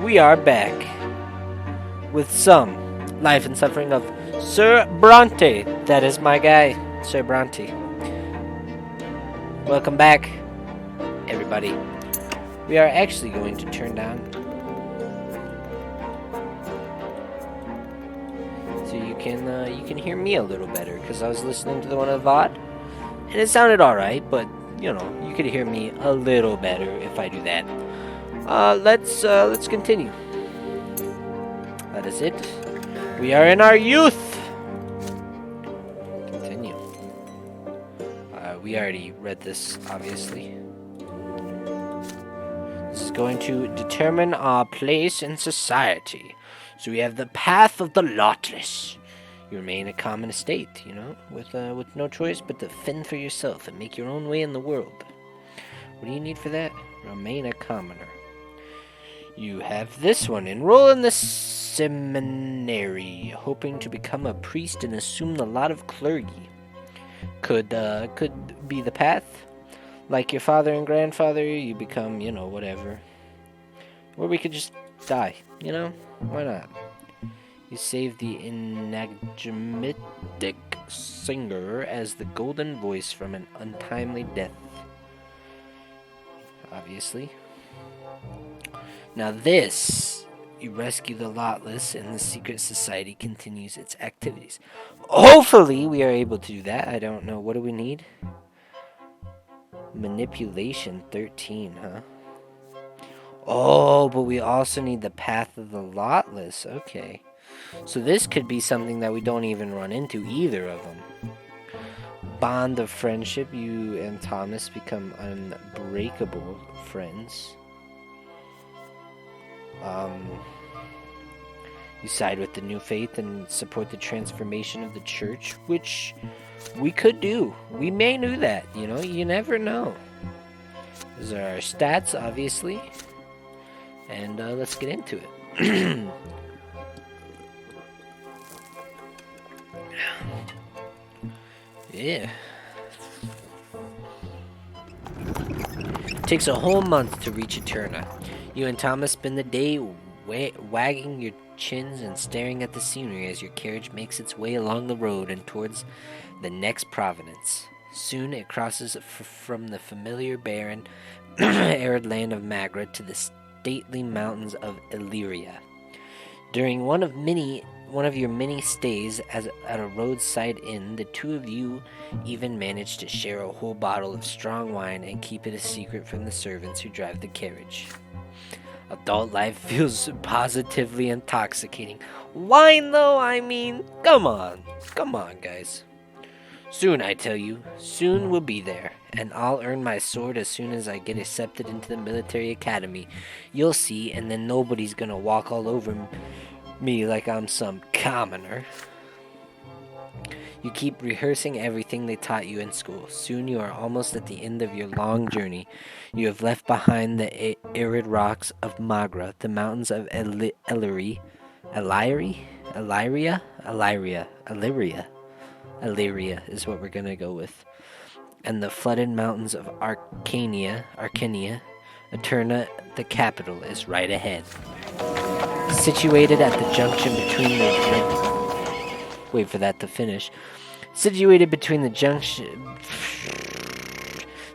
we are back with some life and suffering of Sir Brante. That is my guy, Sir Brante. Welcome back, everybody. We are actually going to turn down so you can hear me a little better, because I was listening to the one of VOD and it sounded alright, but you know, you could hear me a little better if I do that. Let's continue. That is it. We are in our youth. Continue. We already read this, obviously. This is going to determine our place in society. So we have the path of the lawless. You remain a common estate, you know, with no choice but to fend for yourself and make your own way in the world. What do you need for that? Remain a commoner. You have this one. Enroll in the seminary, hoping to become a priest and assume the lot of clergy. Could be the path. Like your father and grandfather, you become, you know, whatever. Or we could just die, you know? Why not? You save the enigmatic singer as the golden voice from an untimely death. Obviously. Now this, you rescue the lotless and the secret society continues its activities. Hopefully we are able to do that. I don't know. What do we need? Manipulation 13, huh? Oh, but we also need the path of the lotless. Okay. So this could be something that we don't even run into, either of them. Bond of friendship. You and Thomas become unbreakable friends. You side with the new faith and support the transformation of the church, which we could do. We may do that, you know, you never know. Those are our stats, obviously. And let's get into it. Yeah. It takes a whole month to reach Eterna. You and Thomas spend the day wagging your chins and staring at the scenery as your carriage makes its way along the road and towards the next province. Soon it crosses from the familiar barren, arid land of Magra to the stately mountains of Illyria. During one of your many stays at a roadside inn, the two of you even manage to share a whole bottle of strong wine and keep it a secret from the servants who drive the carriage. Adult life feels positively intoxicating. Wine, though, I mean, come on, guys. Soon, I tell you, soon we'll be there, and I'll earn my sword as soon as I get accepted into the military academy. You'll see, and then nobody's gonna walk all over me like I'm some commoner. You keep rehearsing everything they taught you in school. Soon you are almost at the end of your long journey. You have left behind the arid rocks of Magra, the mountains of Illyria is what we're gonna go with, and the flooded mountains of Arcania. Eterna, the capital, is right ahead. Situated at the junction between the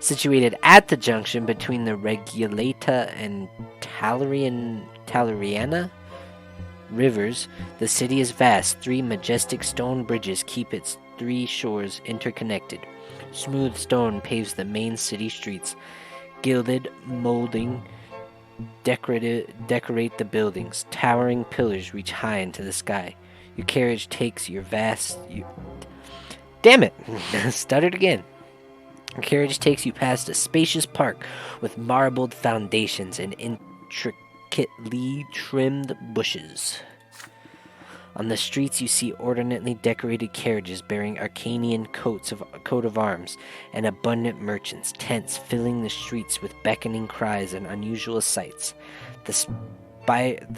Situated at the junction between the Regulata and Talariana rivers, the city is vast. 3 majestic stone bridges keep its 3 shores interconnected. Smooth stone paves the main city streets. Gilded molding decorate the buildings. Towering pillars reach high into the sky. Your carriage takes Damn it! Stuttered again. Your carriage takes you past a spacious park with marbled foundations and intricately trimmed bushes. On the streets you see ornately decorated carriages bearing Arcanian coat of arms, and abundant merchants' tents filling the streets with beckoning cries and unusual sights. The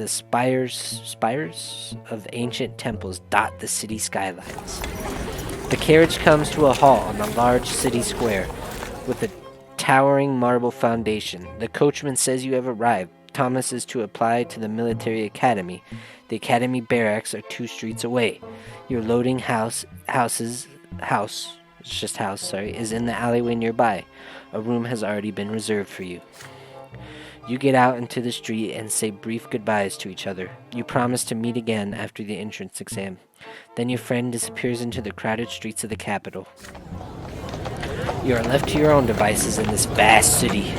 spires of ancient temples dot the city skylines. The carriage comes to a halt on the large city square with a towering marble foundation. The coachman says you have arrived. Thomas is to apply to the military academy. The academy barracks are 2 streets away. Your loading is in the alleyway nearby. A room has already been reserved for you. You get out into the street and say brief goodbyes to each other. You promise to meet again after the entrance exam. Then your friend disappears into the crowded streets of the capital. You are left to your own devices in this vast city.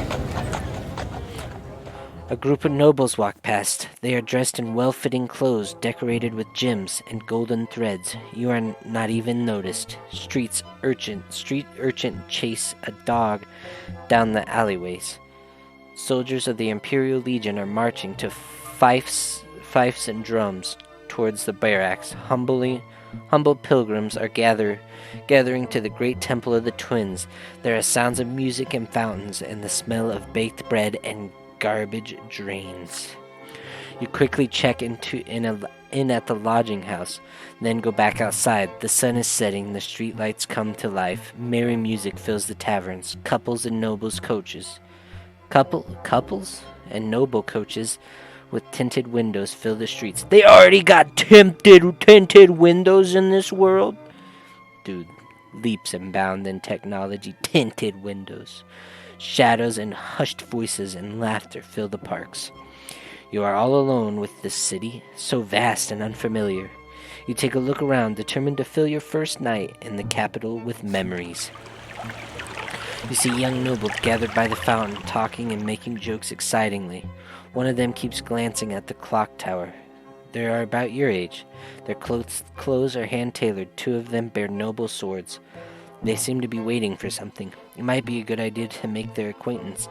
A group of nobles walk past. They are dressed in well-fitting clothes decorated with gems and golden threads. You are not even noticed. Street urchin chase a dog down the alleyways. Soldiers of the Imperial Legion are marching to fifes and drums towards the barracks. Humble pilgrims are gathering to the great temple of the twins. There are sounds of music and fountains, and the smell of baked bread and garbage drains. You quickly check in at the lodging house, then go back outside. The sun is setting, the streetlights come to life. Merry music fills the taverns. Couples and noble coaches with tinted windows fill the streets. They already got tinted windows in this world? Dude, leaps and bounds in technology. Tinted windows. Shadows and hushed voices and laughter fill the parks. You are all alone with this city, so vast and unfamiliar. You take a look around, determined to fill your first night in the capital with memories. You see young nobles gathered by the fountain, talking and making jokes excitingly. One of them keeps glancing at the clock tower. They are about your age. Their clothes are hand-tailored. 2 of them bear noble swords. They seem to be waiting for something. It might be a good idea to make their acquaintance.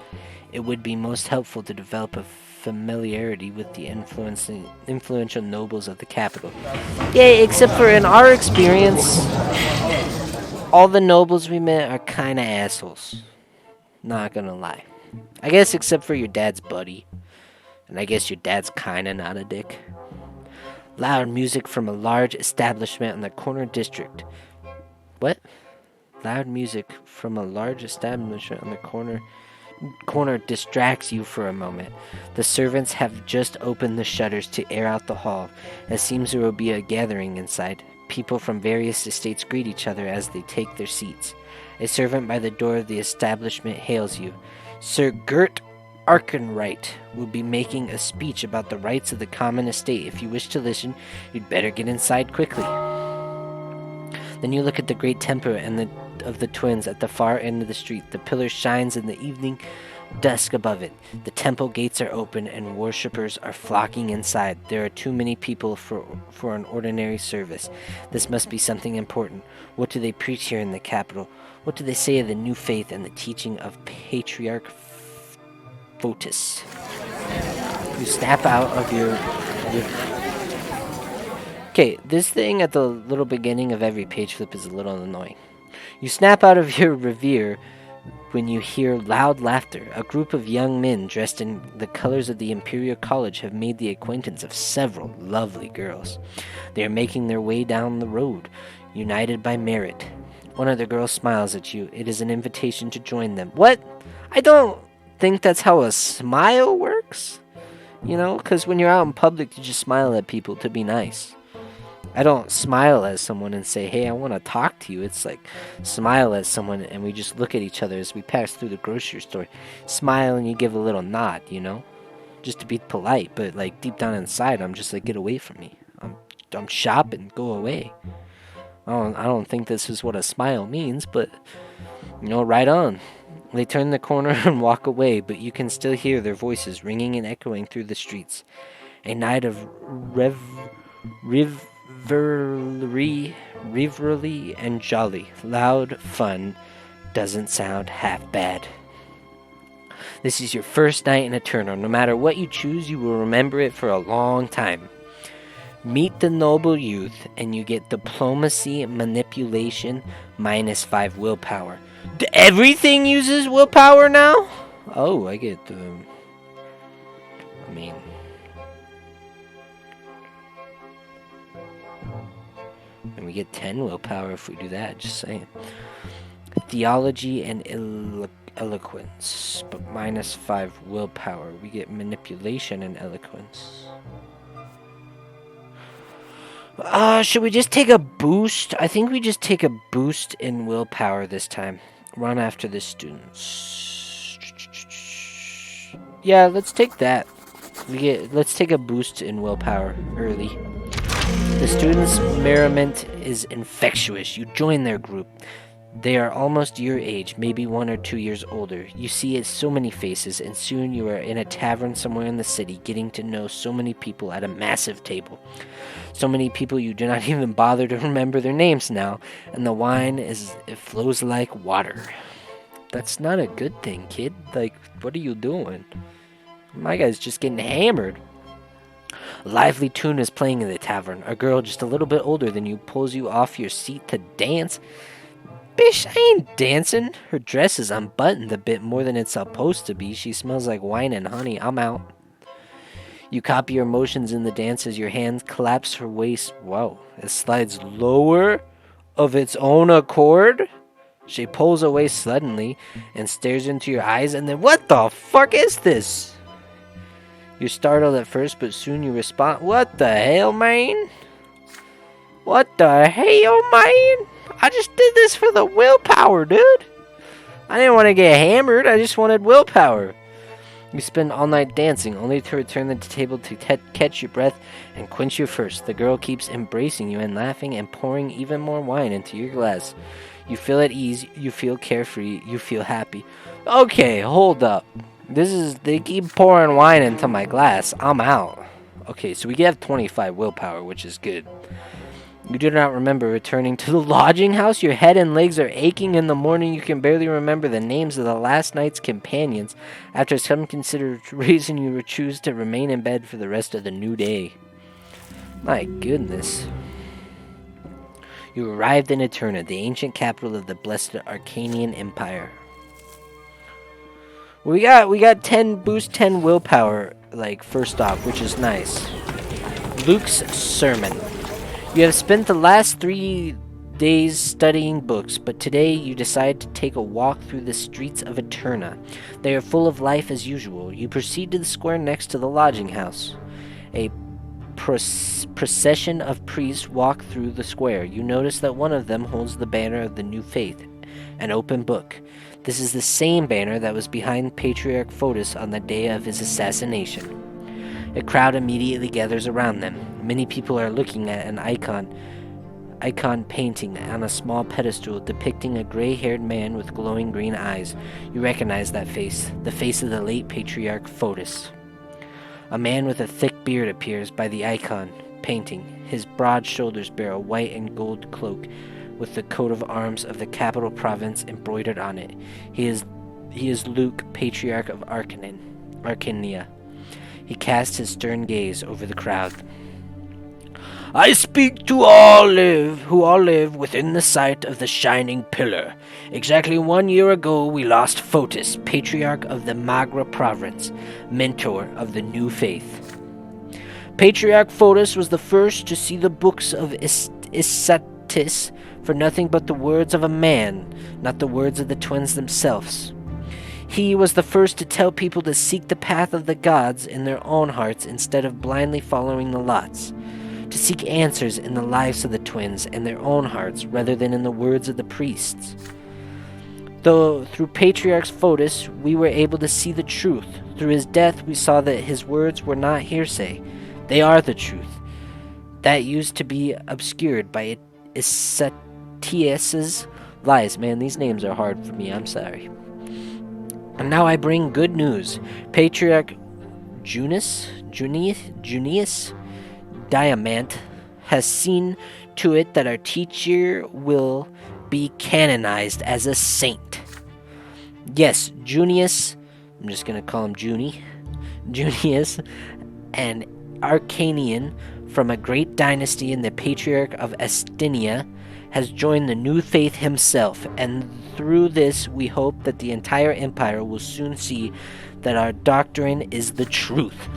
It would be most helpful to develop a familiarity with the influential nobles of the capital. Yeah, except for in our experience, all the nobles we met are kinda assholes. Not gonna lie. I guess except for your dad's buddy. And I guess your dad's kinda not a dick. Loud music from a large establishment in the corner district. What? Loud music from a large establishment on the corner distracts you for a moment. The servants have just opened the shutters to air out the hall. It seems there will be a gathering inside. People from various estates greet each other as they take their seats. A servant by the door of the establishment hails you. Sir Gert Arkenwright will be making a speech about the rights of the common estate. If you wish to listen, you'd better get inside quickly. Then you look at the great temple of the twins at the far end of the street. The pillar shines in the evening dusk above it. The temple gates are open and worshippers are flocking inside. There are too many people for an ordinary service. This must be something important. What do they preach here in the capital? What do they say of the new faith and the teaching of Patriarch Photis? You snap out of your Okay, this thing at the little beginning of every page flip is a little annoying. You snap out of your reverie when you hear loud laughter. A group of young men dressed in the colors of the Imperial College have made the acquaintance of several lovely girls. They are making their way down the road, united by merit. One of the girls smiles at you. It is an invitation to join them. What? I don't think that's how a smile works. You know, because when you're out in public, you just smile at people to be nice. I don't smile at someone and say, hey, I want to talk to you. It's like smile at someone and we just look at each other as we pass through the grocery store. Smile and you give a little nod, you know, just to be polite. But like deep down inside, I'm just like, get away from me. I'm shopping. Go away. I don't think this is what a smile means, but you know, right on. They turn the corner and walk away, but you can still hear their voices ringing and echoing through the streets. A night of revelry and jolly. Loud fun doesn't sound half bad. This is your first night in Eterno. No matter what you choose, you will remember it for a long time. Meet the noble youth, and you get diplomacy, manipulation, -5 willpower. Everything uses willpower now? Oh, I get the... And we get 10 willpower if we do that, just saying. Theology and eloquence, but -5 willpower. We get manipulation and eloquence. Should we just take a boost? I think we just take a boost in willpower this time. Run after the students. Yeah, let's take that. Let's take a boost in willpower early. The students' merriment is infectious. You join their group. They are almost your age, maybe 1 or 2 years older. You see so many faces, and soon you are in a tavern somewhere in the city, getting to know so many people at a massive table. So many people you do not even bother to remember their names now, and the wine it flows like water. That's not a good thing, kid. Like, what are you doing? My guy's just getting hammered. A lively tune is playing in the tavern. A girl just a little bit older than you pulls you off your seat to dance. Bish, I ain't dancing. Her dress is unbuttoned a bit more than it's supposed to be. She smells like wine and honey. I'm out. You copy your motions in the dance as your hand collapse her waist. Whoa, it slides lower of its own accord. She pulls away suddenly and stares into your eyes, and then, what the fuck is this? You're startled at first, but soon you respond, what the hell, man? What the hell, man? I just did this for the willpower, dude. I didn't want to get hammered, I just wanted willpower. You spend all night dancing, only to return to the table to catch your breath and quench your thirst. The girl keeps embracing you and laughing and pouring even more wine into your glass. You feel at ease, you feel carefree, you feel happy. Okay, hold up. They keep pouring wine into my glass. I'm out. Okay, so we have 25 willpower, which is good. You do not remember returning to the lodging house. Your head and legs are aching in the morning. You can barely remember the names of the last night's companions. After some considered reason, you choose to remain in bed for the rest of the new day. My goodness. You arrived in Eterna, the ancient capital of the blessed Arcanian Empire. We got 10 boost 10 willpower, like, first off, which is nice. Luke's sermon. You have spent the last 3 days studying books, but today you decide to take a walk through the streets of Eterna. They are full of life as usual. You proceed to the square next to the lodging house. A procession of priests walk through the square. You notice that one of them holds the banner of the new faith, an open book. This is the same banner that was behind Patriarch Fotis on the day of his assassination. A crowd immediately gathers around them. Many people are looking at an icon painting on a small pedestal depicting a gray-haired man with glowing green eyes. You recognize that face, the face of the late Patriarch Fotis. A man with a thick beard appears by the icon painting. His broad shoulders bear a white and gold cloak with the coat of arms of the capital province embroidered on it. He is Luke, Patriarch of Arcania. He casts his stern gaze over the crowd. I speak to all who live within the sight of the shining pillar. Exactly 1 year ago, we lost Fotis, Patriarch of the Magra province, mentor of the new faith. Patriarch Fotis was the first to see the books of Isatis for nothing but the words of a man, not the words of the twins themselves. He was the first to tell people to seek the path of the gods in their own hearts instead of blindly following the lots, to seek answers in the lives of the twins and their own hearts rather than in the words of the priests. Though through Patriarch Fotis we were able to see the truth, through his death we saw that his words were not hearsay. They are the truth. That used to be obscured by Isatias's lies. Man, these names are hard for me, I'm sorry. And now I bring good news. Patriarch Junius Diamant has seen to it that our teacher will be canonized as a saint. Yes, Junius, I'm just going to call him Junius, an Arcanian from a great dynasty in the Patriarch of Astinia, has joined the new faith himself, and through this we hope that the entire empire will soon see that our doctrine is the truth.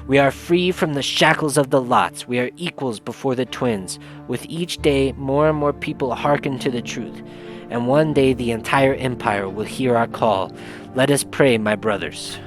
We are free from the shackles of the lots. We are equals before the twins. With each day, more and more people hearken to the truth. and one day the entire empire will hear our call. Let us pray, my brothers."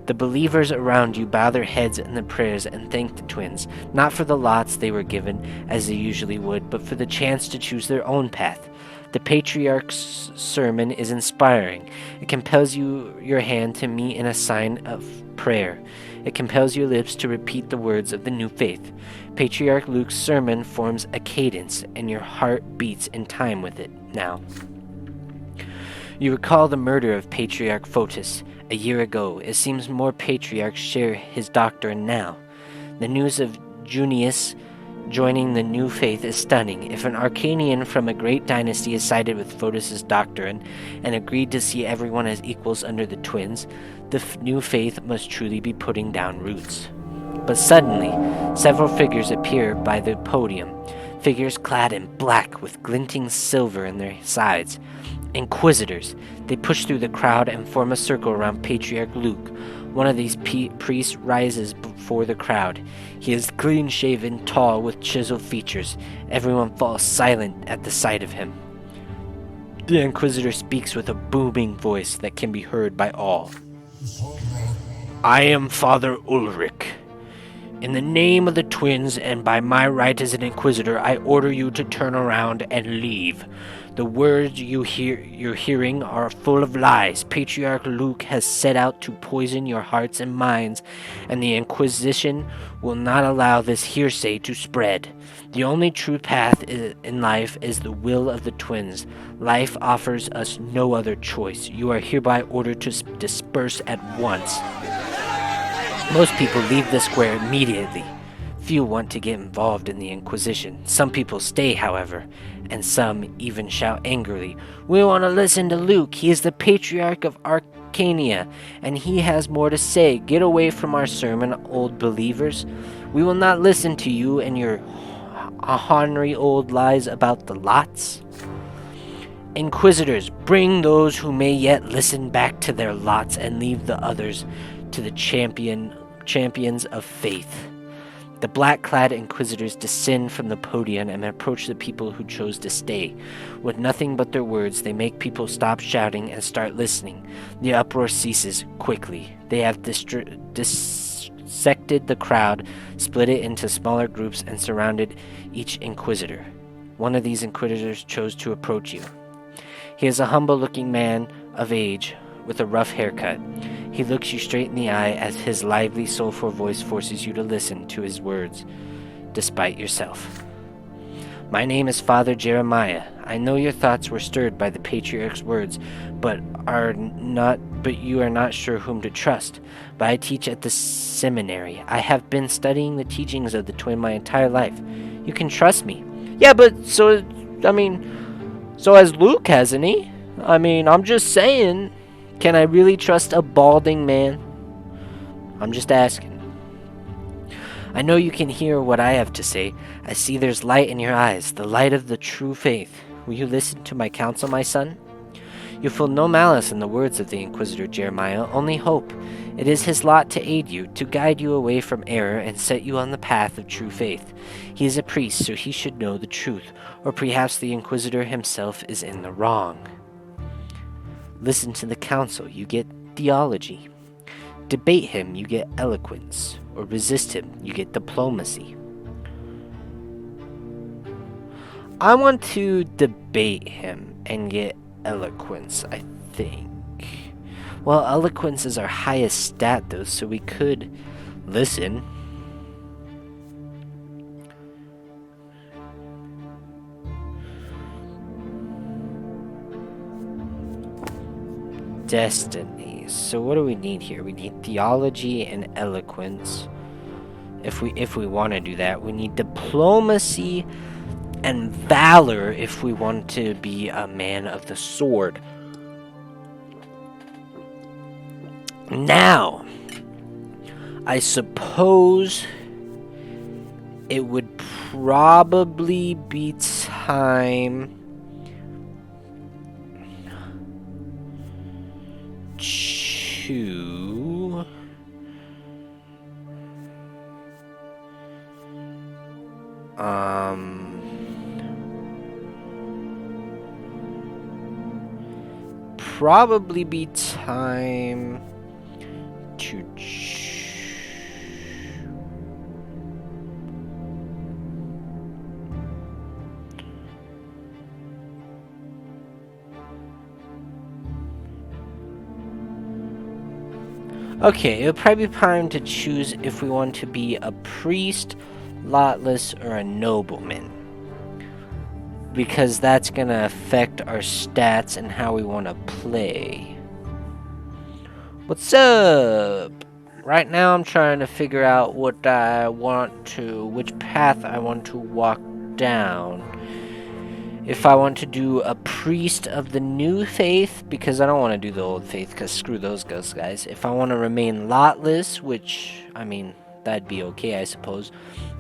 The believers around you bow their heads in the prayers and thank the twins, not for the lots they were given, as they usually would, but for the chance to choose their own path. The patriarch's sermon is inspiring. It compels your hand to meet in a sign of prayer. It compels your lips to repeat the words of the new faith. Patriarch Luke's sermon forms a cadence, and your heart beats in time with it now. You recall the murder of Patriarch Photis a year ago. It seems more patriarchs share his doctrine now. The news of Junius joining the new faith is stunning. If an Arcanian from a great dynasty has sided with Photis' doctrine and agreed to see everyone as equals under the twins, the new faith must truly be putting down roots. But suddenly, several figures appear by the podium, figures clad in black with glinting silver in their sides. Inquisitors. They push through the crowd and form a circle around Patriarch Luke. One of these priests rises before the crowd. He is clean-shaven, tall, with chiseled features. Everyone falls silent at the sight of him. The Inquisitor speaks with a booming voice that can be heard by all. "I am Father Ulrich. In the name of the twins and by my right as an Inquisitor, I order you to turn around and leave. The words you're hearing are full of lies. Patriarch Luke has set out to poison your hearts and minds, and the Inquisition will not allow this hearsay to spread. The only true path in life is the will of the twins. Life offers us no other choice. You are hereby ordered to disperse at once." Most people leave the square immediately. Few want to get involved in the Inquisition. Some people stay, however, and some even shout angrily, "We want to listen to Luke. He is the Patriarch of Arcania, and he has more to say. Get away from our sermon, old believers. We will not listen to you and your ornery old lies about the lots." Inquisitors, bring those who may yet listen back to their lots and leave the others to the champions of faith. The black-clad Inquisitors descend from the podium and approach the people who chose to stay. With nothing but their words, they make people stop shouting and start listening. The uproar ceases quickly. They have dissected the crowd, split it into smaller groups, and surrounded each Inquisitor. One of these Inquisitors chose to approach you. He is a humble-looking man of age with a rough haircut. He looks you straight in the eye as his lively, soulful voice forces you to listen to his words, despite yourself. "My name is Father Jeremiah. I know your thoughts were stirred by the Patriarch's words, but you are not sure whom to trust. But I teach at the seminary. I have been studying the teachings of the twin my entire life. You can trust me." "Yeah, but so has Luke, hasn't he? I'm just saying, can I really trust a balding man? I'm just asking." "I know you can hear what I have to say. I see there's light in your eyes, the light of the true faith. Will you listen to my counsel, my son? You feel no malice in the words of the Inquisitor Jeremiah, only hope. It is his lot to aid you, to guide you away from error and set you on the path of true faith. He is a priest, so he should know the truth, or perhaps the Inquisitor himself is in the wrong. Listen to the counsel, you get theology. Debate him, you get eloquence. Or resist him, you get diplomacy." I want to debate him and get eloquence, I think. Well, eloquence is our highest stat, though, so we could listen. Destiny. So what do we need here? We need theology and eloquence. If we want to do that, we need diplomacy and valor if we want to be a man of the sword. Now, I suppose it would probably be time to probably be time to Okay, it'll probably be time to choose if we want to be a priest, lotless, or a nobleman. Because that's gonna affect our stats and how we want to play. What's up? Right now I'm trying to figure out which path I want to walk down. If I want to do a priest of the new faith, because I don't want to do the old faith, because screw those guys. If I want to remain lotless, which, I mean, that'd be okay, I suppose.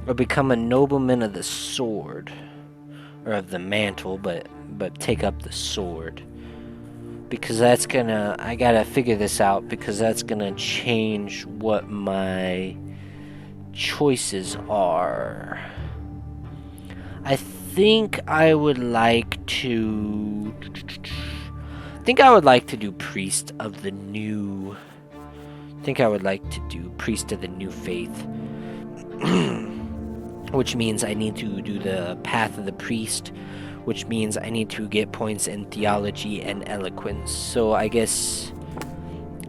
Or become a nobleman of the sword. Or of the mantle, but take up the sword. Because that's gonna, I gotta figure this out, because that's gonna change what my choices are. I think I would like to do priest of the new faith. Which means I need to do the path of the priest, which means I need to get points in theology and eloquence. So I guess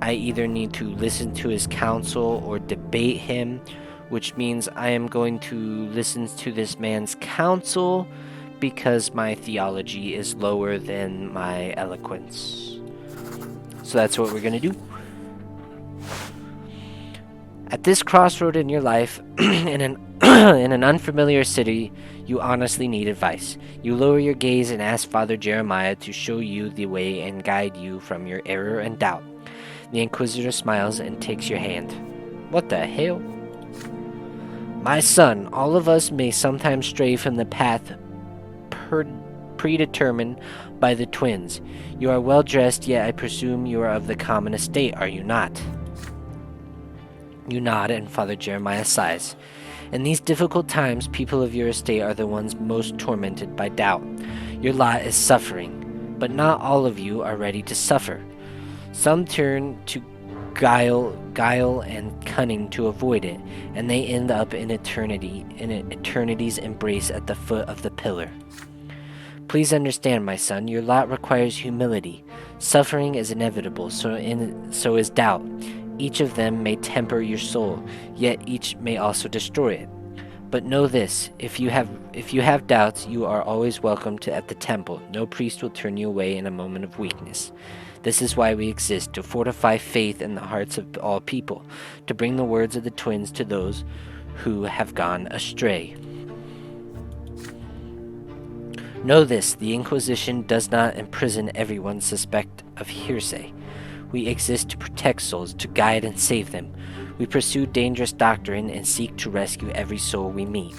I either need to listen to his counsel or debate him, which means I am going to listen to this man's counsel because my theology is lower than my eloquence. So that's what we're going to do. At this crossroad in your life, in an unfamiliar city, you honestly need advice. You lower your gaze and ask Father Jeremiah to show you the way and guide you from your error and doubt. The Inquisitor smiles and takes your hand. What the hell? My son, all of us may sometimes stray from the path predetermined by the twins. You are well dressed, yet I presume you are of the common estate, are you not? You nod, and Father Jeremiah sighs. In these difficult times, people of your estate are the ones most tormented by doubt. Your lot is suffering, but not all of you are ready to suffer. Some turn to guile and cunning to avoid it, and they end up in eternity's embrace at the foot of the pillar. Please understand, my son, your lot requires humility. Suffering is inevitable, so is doubt. Each of them may temper your soul, yet each may also destroy it. But know this, if you have doubts, you are always welcome at the temple. No priest will turn you away in a moment of weakness. This is why we exist, to fortify faith in the hearts of all people, to bring the words of the twins to those who have gone astray. Know this, the Inquisition does not imprison everyone suspect of heresy. We exist to protect souls, to guide and save them. We pursue dangerous doctrine and seek to rescue every soul we meet.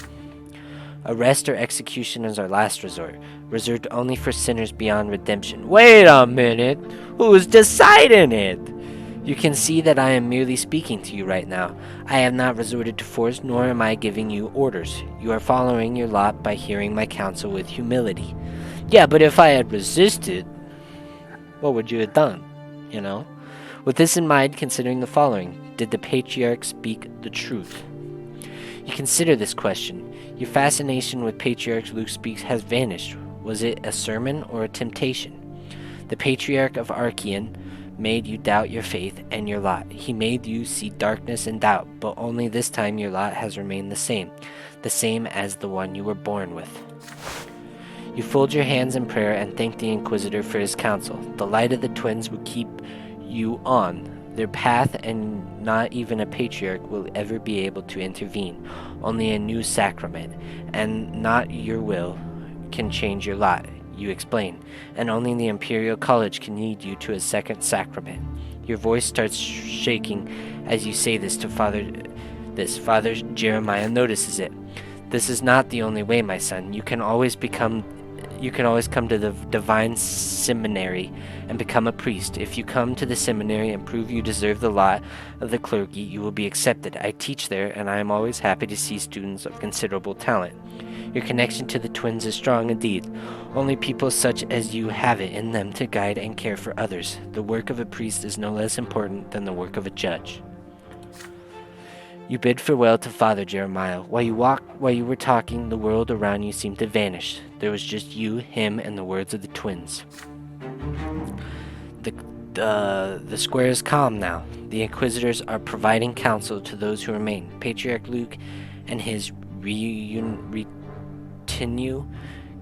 Arrest or execution is our last resort, reserved only for sinners beyond redemption. Wait a minute! Who's deciding it? You can see that I am merely speaking to you right now. I have not resorted to force, nor am I giving you orders. You are following your lot by hearing my counsel with humility. Yeah, but if I had resisted, what would you have done? You know? With this in mind, considering the following, did the patriarch speak the truth? You consider this question. Your fascination with Patriarch Luke Speaks has vanished. Was it a sermon or a temptation? The Patriarch of Archean made you doubt your faith and your lot. He made you see darkness and doubt, but only this time your lot has remained the same as the one you were born with. You fold your hands in prayer and thank the Inquisitor for his counsel. The light of the twins will keep you on their path, and not even a patriarch will ever be able to intervene. Only a new sacrament, and not your will, can change your lot, you explain, and only the Imperial College can lead you to a second sacrament. Your voice starts shaking as you say this to Father Jeremiah notices it. This is not the only way, my son. You can always become you can always come to the Divine Seminary and become a priest. If you come to the seminary and prove you deserve the lot of the clergy, you will be accepted. I teach there, and I am always happy to see students of considerable talent. Your connection to the twins is strong indeed. Only people such as you have it in them to guide and care for others. The work of a priest is no less important than the work of a judge. You bid farewell to Father Jeremiah. While you were talking, the world around you seemed to vanish. There was just you, him, and the words of the twins. The square is calm now. The inquisitors are providing counsel to those who remain. Patriarch Luke and his retinue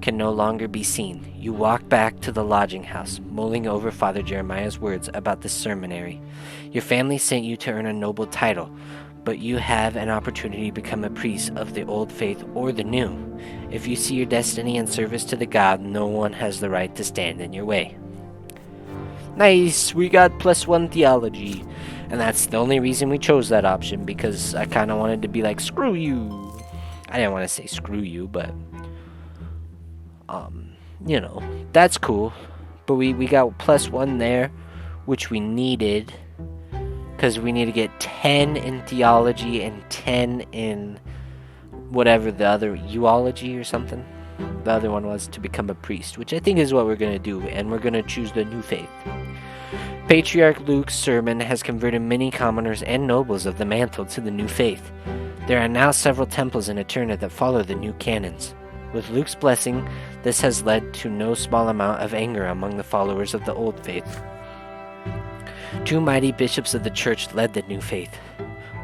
can no longer be seen. You walk back to the lodging house, mulling over Father Jeremiah's words about the seminary. Your family sent you to earn a noble title, but you have an opportunity to become a priest of the old faith or the new. If you see your destiny in service to the God, no one has the right to stand in your way. Nice, we got +1 theology. And that's the only reason we chose that option, because I kind of wanted to be like, screw you. I didn't want to say screw you, but, that's cool. But we got +1 there, which we needed, because we need to get 10 in theology and 10 in whatever the other, eulogy or something. The other one was to become a priest, which I think is what we're going to do, and we're going to choose the new faith. Patriarch Luke's sermon has converted many commoners and nobles of the mantle to the new faith. There are now several temples in Eterna that follow the new canons. With Luke's blessing, this has led to no small amount of anger among the followers of the old faith. 2 mighty bishops of the church led the new faith.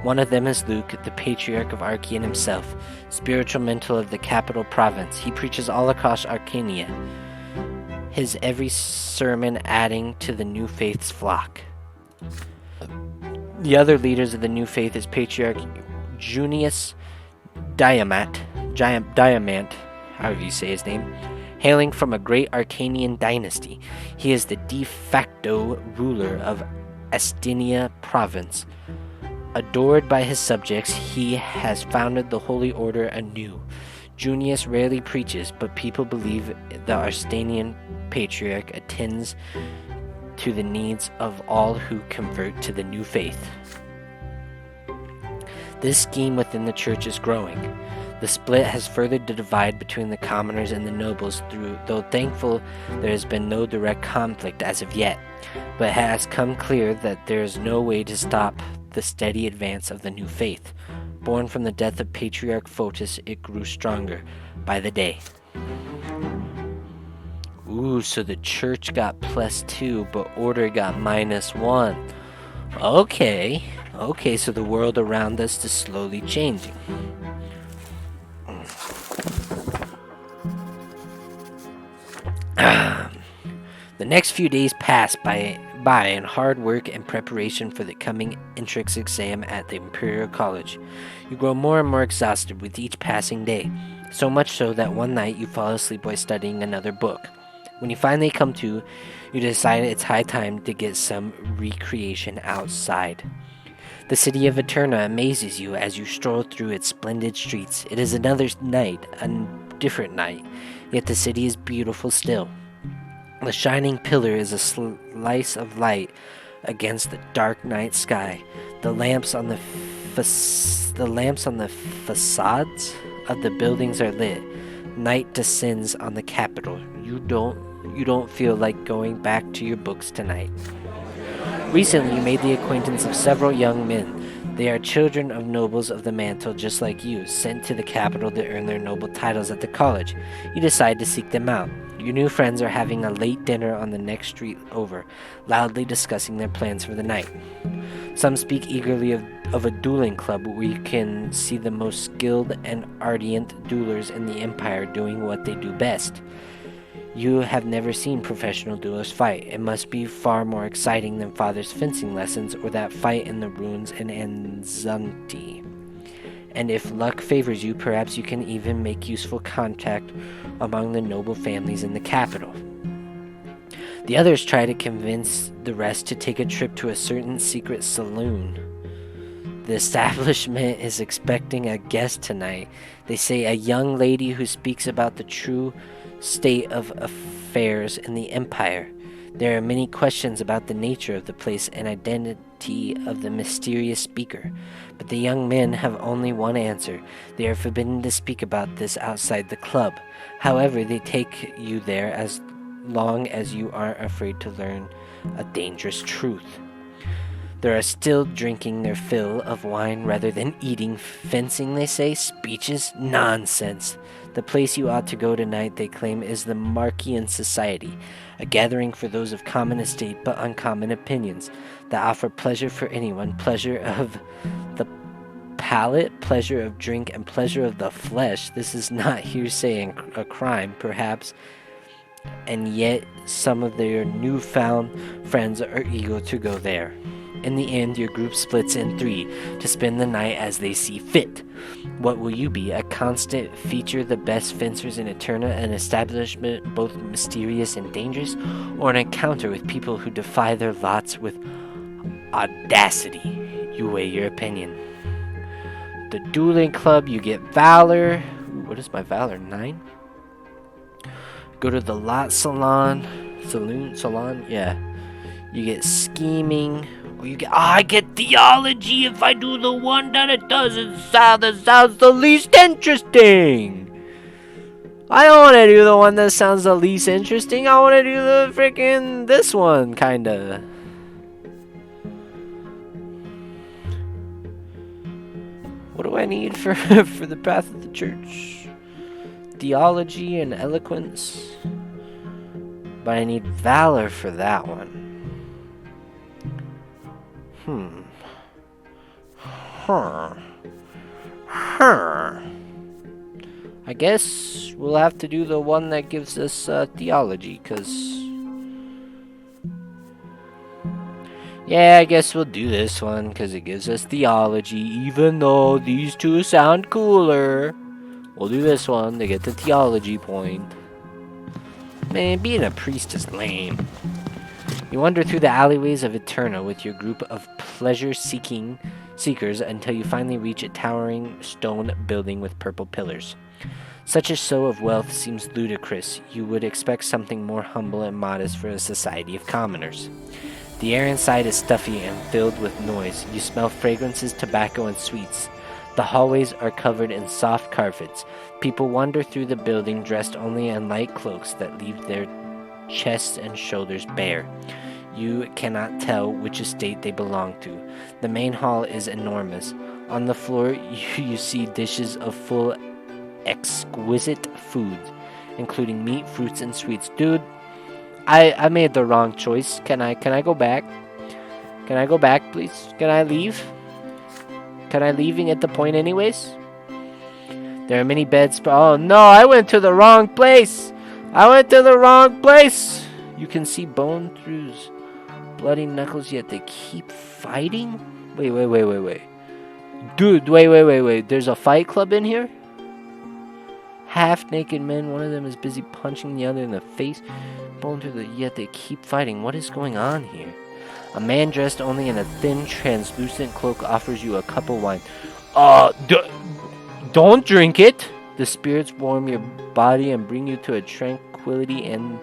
One of them is Luke, the Patriarch of Archaea himself, spiritual mentor of the capital province. He preaches all across Archaea, his every sermon adding to the new faith's flock. The other leaders of the new faith is Patriarch Junius Diamant, however you say his name, hailing from a great Arcanian dynasty. He is the de facto ruler of Astinia province. Adored by his subjects, he has founded the Holy Order anew. Junius rarely preaches, but people believe the Arstanian Patriarch attends to the needs of all who convert to the new faith. This scheme within the church is growing. The split has furthered the divide between the commoners and the nobles, though thankful there has been no direct conflict as of yet, but it has come clear that there is no way to stop the steady advance of the new faith. Born from the death of Patriarch Photis, it grew stronger by the day. Ooh, so the church got +2, but order got -1. Okay, so the world around us is slowly changing. The next few days pass by in hard work and preparation for the coming entrance exam at the Imperial College. You grow more and more exhausted with each passing day, so much so that one night you fall asleep while studying another book. When you finally come to, you decide it's high time to get some recreation outside. The city of Eterna amazes you as you stroll through its splendid streets. It is another night, a different night, yet the city is beautiful still. The shining pillar is a slice of light against the dark night sky. The lamps on the facades of the buildings are lit. Night descends on the capital. You don't feel like going back to your books tonight. Recently, you made the acquaintance of several young men. They are children of nobles of the mantle just like you, sent to the capital to earn their noble titles at the college. You decide to seek them out. Your new friends are having a late dinner on the next street over, loudly discussing their plans for the night. Some speak eagerly of a dueling club where you can see the most skilled and ardent duelers in the Empire doing what they do best. You have never seen professional duelists fight. It must be far more exciting than Father's fencing lessons or that fight in the ruins in Anzanti. And if luck favors you, perhaps you can even make useful contact among the noble families in the capital. The others try to convince the rest to take a trip to a certain secret saloon. The establishment is expecting a guest tonight. They say a young lady who speaks about the true state of affairs in the Empire. There are many questions about the nature of the place and identity of the mysterious speaker, but the young men have only one answer. They are forbidden to speak about this outside the club. However, they take you there as long as you aren't afraid to learn a dangerous truth. They are still drinking their fill of wine rather than eating. Fencing, they say. Speeches? Nonsense. The place you ought to go tonight, they claim, is the Markian Society, a gathering for those of common estate but uncommon opinions, that offer pleasure for anyone, pleasure of the palate, pleasure of drink, and pleasure of the flesh. This is not hearsay and a crime, perhaps, and yet some of their newfound friends are eager to go there. In the end, your group splits in 3 to spend the night as they see fit. What will you be? A constant feature, the best fencers in Eterna, an establishment both mysterious and dangerous, or an encounter with people who defy their lots with audacity? You weigh your opinion. The dueling club, you get valor. What is my valor? 9? Go to the lot saloon, yeah. You get scheming. Or you get, I get theology if I do the one that it doesn't sound. That sounds the least interesting. I don't want to do the one that sounds the least interesting. I want to do the freaking this one, kinda. What do I need for for the path of the church? Theology and eloquence. But I need valor for that one. I guess we'll have to do the one that gives us theology, cause yeah, I guess we'll do this one because it gives us theology, even though these two sound cooler. We'll do this one to get the theology point. Man, being a priest is lame. You wander through the alleyways of Eterna with your group of pleasure-seekers until you finally reach a towering stone building with purple pillars. Such a show of wealth seems ludicrous. You would expect something more humble and modest for a society of commoners. The air inside is stuffy and filled with noise. You smell fragrances, tobacco, and sweets. The hallways are covered in soft carpets. People wander through the building dressed only in light cloaks that leave their chests and shoulders bare. You cannot tell which estate they belong to. The main hall is enormous. On the floor, you see dishes of full, exquisite foods, including meat, fruits, and sweets. Dude, I made the wrong choice. Can I go back? Can I go back, please? Can I leave? Can I leave and get the point anyways? There are many beds. Oh no, I went to the wrong place. I went to the wrong place. You can see bone through bloody knuckles, yet they keep fighting? Wait. Dude, wait. There's a fight club in here? Half-naked men. One of them is busy punching the other in the face. Bone through the... Yet they keep fighting. What is going on here? A man dressed only in a thin, translucent cloak offers you a cup of wine. Don't drink it! The spirits warm your body and bring you to a tranquility and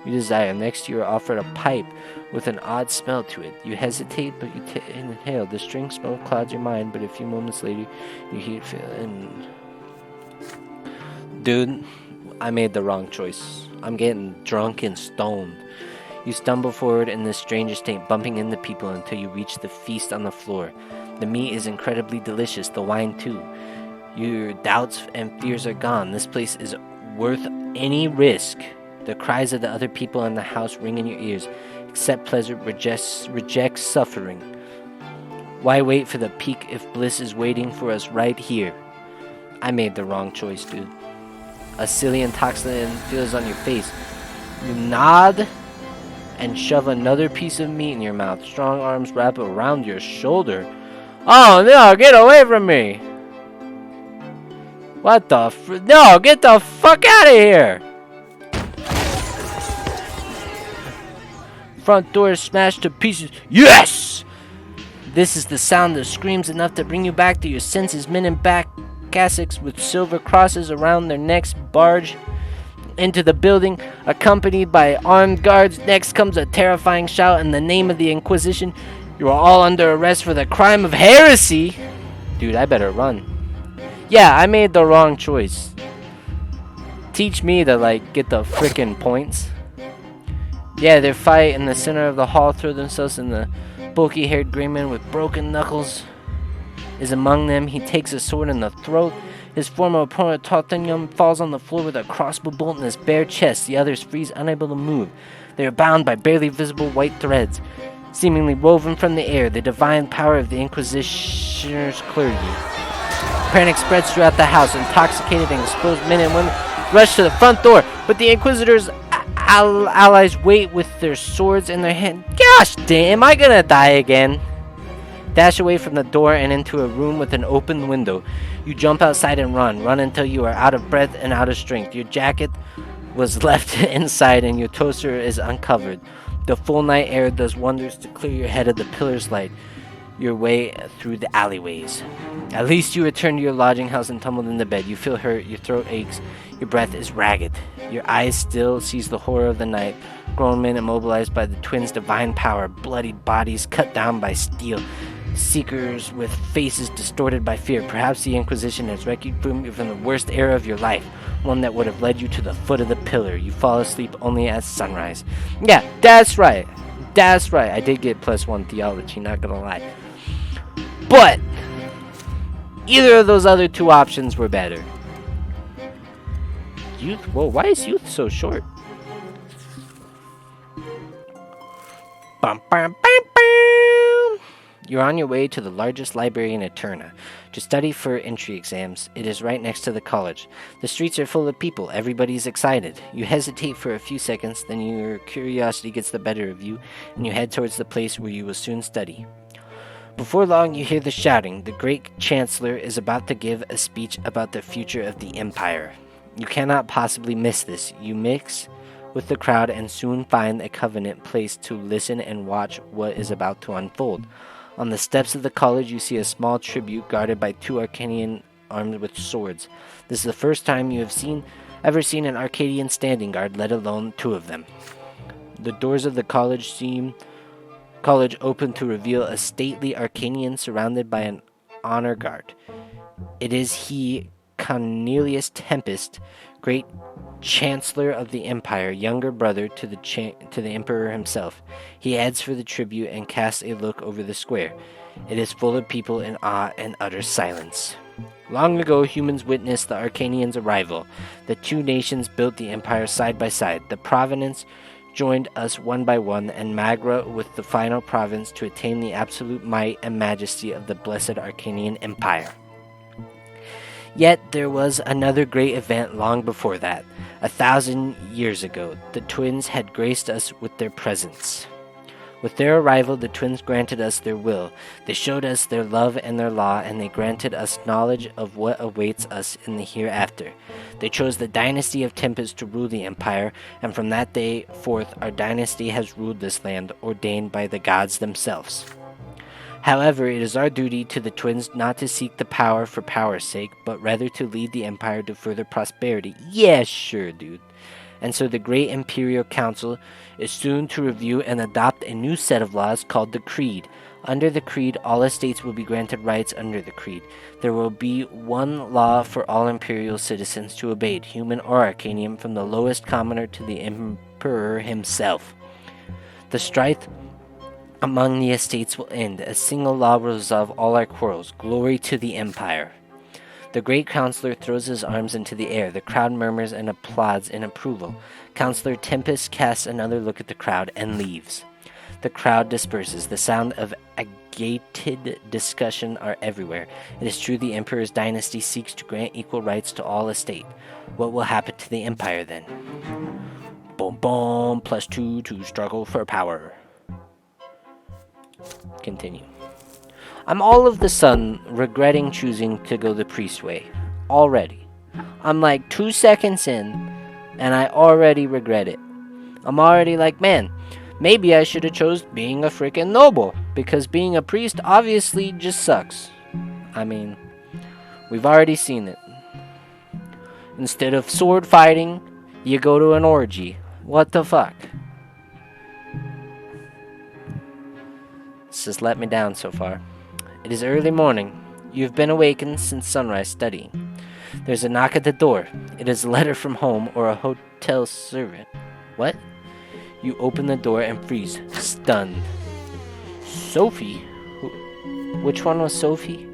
you desire. Next, you are offered a pipe with an odd smell to it. You hesitate, but you inhale. The strange smell clouds your mind, but a few moments later, you hear it and... Dude, I made the wrong choice. I'm getting drunk and stoned. You stumble forward in this strange state, bumping into people until you reach the feast on the floor. The meat is incredibly delicious, the wine too. Your doubts and fears are gone. This place is worth any risk. The cries of the other people in the house ring in your ears. Accept pleasure, reject suffering. Why wait for the peak if bliss is waiting for us right here? I made the wrong choice, dude. A silly intoxicant feels on your face. You nod and shove another piece of meat in your mouth. Strong arms wrap around your shoulder. Oh no, get away from me! What the no, get the fuck out of here! Front door is smashed to pieces. Yes! This is the sound that screams enough to bring you back to your senses. Men in black cassocks with silver crosses around their necks barge into the building, accompanied by armed guards. Next comes a terrifying shout in the name of the Inquisition. You are all under arrest for the crime of heresy. Dude, I better run. Yeah, I made the wrong choice. Teach me to, get the frickin' points. Yeah, they fight in the center of the hall, throw themselves in the bulky-haired gray man with broken knuckles is among them. He takes a sword in the throat. His former opponent, Tartanium, falls on the floor with a crossbow bolt in his bare chest. The others freeze, unable to move. They are bound by barely visible white threads, seemingly woven from the air, the divine power of the Inquisitioner's clergy. Panic spreads throughout the house. Intoxicated and exposed men and women rush to the front door, but the Inquisitor's allies wait with their swords in their hand. Gosh damn, am I gonna die again? Dash away from the door and into a room with an open window. You jump outside and run. Run until you are out of breath and out of strength. Your jacket was left inside and your toaster is uncovered. The full night air does wonders to clear your head of the pillar's light. Your way through the alleyways. At least you return to your lodging house and tumbled into bed. You feel hurt, your throat aches, your breath is ragged. Your eyes still sees the horror of the night. Grown men immobilized by the twins' divine power, bloodied bodies cut down by steel, seekers with faces distorted by fear. Perhaps the Inquisition has rescued you from the worst era of your life, one that would have led you to the foot of the pillar. You fall asleep only at sunrise. Yeah, that's right. That's right. I did get +1 theology, not gonna lie. But either of those other two options were better. Youth? Whoa, why is youth so short? Bum, bum, bum, bum. You're on your way to the largest library in Eterna to study for entry exams. It is right next to the college. The streets are full of people. Everybody's excited. You hesitate for a few seconds, then your curiosity gets the better of you, and you head towards the place where you will soon study. Before long, you hear the shouting. The great chancellor is about to give a speech about the future of the empire. You cannot possibly miss this. You mix with the crowd and soon find a convenient place to listen and watch what is about to unfold. On the steps of the college, you see a small tribute guarded by 2 Arcadian armed with swords. This is the first time you have ever seen an Arcadian standing guard, let alone 2 of them. The doors of the college open to reveal a stately Arcanian surrounded by an honor guard. It is he, Cornelius Tempest, great Chancellor of the Empire, younger brother to the Emperor himself. He heads for the tribute and casts a look over the square. It is full of people in awe and utter silence. Long ago, humans witnessed the Arcanians' arrival. The 2 nations built the empire side by side. The province joined us one by one, and Magra with the final province to attain the absolute might and majesty of the blessed Arcanian Empire. Yet there was another great event long before that. 1,000 years ago, the twins had graced us with their presence. With their arrival, the twins granted us their will. They showed us their love and their law, and they granted us knowledge of what awaits us in the hereafter. They chose the dynasty of Tempest to rule the empire, and from that day forth our dynasty has ruled this land, ordained by the gods themselves. However, it is our duty to the twins not to seek the power for power's sake, but rather to lead the empire to further prosperity. Yeah, sure, dude. And so the Great Imperial Council is soon to review and adopt a new set of laws called the Creed. Under the Creed, all estates will be granted rights under the Creed. There will be one law for all Imperial citizens to obey, human or Arcanian, from the lowest commoner to the Emperor himself. The strife among the estates will end. A single law will resolve all our quarrels. Glory to the Empire. The great counselor throws his arms into the air. The crowd murmurs and applauds in approval. Counselor Tempest casts another look at the crowd and leaves. The crowd disperses. The sound of agitated discussion are everywhere. It is true the Emperor's dynasty seeks to grant equal rights to all estate. What will happen to the Empire then? Boom boom, +2 to struggle for power. Continue. I'm all of the sudden regretting choosing to go the priest way. Already. I'm like 2 seconds in, and I already regret it. I'm already like, man, maybe I should have chose being a freaking noble. because being a priest obviously just sucks. I mean, we've already seen it. Instead of sword fighting, you go to an orgy. What the fuck? This has let me down so far. It is early morning. You have been awakened since sunrise studying. There's a knock at the door. It is a letter from home or a hotel servant. What? You open the door and freeze, stunned. Sophie? Which one was Sophie?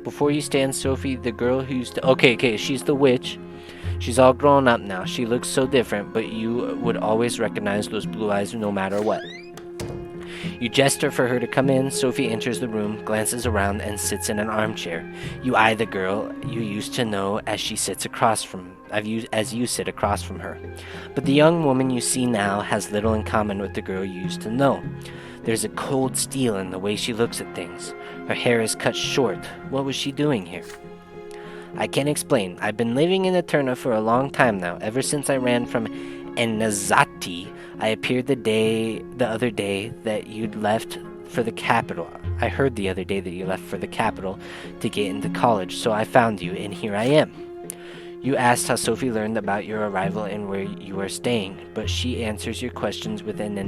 Before you stand Sophie, the girl who used to... Okay, she's the witch. She's all grown up now. She looks so different, but you would always recognize those blue eyes no matter what. You gesture for her to come in. Sophie enters the room, glances around, and sits in an armchair. You eye the girl you used to know as she sits across from... as you sit across from her. But the young woman you see now has little in common with the girl you used to know. There's a cold steel in the way she looks at things. Her hair is cut short. What was she doing here? I can't explain. I've been living in Eterna for a long time now. Ever since I ran from Enazati, I appeared the other day that you'd left for the capital. I heard the other day that you left for the capital to get into college, so I found you, and here I am. You asked how Sophie learned about your arrival and where you are staying, but she answers your questions with an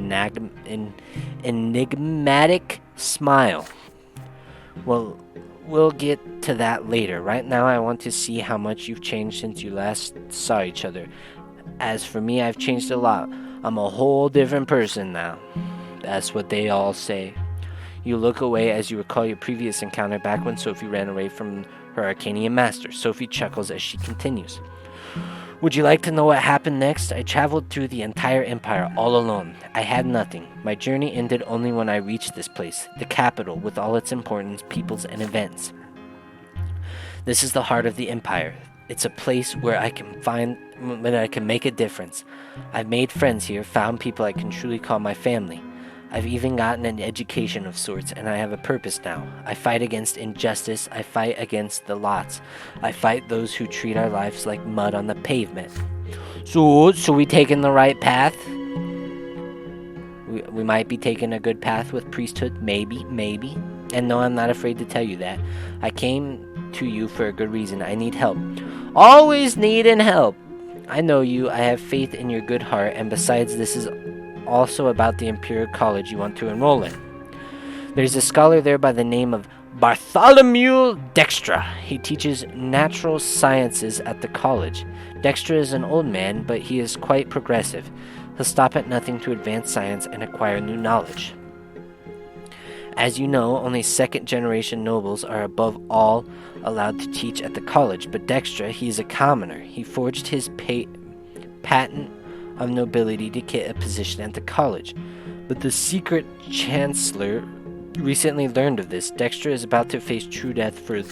enigmatic smile. Well, we'll get to that later. Right now, I want to see how much you've changed since you last saw each other. As for me, I've changed a lot. I'm a whole different person now. That's what they all say. You look away as you recall your previous encounter back when Sophie ran away from her Arcanian master. Sophie chuckles as she continues. Would you like to know what happened next? I traveled through the entire empire all alone. I had nothing. My journey ended only when I reached this place, the capital, with all its importance, peoples, and events. This is the heart of the empire. It's a place where I can make a difference. I've made friends here, found people I can truly call my family. I've even gotten an education of sorts, and I have a purpose now. I fight against injustice. I fight against the lots. I fight those who treat our lives like mud on the pavement. So we taking the right path? We might be taking a good path with priesthood, maybe. And no, I'm not afraid to tell you that. I came to you for a good reason. I need help. Always needing help. I know you. I have faith in your good heart, and besides, this is also about the Imperial College you want to enroll in. There's a scholar there by the name of Bartholomew Dextra. He teaches natural sciences at the college. Dextra is an old man, but he is quite progressive. He'll stop at nothing to advance science and acquire new knowledge. As you know, only second-generation nobles are above all allowed to teach at the college, but Dextra, he's a commoner. He forged his patent of nobility to get a position at the college. But the secret chancellor recently learned of this. Dextra is about to face true death for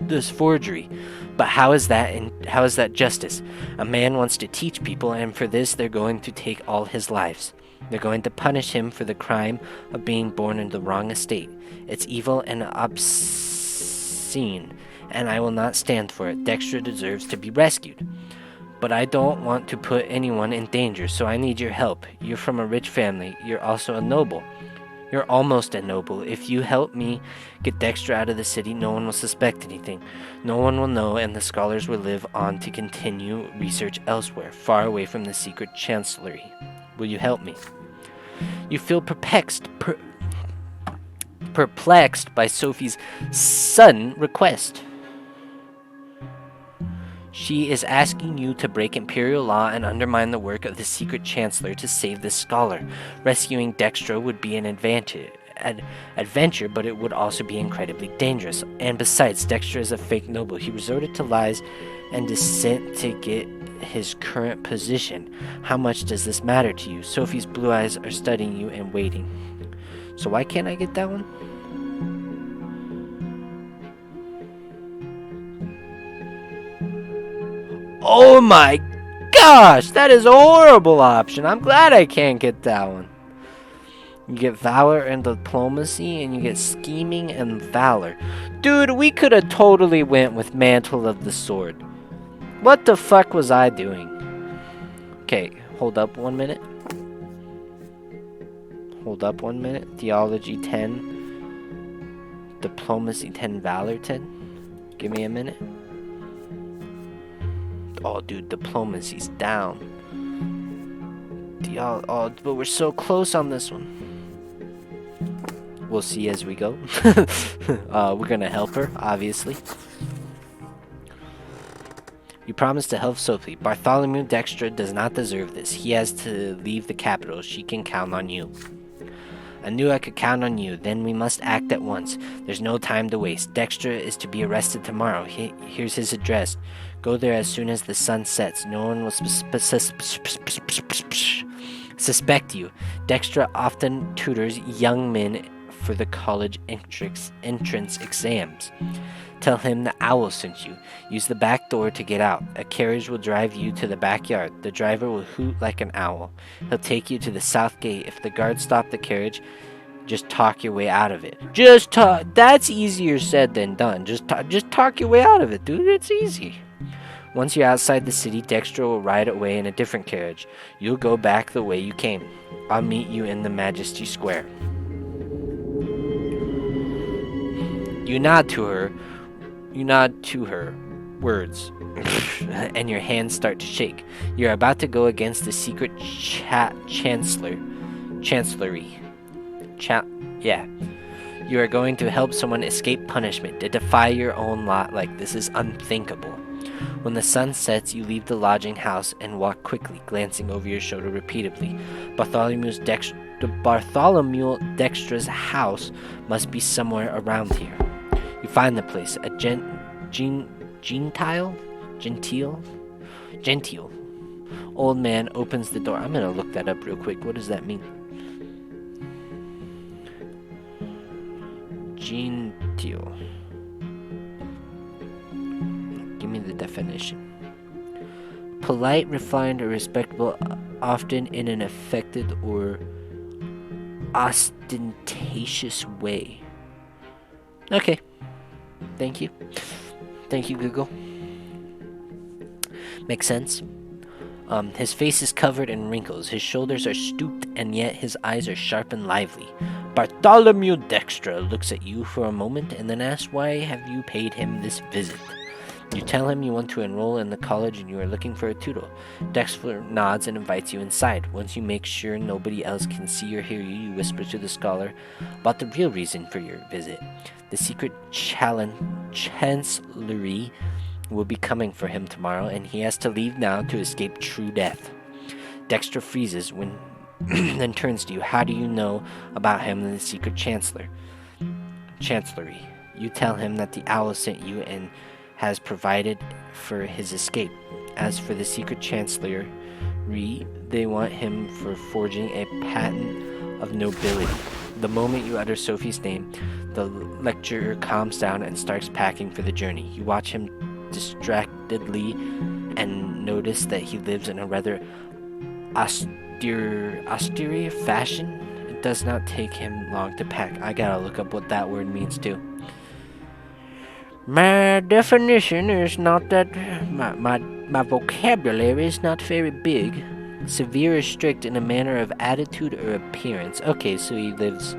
this forgery. But how is that justice? A man wants to teach people, and for this they're going to take all his lives. They're going to punish him for the crime of being born in the wrong estate. It's evil and obscene, and I will not stand for it. Dextra deserves to be rescued. But I don't want to put anyone in danger, so I need your help. You're from a rich family. You're also a noble. You're almost a noble. If you help me get Dextra out of the city, no one will suspect anything. No one will know, and the scholars will live on to continue research elsewhere, far away from the secret chancellery. Will you help me? You feel perplexed by Sophie's sudden request. She is asking you to break imperial law and undermine the work of the secret chancellor to save this scholar. Rescuing Dextra would be an adventure, but it would also be incredibly dangerous. And besides, Dextra is a fake noble. He resorted to lies and deceit to get his current position. How much does this matter to you? Sophie's blue eyes are studying you and waiting. So why can't I get that one? Oh my gosh, that is a horrible option. I'm glad I can't get that one. You get valor and diplomacy, and you get scheming and valor. Dude, we could have totally went with Mantle of the Sword. What the fuck was I doing? Okay, hold up 1 minute. Hold up 1 minute. Theology 10. Diplomacy 10. Valor 10. Give me a minute. Oh, dude, diplomacy's down. Oh, but we're so close on this one. We'll see as we go. We're gonna help her, obviously. You promised to help Sophie. Bartholomew Dexter does not deserve this. He has to leave the capital. She can count on you. I knew I could count on you. Then we must act at once. There's no time to waste. Dexter is to be arrested tomorrow. Here's his address. Go there as soon as the sun sets. No one will suspect you. Dexter often tutors young men for the college entrance exams. Tell him the owl sent you. Use the back door to get out. A carriage will drive you to the backyard. The driver will hoot like an owl. He'll take you to the south gate. If the guards stop the carriage, just talk your way out of it. Just talk. That's easier said than done. Just talk your way out of it, dude. It's easy. Once you're outside the city, Dexter will ride away in a different carriage. You'll go back the way you came. I'll meet you in the Majesty Square. You nod to her words, and your hands start to shake. You're about to go against the secret chancellery. You are going to help someone escape punishment, to defy your own lot. Like, this is unthinkable. When the sun sets, you leave the lodging house and walk quickly, glancing over your shoulder repeatedly. Bartholomew Dextra's house must be somewhere around here. You find the place, a gentile old man opens the door. I'm gonna look that up real quick. What does that mean? Gentile. Give me the definition. Polite, refined, or respectable, often in an affected or ostentatious way. Okay. Thank you. Thank you, Google. Makes sense. His face is covered in wrinkles. His shoulders are stooped, and yet his eyes are sharp and lively. Bartholomew Dexter looks at you for a moment and then asks, why have you paid him this visit? You tell him you want to enroll in the college and you are looking for a tutor. Dexter nods and invites you inside. Once you make sure nobody else can see or hear you, you whisper to the scholar about the real reason for your visit. The secret chancellery will be coming for him tomorrow, and he has to leave now to escape true death. Dexter freezes when then turns to you. How do you know about him and the secret chancellery? You tell him that the owl sent you and has provided for his escape. As for the secret chancellery, they want him for forging a patent of nobility. The moment you utter Sophie's name, the lecturer calms down and starts packing for the journey. You watch him distractedly and notice that he lives in a rather austere fashion. It does not take him long to pack. I gotta look up what that word means too. My definition is not that... My vocabulary is not very big. Severe or strict in a manner of attitude or appearance. Okay, so he lives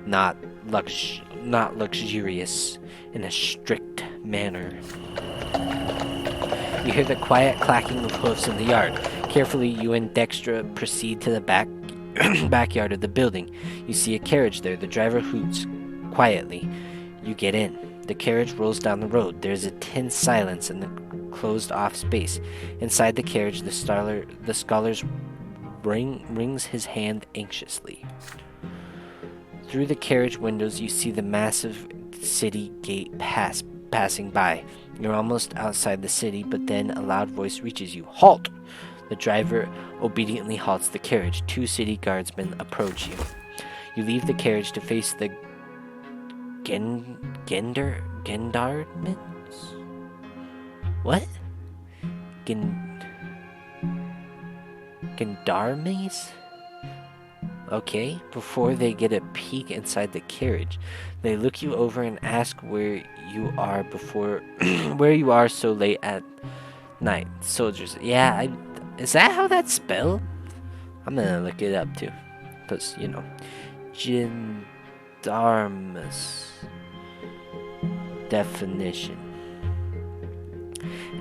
not luxurious in a strict manner. You hear the quiet clacking of hoofs in the yard. Carefully, you and Dexter proceed to the backyard of the building. You see a carriage there. The driver hoots quietly. You get in. The carriage rolls down the road. There is a tense silence in the closed-off space. Inside the carriage, the scholar wrings his hand anxiously. Through the carriage windows, you see the massive city gate passing by. You're almost outside the city, but then a loud voice reaches you. Halt! The driver obediently halts the carriage. 2 city guardsmen approach you. You leave the carriage to face the gendarmes? What? Gendarmes? Okay, before they get a peek inside the carriage, they look you over and ask where you are so late at night. Soldiers. Yeah, is that how that's spelled? I'm gonna look it up too. campus, Gendarmes. Definition: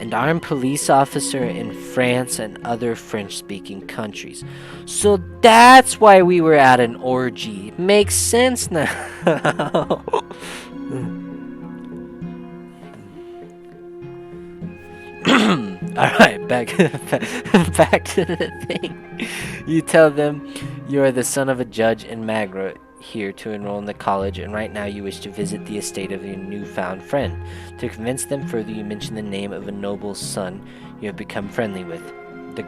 an armed police officer in France and other French-speaking countries. So that's why we were at an orgy. Makes sense now. Alright, back to the thing. You tell them you are the son of a judge in Magra, here to enroll in the college, and right now you wish to visit the estate of your newfound friend. To convince them further, you mention the name of a noble's son you have become friendly with. The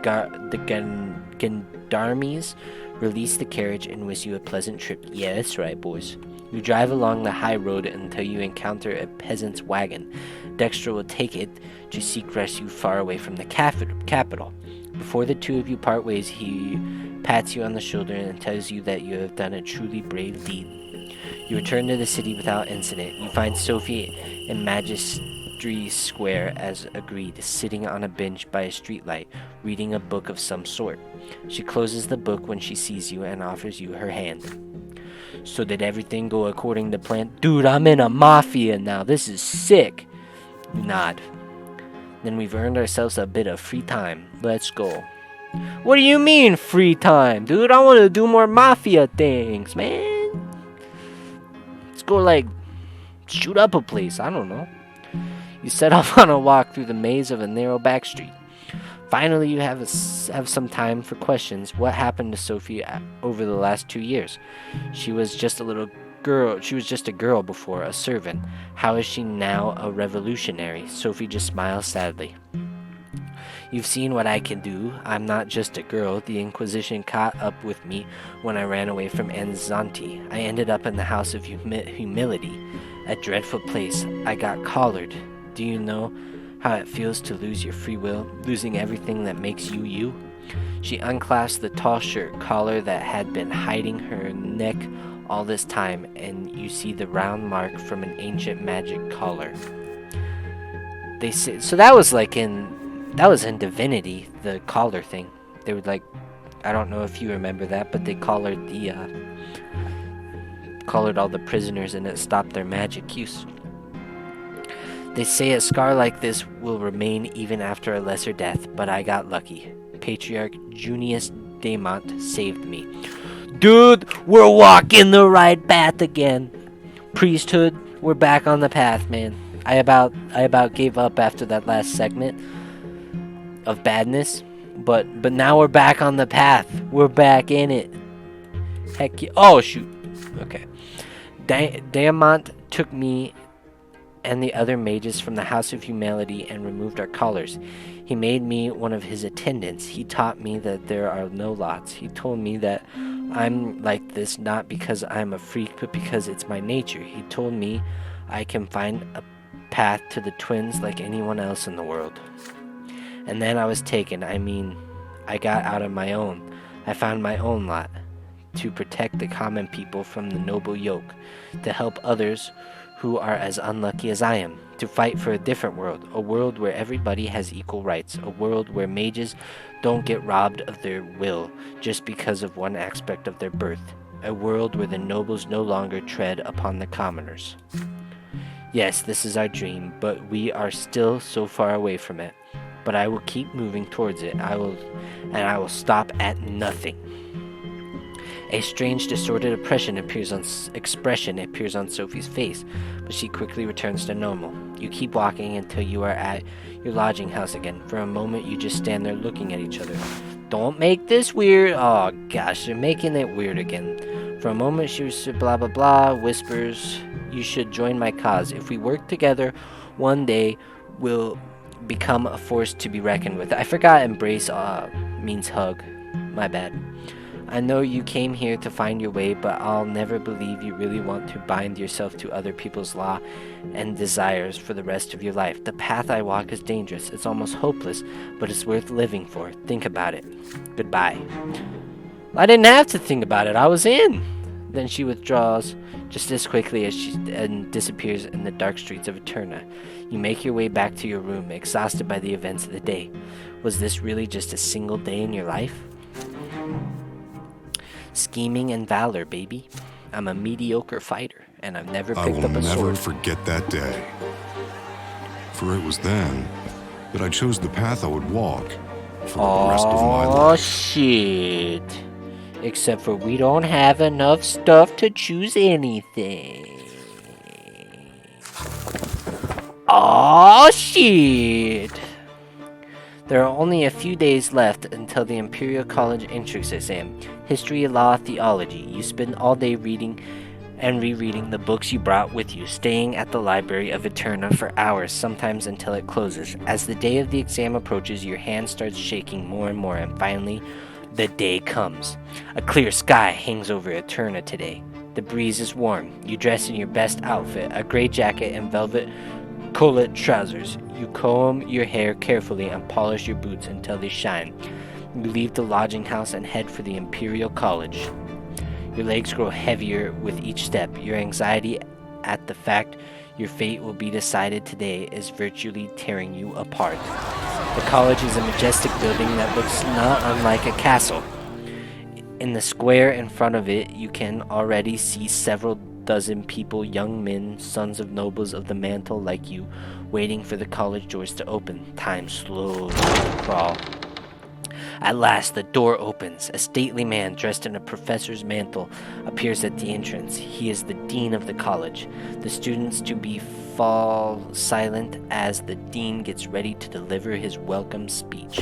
gendarmes release the carriage and wish you a pleasant trip. Yeah, that's right, boys. You drive along the high road until you encounter a peasant's wagon. Dexter will take it to seek rescue far away from the capital. Before the two of you part ways, he pats you on the shoulder and tells you that you have done a truly brave deed. You return to the city without incident. You find Sophie in Magistry Square as agreed, sitting on a bench by a streetlight, reading a book of some sort. She closes the book when she sees you and offers you her hand. So did everything go according to plan? Dude, I'm in a mafia now. This is sick. You nod. Then we've earned ourselves a bit of free time. Let's go. What do you mean, free time? Dude, I want to do more mafia things, man. Let's go, shoot up a place. I don't know. You set off on a walk through the maze of a narrow back street. Finally, you have some time for questions. What happened to Sophie over the last 2 years? She was just a little girl. She was just a girl before, a servant. How is she now a revolutionary? Sophie just smiles sadly. You've seen what I can do. I'm not just a girl. The Inquisition caught up with me when I ran away from Anzanti. I ended up in the House of Humility, a dreadful place. I got collared. Do you know how it feels to lose your free will, losing everything that makes you you? She unclasped the tall shirt collar that had been hiding her neck all this time, and you see the round mark from an ancient magic collar. They say so. That was in Divinity, the collar thing. They would I don't know if you remember that, but they collared all the prisoners, and it stopped their magic use. They say a scar like this will remain even after a lesser death, but I got lucky. Patriarch Junius Daemont saved me. Dude, we're walking the right path again. Priesthood, we're back on the path, man. I about gave up after that last segment of badness, but now we're back on the path. We're back in it. Heck yeah. Oh shoot. Okay. Daemont took me and the other mages from the House of Humility and removed our collars. He made me one of his attendants. He taught me that there are no lots. He told me that I'm like this not because I'm a freak, but because it's my nature. He told me I can find a path to the twins like anyone else in the world. And then I was taken. I got out of my own. I found my own lot. To protect the common people from the noble yoke. To help others who are as unlucky as I am, to fight for a different world, a world where everybody has equal rights, a world where mages don't get robbed of their will just because of one aspect of their birth, a world where the nobles no longer tread upon the commoners. Yes, this is our dream, but we are still so far away from it. But I will keep moving towards it. I will stop at nothing. A strange, distorted expression appears on Sophie's face, but she quickly returns to normal. You keep walking until you are at your lodging house again. For a moment, you just stand there looking at each other. Don't make this weird. Oh, gosh, you're making it weird again. For a moment, she was blah, blah, blah, whispers, you should join my cause. If we work together, one day we'll become a force to be reckoned with. I forgot embrace means hug. My bad. I know you came here to find your way, but I'll never believe you really want to bind yourself to other people's law and desires for the rest of your life. The path I walk is dangerous. It's almost hopeless, but it's worth living for. Think about it. Goodbye. I didn't have to think about it. I was in. Then she withdraws just as quickly as she disappears in the dark streets of Eterna. You make your way back to your room, exhausted by the events of the day. Was this really just a single day in your life? Scheming and valor, baby. I'm a mediocre fighter, and I've never I picked will up a never sword. forget that day. For it was then that I chose the path I would walk for the rest of my Oh life. shit. Except for we don't have enough stuff to choose anything. Oh shit. There are only a few days left until the Imperial College entrance exam. History, law, theology. You spend all day reading and rereading the books you brought with you, staying at the Library of Eterna for hours, sometimes until it closes. As the day of the exam approaches, your hand starts shaking more and more, and finally, the day comes. A clear sky hangs over Eterna today. The breeze is warm. You dress in your best outfit, a gray jacket and velvet collet trousers. You comb your hair carefully and polish your boots until they shine. You leave the lodging house and head for the Imperial College. Your legs grow heavier with each step. Your anxiety at the fact your fate will be decided today is virtually tearing you apart. The college is a majestic building that looks not unlike a castle. In the square in front of it, you can already see several dozen people, young men, sons of nobles of the mantle like you, waiting for the college doors to open. Time slowly to crawl. At last, the door opens. A stately man dressed in a professor's mantle appears at the entrance. He is the dean of the college. The students fall silent as the dean gets ready to deliver his welcoming speech.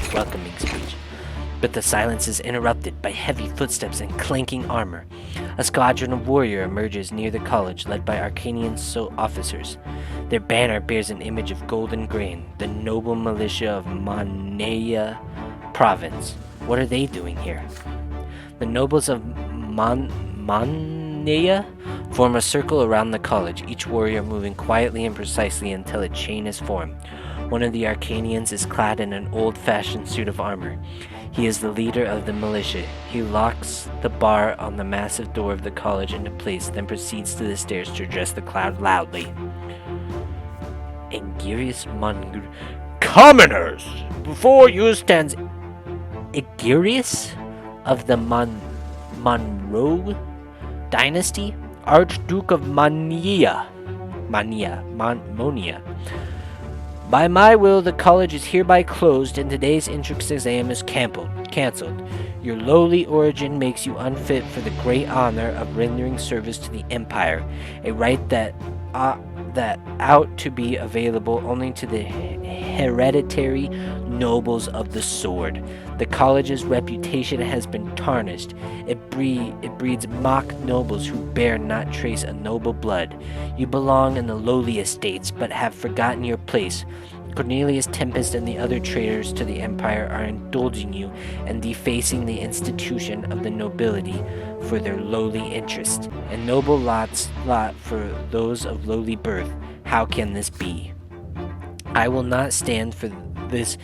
But the silence is interrupted by heavy footsteps and clanking armor. A squadron of warriors emerges near the college, led by Arcanian officers. Their banner bears an image of golden grain, the noble militia of Manea province. What are they doing here? The nobles of Manea form a circle around the college, each warrior moving quietly and precisely until a chain is formed. One of the Arcanians is clad in an old-fashioned suit of armor. He is the leader of the militia. He locks the bar on the massive door of the college into place, then proceeds to the stairs to address the crowd loudly. Egerius Commoners! Before you stands Egerius of the Monroe dynasty, Archduke of Monia. By my will, the college is hereby closed, and today's entrance exam is cancelled. Your lowly origin makes you unfit for the great honor of rendering service to the Empire, a right that ought to be available only to the hereditary nobles of the sword. The college's reputation has been tarnished. It breeds mock nobles who bear not trace of noble blood. You belong in the lowly estates, but have forgotten your place. Cornelius Tempest and the other traitors to the Empire are indulging you and defacing the institution of the nobility for their lowly interest, and noble lot for those of lowly birth. How can this be? I will not stand for this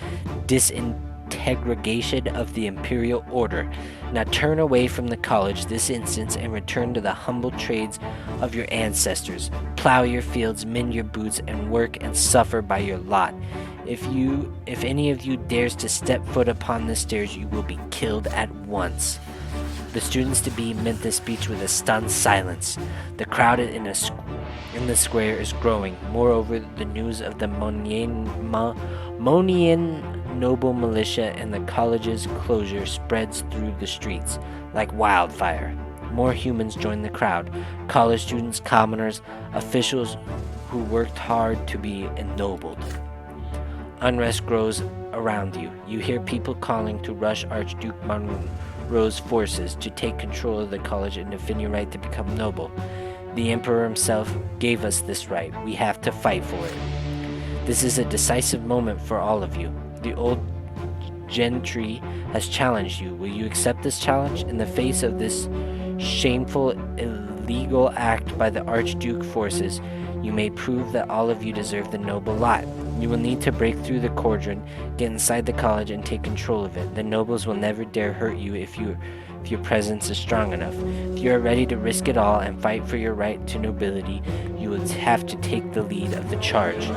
disintegration of the imperial order. Now turn away from the college this instant and return to the humble trades of your ancestors. Plow your fields, mend your boots, and work and suffer by your lot. If any of you dares to step foot upon the stairs, you will be killed at once. The students to be met this speech with a stunned silence. The crowd in the square is growing. Moreover, the news of the Monian noble militia and the college's closure spreads through the streets like wildfire. More humans join the crowd. College students, commoners, officials who worked hard to be ennobled. Unrest grows around you. You hear people calling to rush Archduke Monroe's forces to take control of the college and defend your right to become noble. The Emperor himself gave us this right. We have to fight for it. This is a decisive moment for all of you. The old gentry has challenged you. Will you accept this challenge? In the face of this shameful, illegal act by the Archduke forces, you may prove that all of you deserve the noble lot. You will need to break through the cordon, get inside the college, and take control of it. The nobles will never dare hurt you if your presence is strong enough. If you are ready to risk it all and fight for your right to nobility, you will have to take the lead of the charge.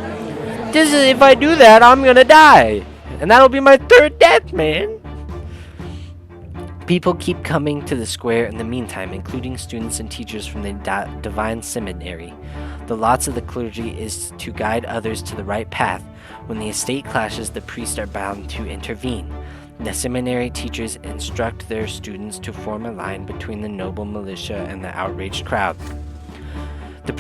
If I do that, I'm gonna die. And that'll be my third death, man. People keep coming to the square in the meantime, including students and teachers from the Divine Seminary. The lots of the clergy is to guide others to the right path. When the estate clashes, the priests are bound to intervene. The seminary teachers instruct their students to form a line between the noble militia and the outraged crowd. The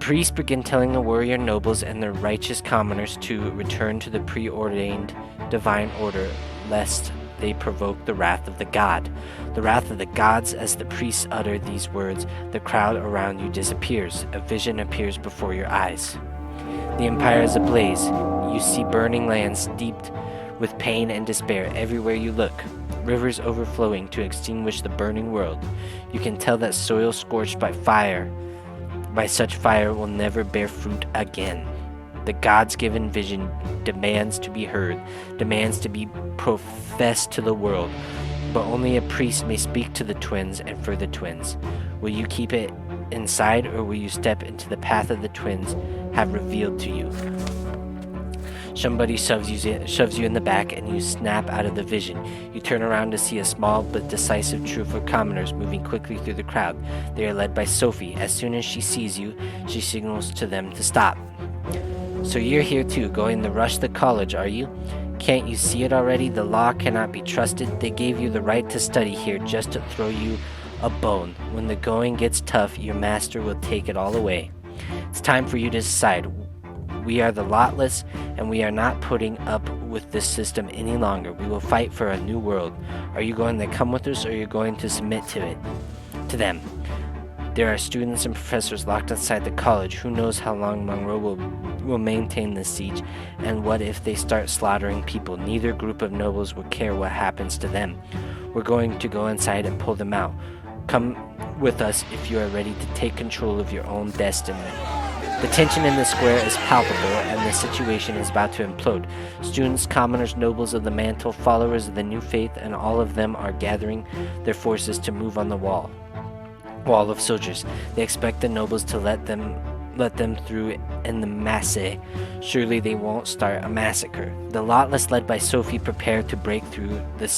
priests begin telling the warrior nobles and the righteous commoners to return to the preordained divine order, lest they provoke the wrath of the god. The wrath of the gods. As the priests utter these words, the crowd around you disappears. A vision appears before your eyes. The empire is ablaze. You see burning lands steeped with pain and despair everywhere you look. Rivers overflowing to extinguish the burning world. You can tell that soil scorched by such fire will never bear fruit again. The God's given vision demands to be heard, demands to be professed to the world, but only a priest may speak to the twins and for the twins. Will you keep it inside, or will you step into the path of the twins have revealed to you? Somebody shoves you in the back and you snap out of the vision. You turn around to see a small but decisive troop of commoners moving quickly through the crowd. They are led by Sophie. As soon as she sees you, she signals to them to stop. So you're here too, going to rush the college, are you? Can't you see it already? The law cannot be trusted. They gave you the right to study here just to throw you a bone. When the going gets tough, your master will take it all away. It's time for you to decide. We are the lotless, and we are not putting up with this system any longer. We will fight for a new world. Are you going to come with us, or are you going to submit to them? There are students and professors locked outside the college. Who knows how long Monroe will maintain this siege, and what if they start slaughtering people? Neither group of nobles will care what happens to them. We're going to go inside and pull them out. Come with us if you are ready to take control of your own destiny. The tension in the square is palpable, and the situation is about to implode. Students, commoners, nobles of the mantle, followers of the new faith, and all of them are gathering their forces to move on the wall of soldiers. They expect the nobles to let them through in the masse. Surely they won't start a massacre. The lotless, led by Sophie, prepare to break through the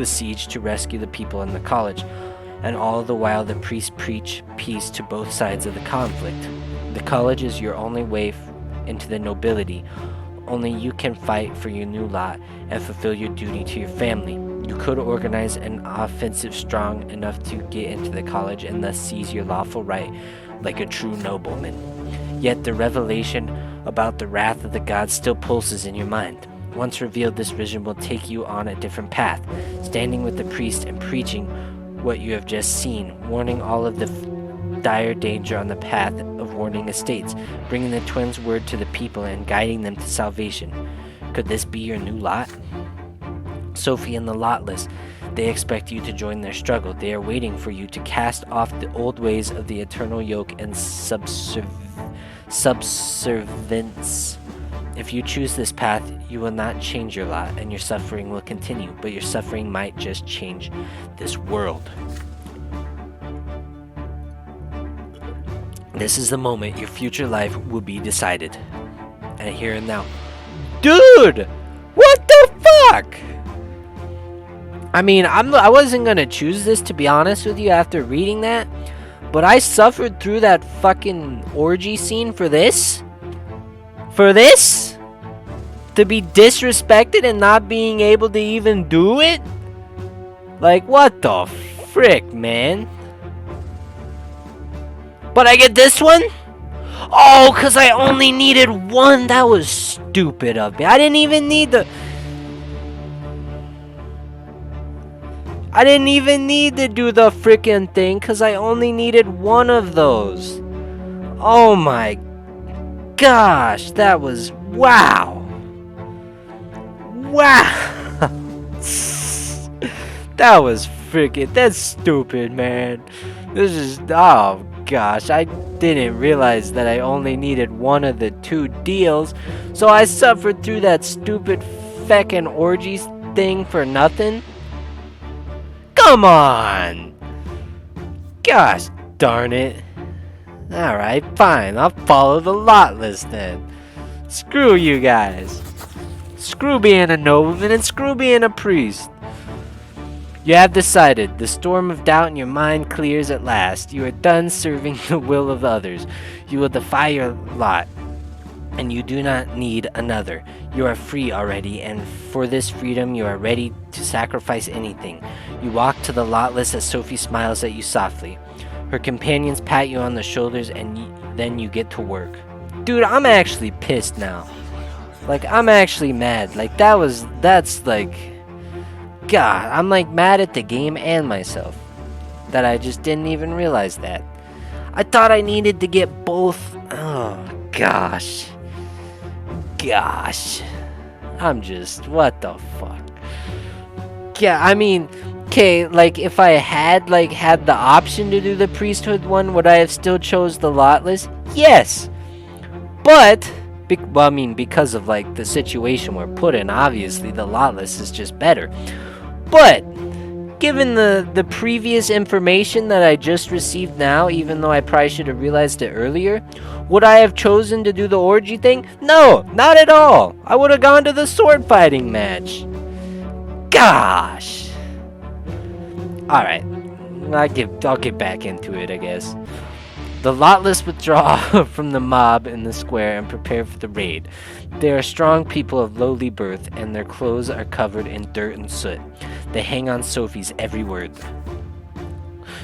siege to rescue the people in the college, and all the while the priests preach peace to both sides of the conflict. The college is your only way into the nobility. Only you can fight for your new lot and fulfill your duty to your family. You could organize an offensive strong enough to get into the college and thus seize your lawful right like a true nobleman. Yet the revelation about the wrath of the gods still pulses in your mind. Once revealed, this vision will take you on a different path, standing with the priest and preaching what you have just seen, warning all of the dire danger on the path of warning estates, bringing the twins' word to the people and guiding them to salvation. Could this be your new lot? Sophie and the lotless, they expect you to join their struggle. They are waiting for you to cast off the old ways of the eternal yoke and subservience. If you choose this path, you will not change your lot, and your suffering will continue, but your suffering might just change this world. This is the moment your future life will be decided. And here and now. Dude! What the fuck? I mean, I wasn't gonna choose this, to be honest with you, after reading that. But I suffered through that fucking orgy scene for this? For this? To be disrespected and not being able to even do it? Like, what the frick, man? But I get this one? Oh, because I only needed one. That was stupid of me. I didn't even need to do the freaking thing because I only needed one of those. Oh my gosh, that was wow. Wow. That was freaking, that's stupid, man. This is, oh gosh, I didn't realize that I only needed one of the two deals, so I suffered through that stupid feckin' orgies thing for nothing. Come on! Gosh darn it. Alright, fine, I'll follow the lot list then. Screw you guys. Screw being a nobleman and screw being a priest. You have decided. The storm of doubt in your mind clears at last. You are done serving the will of others. You will defy your lot, and you do not need another. You are free already, and for this freedom you are ready to sacrifice anything. You walk to the lotless as Sophie smiles at you softly. Her companions pat you on the shoulders, and then you get to work. Dude, I'm actually pissed now. Like, I'm actually mad. Like, that's like, God, I'm like mad at the game and myself. That I just didn't even realize that. I thought I needed to get both. Oh, gosh. Gosh. I'm just, what the fuck? Yeah, I mean, okay, like, if I had the option to do the priesthood one, would I have still chose the lotless? Yes. But, well, I mean, because of, like, the situation we're put in, obviously, the lotless is just better. But, given the previous information that I just received now, even though I probably should have realized it earlier, would I have chosen to do the orgy thing? No, not at all. I would have gone to the sword fighting match. Gosh. Alright, I'll get back into it, I guess. The lotless withdraw from the mob in the square and prepare for the raid. They are strong people of lowly birth, and their clothes are covered in dirt and soot. They hang on Sophie's every word.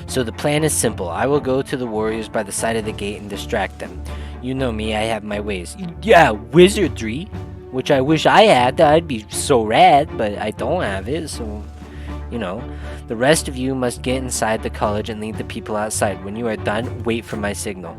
So the plan is simple. I will go to the warriors by the side of the gate and distract them. You know me, I have my ways. Yeah, wizardry, which I wish I had. That'd be so rad, but I don't have it, so... You know, the rest of you must get inside the college and lead the people outside. When you are done, wait for my signal.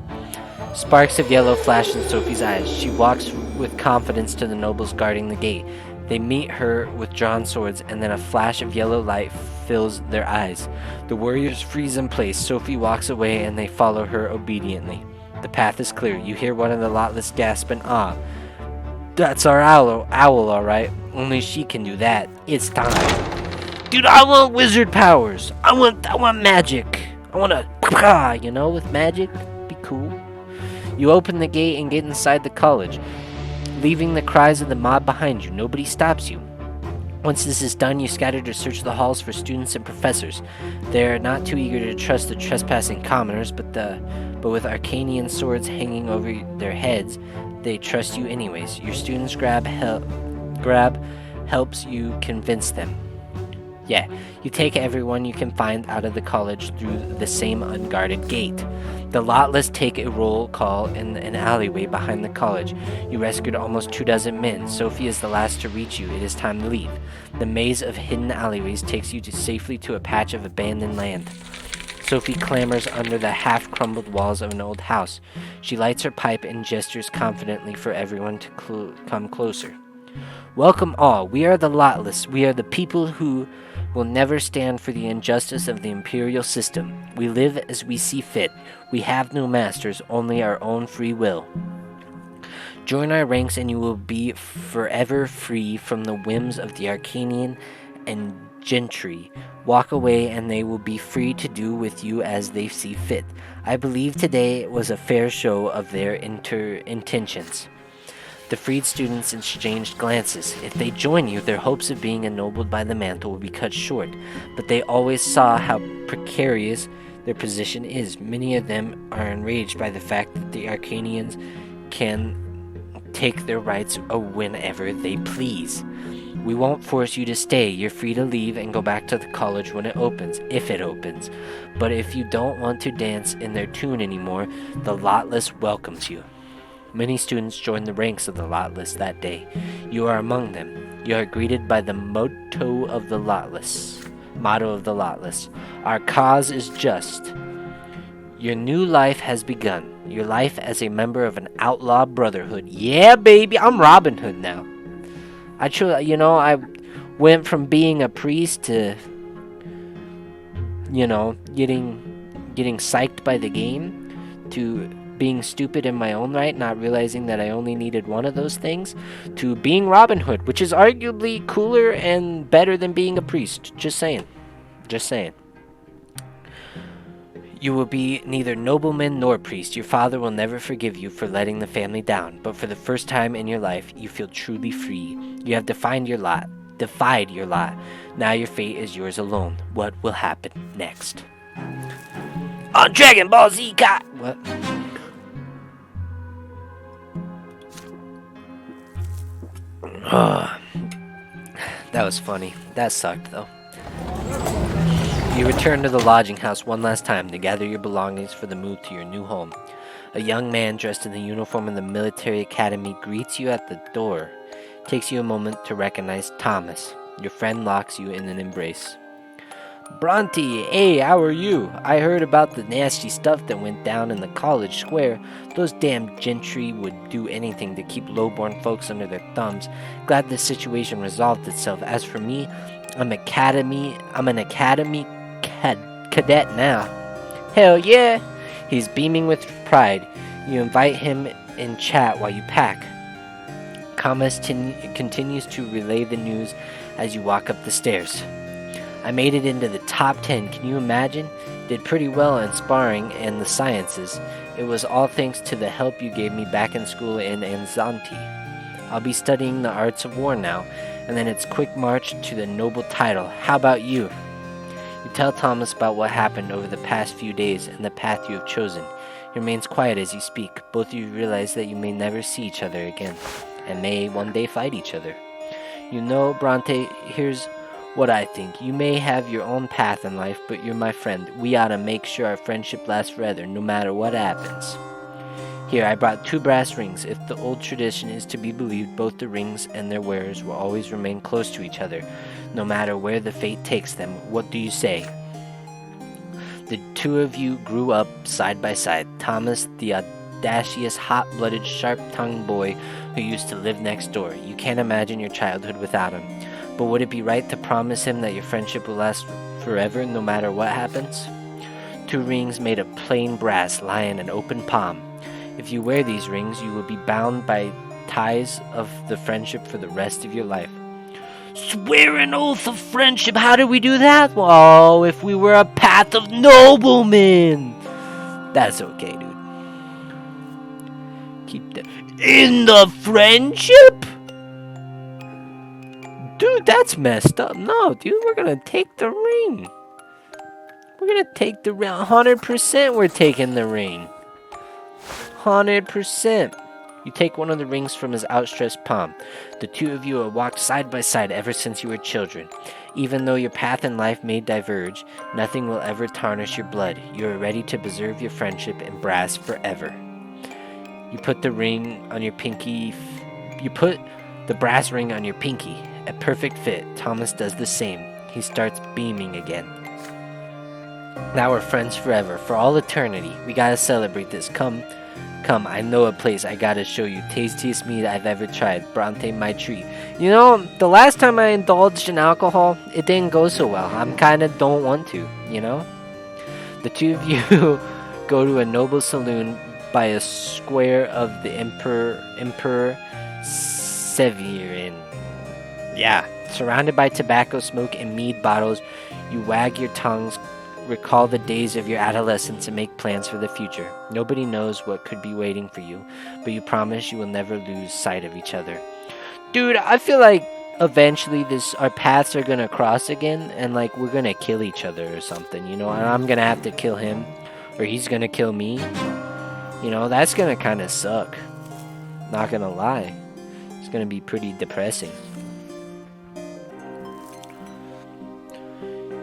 Sparks of yellow flash in Sophie's eyes. She walks with confidence to the nobles guarding the gate. They meet her with drawn swords, and then a flash of yellow light fills their eyes. The warriors freeze in place. Sophie walks away, and they follow her obediently. The path is clear. You hear one of the lotless gasp in awe. That's our owl, all right. Only she can do that. It's time. Dude, I want wizard powers. I want magic. I want to, you know, with magic. Be cool. You open the gate and get inside the college, leaving the cries of the mob behind you. Nobody stops you. Once this is done, you scatter to search the halls for students and professors. They are not too eager to trust the trespassing commoners, but with Arcanian swords hanging over their heads, they trust you anyways. Your students' grab helps you convince them. Yeah, you take everyone you can find out of the college through the same unguarded gate. The lotless take a roll call in an alleyway behind the college. You rescued almost 24 men. Sophie is the last to reach you. It is time to leave. The maze of hidden alleyways takes you safely to a patch of abandoned land. Sophie clambers under the half-crumbled walls of an old house. She lights her pipe and gestures confidently for everyone to come closer. Welcome all. We are the lotless. We are the people who will never stand for the injustice of the imperial system. We live as we see fit. We have no masters, only our own free will. Join our ranks and you will be forever free from the whims of the Arcanian and gentry. Walk away and they will be free to do with you as they see fit. I believe today was a fair show of their intentions. The freed students exchanged glances. If they join you, their hopes of being ennobled by the mantle will be cut short, but they always saw how precarious their position is. Many of them are enraged by the fact that the Arcanians can take their rights whenever they please. We won't force you to stay. You're free to leave and go back to the college when it opens, if it opens. But if you don't want to dance in their tune anymore, the lotless welcomes you. Many students joined the ranks of the lotless that day. You are among them. You are greeted by the motto of the lotless. Our cause is just. Your new life has begun. Your life as a member of an outlaw brotherhood. Yeah, baby, I'm Robin Hood now. I went from being a priest to, getting psyched by the game to being stupid in my own right, not realizing that I only needed one of those things, to being Robin Hood, which is arguably cooler and better than being a priest. Just saying. You will be neither nobleman nor priest. Your father will never forgive you for letting the family down, but for the first time in your life, you feel truly free. You have defined your lot. defied your lot. Now your fate is yours alone. What will happen next? On Dragon Ball Z Kai! What? That was funny. That sucked, though. You return to the lodging house one last time to gather your belongings for the move to your new home. A young man dressed in the uniform of the military academy greets you at the door. It takes you a moment to recognize Thomas. Your friend locks you in an embrace. Brante, hey, how are you? I heard about the nasty stuff that went down in the college square. Those damn gentry would do anything to keep lowborn folks under their thumbs. Glad this situation resolved itself. As for me, I'm an academy cadet now. Hell yeah! He's beaming with pride. You invite him in chat while you pack. Thomas continues to relay the news as you walk up the stairs. I made it into the top 10, can you imagine? Did pretty well in sparring and the sciences. It was all thanks to the help you gave me back in school in Anzanti. I'll be studying the arts of war now, and then it's quick march to the noble title. How about you? You tell Thomas about what happened over the past few days and the path you have chosen. He remains quiet as you speak. Both of you realize that you may never see each other again, and may one day fight each other. You know, Brante, here's what I think. You may have your own path in life, but you're my friend. We ought to make sure our friendship lasts forever, no matter what happens. Here, I brought 2 brass rings. If the old tradition is to be believed, both the rings and their wearers will always remain close to each other, no matter where the fate takes them. What do you say? The 2 of you grew up side by side. Thomas, the audacious, hot-blooded, sharp-tongued boy who used to live next door. You can't imagine your childhood without him. But would it be right to promise him that your friendship will last forever, no matter what happens? 2 rings made of plain brass lie in an open palm. If you wear these rings, you will be bound by ties of the friendship for the rest of your life. Swear an oath of friendship. How do we do that? Well, if we were a path of noblemen. That's okay, dude. Keep the... In the friendship? Dude, that's messed up. No, dude, we're gonna take the ring. We're gonna take the ring. 100% we're taking the ring. 100%. You take one of the rings from his outstretched palm. The 2 of you have walked side by side ever since you were children. Even though your path in life may diverge, nothing will ever tarnish your blood. You are ready to preserve your friendship in brass forever. You put the ring on your pinky. You put the brass ring on your pinky. A perfect fit. Thomas does the same. He starts beaming again. Now we're friends forever, for all eternity. We gotta celebrate this. Come, I know a place I gotta show you. Tastiest meat I've ever tried. Brante, my treat. You know, the last time I indulged in alcohol, it didn't go so well. I'm kinda don't want to, you know? The 2 of you go to a noble saloon by a square of the Emperor Severin. Yeah, surrounded by tobacco smoke and mead bottles, you wag your tongues, recall the days of your adolescence, and make plans for the future. Nobody knows what could be waiting for you, but you promise you will never lose sight of each other. Dude, I feel like eventually our paths are gonna cross again, and like we're gonna kill each other or something, you know, and I'm gonna have to kill him, or he's gonna kill me. You know, that's gonna kinda suck. Not gonna lie. It's gonna be pretty depressing.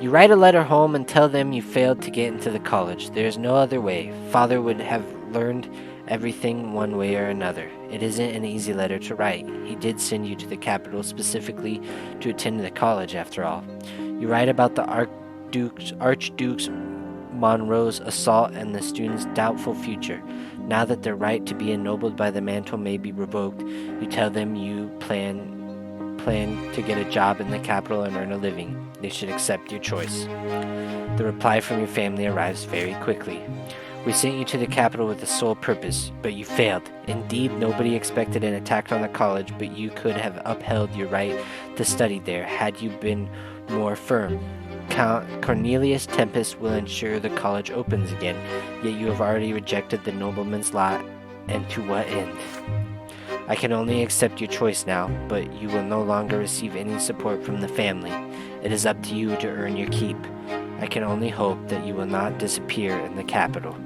You write a letter home and tell them you failed to get into the college. There is no other way. Father would have learned everything one way or another. It isn't an easy letter to write. He did send you to the capital specifically to attend the college, after all. You write about the Archduke's Monroe's assault and the students' doubtful future. Now that their right to be ennobled by the mantle may be revoked, you tell them you plan to get a job in the capital and earn a living. They should accept your choice. The reply from your family arrives very quickly. We sent you to the capital with the sole purpose, but you failed. Indeed, nobody expected an attack on the college, but you could have upheld your right to study there had you been more firm. Count Cornelius Tempest will ensure the college opens again, yet you have already rejected the nobleman's lot, and to what end? I can only accept your choice now, but you will no longer receive any support from the family. It is up to you to earn your keep. I can only hope that you will not disappear in the capital.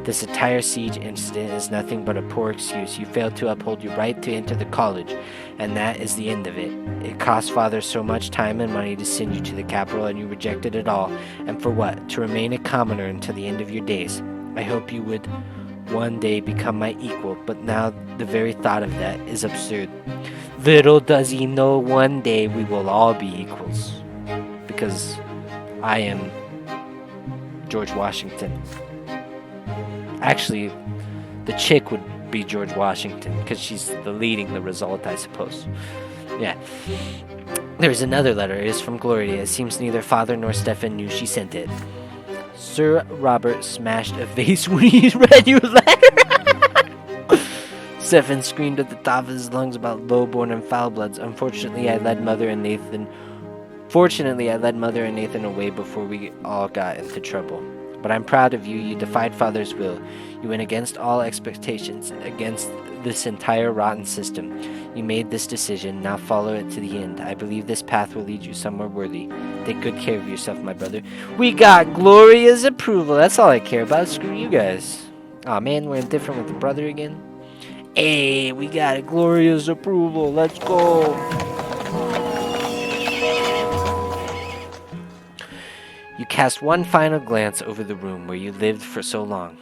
This entire siege incident is nothing but a poor excuse. You failed to uphold your right to enter the college, and that is the end of it. It cost Father so much time and money to send you to the capital, and you rejected it all. And for what? To remain a commoner until the end of your days. I hope you would one day become my equal, but now the very thought of that is absurd. Little does he know one day we will all be equals. Because I am George Washington. Actually, the chick would be George Washington because she's leading the result, I suppose. Yeah. There's another letter. It is from Gloria. It seems neither Father nor Stefan knew she sent it. Sir Robert smashed a vase when he read your letter. Stefan screamed at the top of his lungs about low-born and foul bloods. Fortunately, I led Mother and Nathan away before we all got into trouble. But I'm proud of you. You defied Father's will. You went against all expectations, against this entire rotten system. You made this decision. Now follow it to the end. I believe this path will lead you somewhere worthy. Take good care of yourself, my brother. We got Gloria's approval. That's all I care about. Screw you guys. Aw, man, we're indifferent with the brother again. Hey, we got Gloria's approval. Let's go. You cast one final glance over the room where you lived for so long.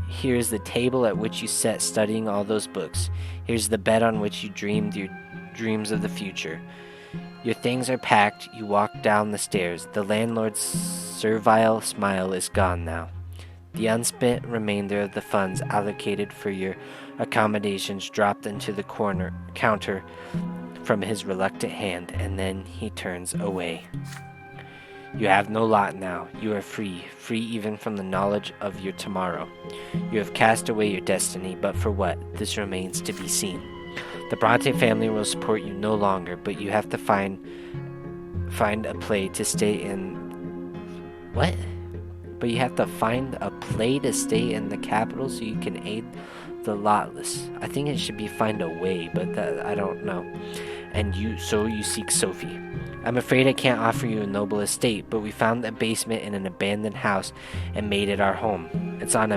Here's the table at which you sat studying all those books. Here's the bed on which you dreamed your dreams of the future. Your things are packed. You walk down the stairs. The landlord's servile smile is gone now. The unspent remainder of the funds allocated for your accommodations dropped into the counter from his reluctant hand, and then he turns away. You have no lot now. You are free even from the knowledge of your tomorrow. You have cast away your destiny, but for what? This remains to be seen. The Brante family will support you no longer, but you have to find a play to stay in. What? But you have to find a play to stay in the capital so you can aid the lotless. I think it should be find a way, but that I don't know. And you seek Sophie. I'm afraid I can't offer you a noble estate, but we found a basement in an abandoned house and made it our home. It's on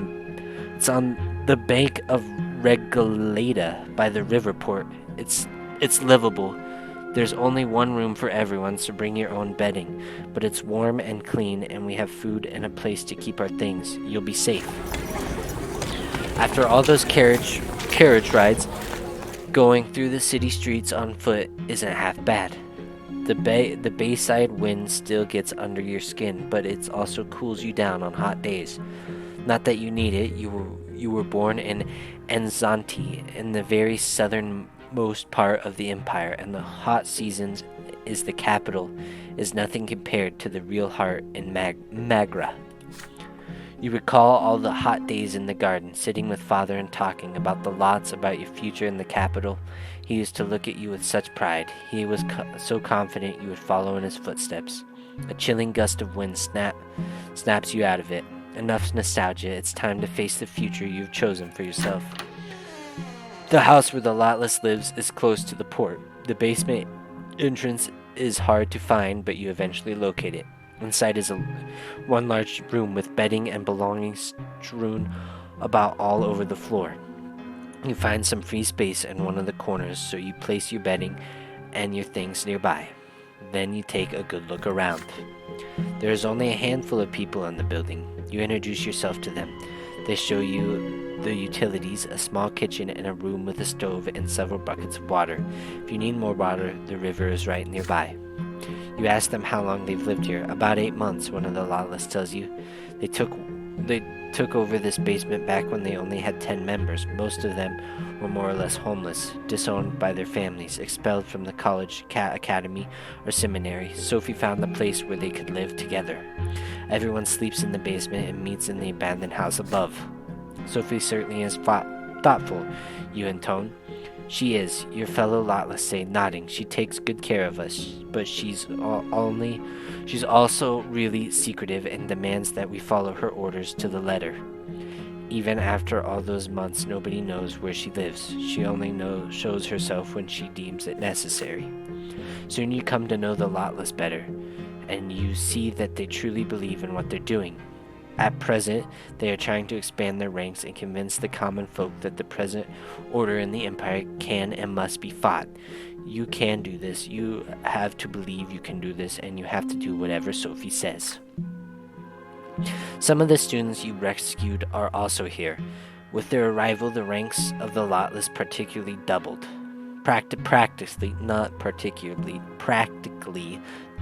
the bank of Regalata by the river port. It's livable. There's only one room for everyone, so bring your own bedding. But it's warm and clean, and we have food and a place to keep our things. You'll be safe. After all those carriage rides, going through the city streets on foot isn't half bad. The bayside wind still gets under your skin, but it also cools you down on hot days. Not that you need it. You were born in Enzanti, in the very southernmost part of the empire, and the hot seasons is the capital is nothing compared to the real heart in Magra. You recall all the hot days in the garden, sitting with Father and talking about the lots, about your future in the capital. He used to look at you with such pride. He was so confident you would follow in his footsteps. A chilling gust of wind snaps you out of it. Enough nostalgia. It's time to face the future you've chosen for yourself. The house where the lotless lives is close to the port. The basement entrance is hard to find, but you eventually locate it. Inside is one large room with bedding and belongings strewn about all over the floor. You find some free space in one of the corners, so you place your bedding and your things nearby. Then you take a good look around. There is only a handful of people in the building. You introduce yourself to them. They show you the utilities, a small kitchen and a room with a stove and several buckets of water. If you need more water, the river is right nearby. You ask them how long they've lived here. About 8 months, one of the lotless tells you. They took over this basement back when they only had 10 members. Most of them were more or less homeless, disowned by their families, expelled from the college, academy, or seminary. Sophie found a place where they could live together. Everyone sleeps in the basement and meets in the abandoned house above. Sophie certainly is thoughtful, you intone. She is, your fellow lotless say, nodding. She takes good care of us, but she's also really secretive and demands that we follow her orders to the letter. Even after all those months, nobody knows where she lives. She only shows herself when she deems it necessary. Soon you come to know the Lotless better, and you see that they truly believe in what they're doing. At present, they are trying to expand their ranks and convince the common folk that the present order in the Empire can and must be fought. You can do this. You have to believe you can do this, and you have to do whatever Sophie says. Some of the students you rescued are also here. With their arrival, the ranks of the Lotless particularly doubled. Practically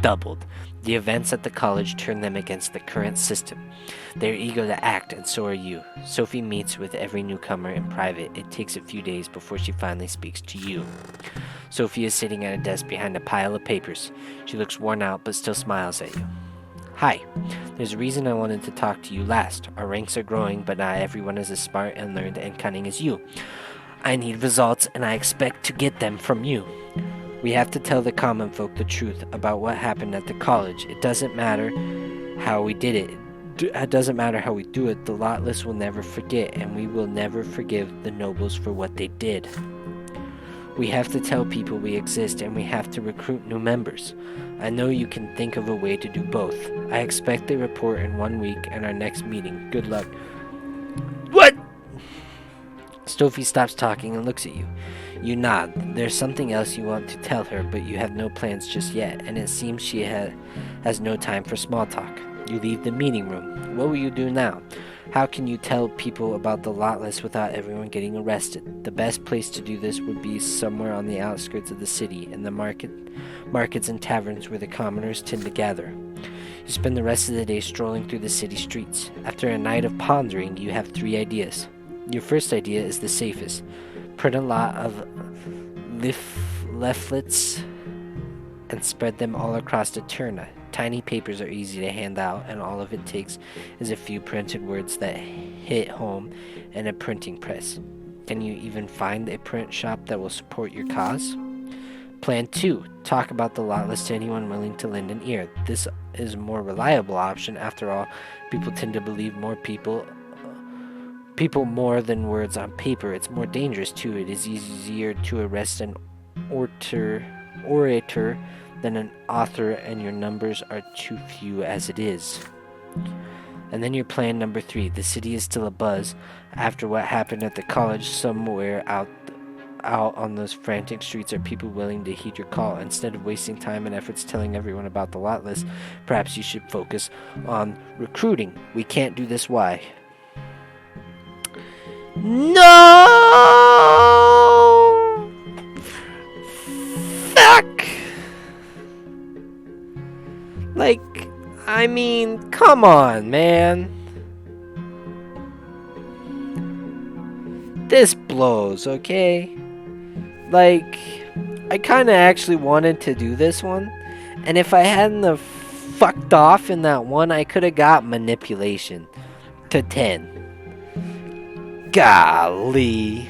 doubled. The events at the college turned them against the current system. They are eager to act, and so are you. Sophie meets with every newcomer in private. It takes a few days before she finally speaks to you. Sophie is sitting at a desk behind a pile of papers. She looks worn out, but still smiles at you. Hi. There's a reason I wanted to talk to you last. Our ranks are growing, but not everyone is as smart and learned and cunning as you. I need results, and I expect to get them from you. We have to tell the common folk the truth about what happened at the college. It doesn't matter how we did it. It doesn't matter how we do it. The Lotless will never forget, and we will never forgive the nobles for what they did. We have to tell people we exist, and we have to recruit new members. I know you can think of a way to do both. I expect a report in 1 week and our next meeting. Good luck. What? Sophie stops talking and looks at you. You nod. There's something else you want to tell her, but you have no plans just yet, and it seems she has no time for small talk. You leave the meeting room. What will you do now? How can you tell people about the Lotless without everyone getting arrested? The best place to do this would be somewhere on the outskirts of the city, in the markets and taverns where the commoners tend to gather. You spend the rest of the day strolling through the city streets. After a night of pondering, you have 3 ideas. Your first idea is the safest. Print a lot of leaflets and spread them all across Eterna. Tiny papers are easy to hand out, and all of it takes is a few printed words that hit home and a printing press. Can you even find a print shop that will support your cause? Plan 2. Talk about the Lotless to anyone willing to lend an ear. This is a more reliable option. After all, people tend to believe people more than words on paper. It's more dangerous too. It is easier to arrest an orator than an author, and your numbers are too few as it is. And then your plan number 3. The city is still abuzz after what happened at the college. Somewhere out on those frantic streets are people willing to heed your call. Instead of wasting time and efforts telling everyone about the Lotless, perhaps you should focus on recruiting. We can't do this. Why? No! Fuck! I mean, come on, man. This blows, okay? I kind of actually wanted to do this one, and if I hadn't have fucked off in that one, I could have got manipulation to 10. Golly.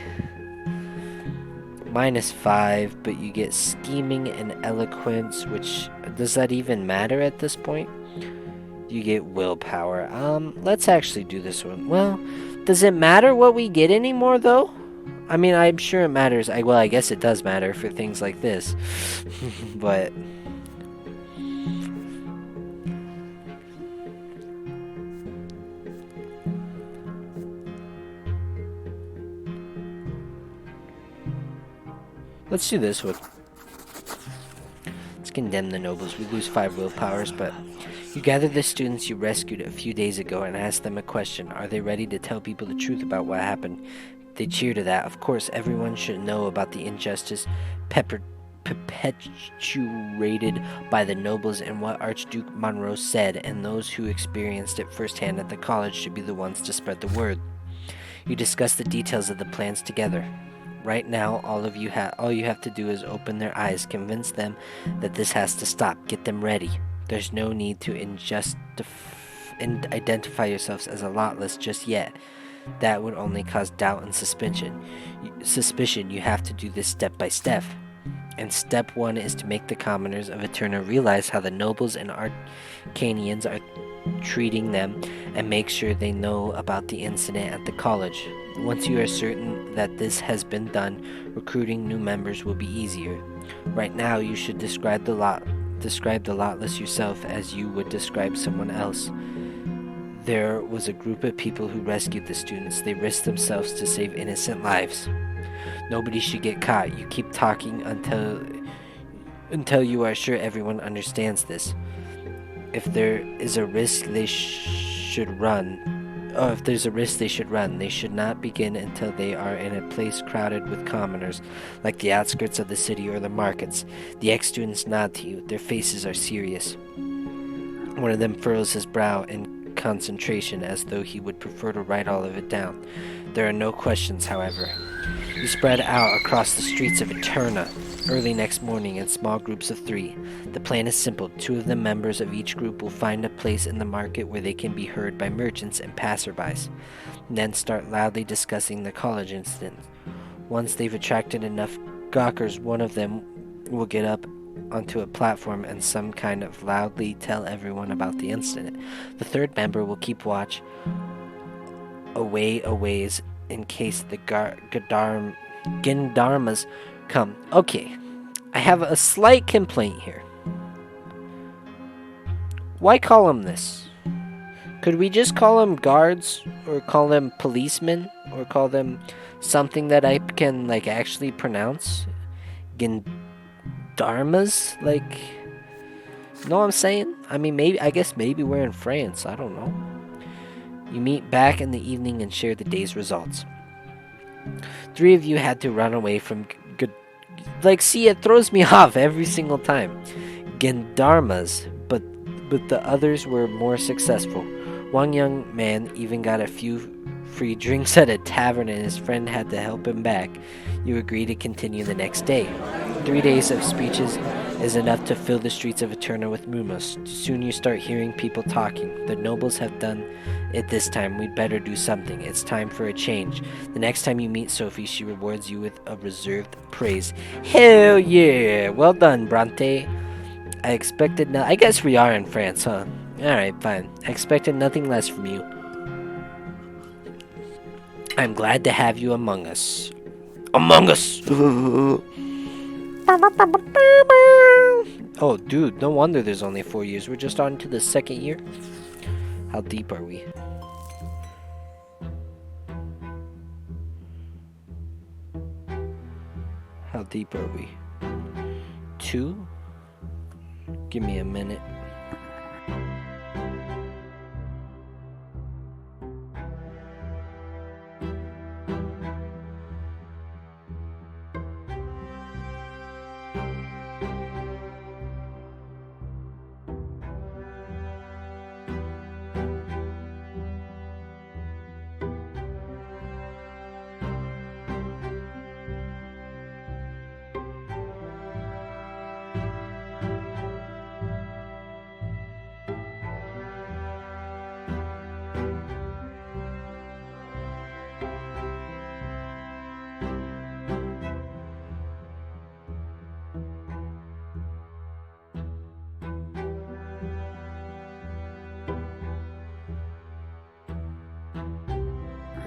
-5, but you get scheming and eloquence, which, does that even matter at this point? You get willpower. Let's actually do this one. Well, does it matter what we get anymore, though? I mean, I'm sure it matters. I guess it does matter for things like this. But let's do this one. Let's condemn the nobles. We lose 5 willpowers, but you gather the students you rescued a few days ago and ask them a question. Are they ready to tell people the truth about what happened? They cheer to that. Of course, everyone should know about the injustice perpetuated by the nobles and what Archduke Monroe said, and those who experienced it firsthand at the college should be the ones to spread the word. You discuss the details of the plans together. Right now, all you have to do is open their eyes, convince them that this has to stop, get them ready. There's no need to identify yourselves as a Lotless just yet. That would only cause doubt and suspicion. You have to do this step by step. And step 1 is to make the commoners of Eterna realize how the nobles and Arcanians are treating them and make sure they know about the incident at the college. Once you are certain that this has been done, recruiting new members will be easier. Right now, you should describe the lotless yourself as you would describe someone else. There was a group of people who rescued the students. They risked themselves to save innocent lives. Nobody should get caught. You keep talking until you are sure everyone understands this. If there is a risk, they should run. If there's a risk, they should run. They should not begin until they are in a place crowded with commoners, like the outskirts of the city or the markets. The ex-students nod to you. Their faces are serious. One of them furrows his brow in concentration, as though he would prefer to write all of it down. There are no questions, however. You spread out across the streets of Eterna early next morning in small groups of 3. The plan is simple. 2 of the members of each group will find a place in the market where they can be heard by merchants and passerbys, and then start loudly discussing the college incident. Once they've attracted enough gawkers, one of them will get up onto a platform and some kind of loudly tell everyone about the incident. The 3rd member will keep watch a ways in case the Gendarmas come. Okay, I have a slight complaint here. Why call them this? Could we just call them guards, or call them policemen, or call them something that I can actually pronounce? Gendarmas? Know what I'm saying? I mean, maybe we're in France. I don't know. You meet back in the evening and share the day's results. 3 of you had to run away from see, it throws me off every single time. Gendarmas, but the others were more successful. One young man even got a few free drinks at a tavern, and his friend had to help him back. You agree to continue the next day. 3 days of speeches is enough to fill the streets of Eterna with rumors. Soon you start hearing people talking. The nobles have done it this time. We'd better do something. It's time for a change. The next time you meet Sophie, she rewards you with a reserved praise. Hell yeah! Well done, Brante. I guess we are in France, huh? Alright, fine. I expected nothing less from you. I'm glad to have you among us. Among us! Oh, dude, no wonder there's only 4 years. We're just on to the 2nd year. How deep are we? How deep are we? 2? Give me a minute.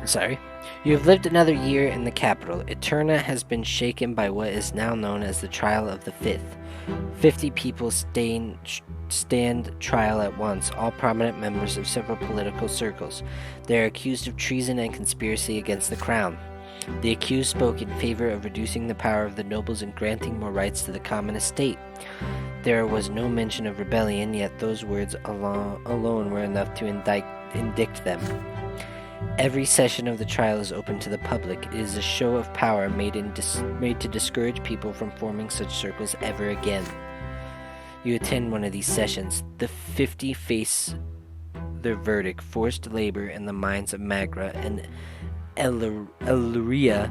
Sorry. You have lived another year in the capital. Eterna has been shaken by what is now known as the Trial of the Fifth. 50 people stand trial at once, all prominent members of several political circles. They are accused of treason and conspiracy against the crown. The accused spoke in favor of reducing the power of the nobles and granting more rights to the common estate. There was no mention of rebellion, yet those words alone were enough to indict them. Every session of the trial is open to the public. It is a show of power made to discourage people from forming such circles ever again. You attend one of these sessions. The 50 face their verdict: forced labor in the mines of Magra and Illyria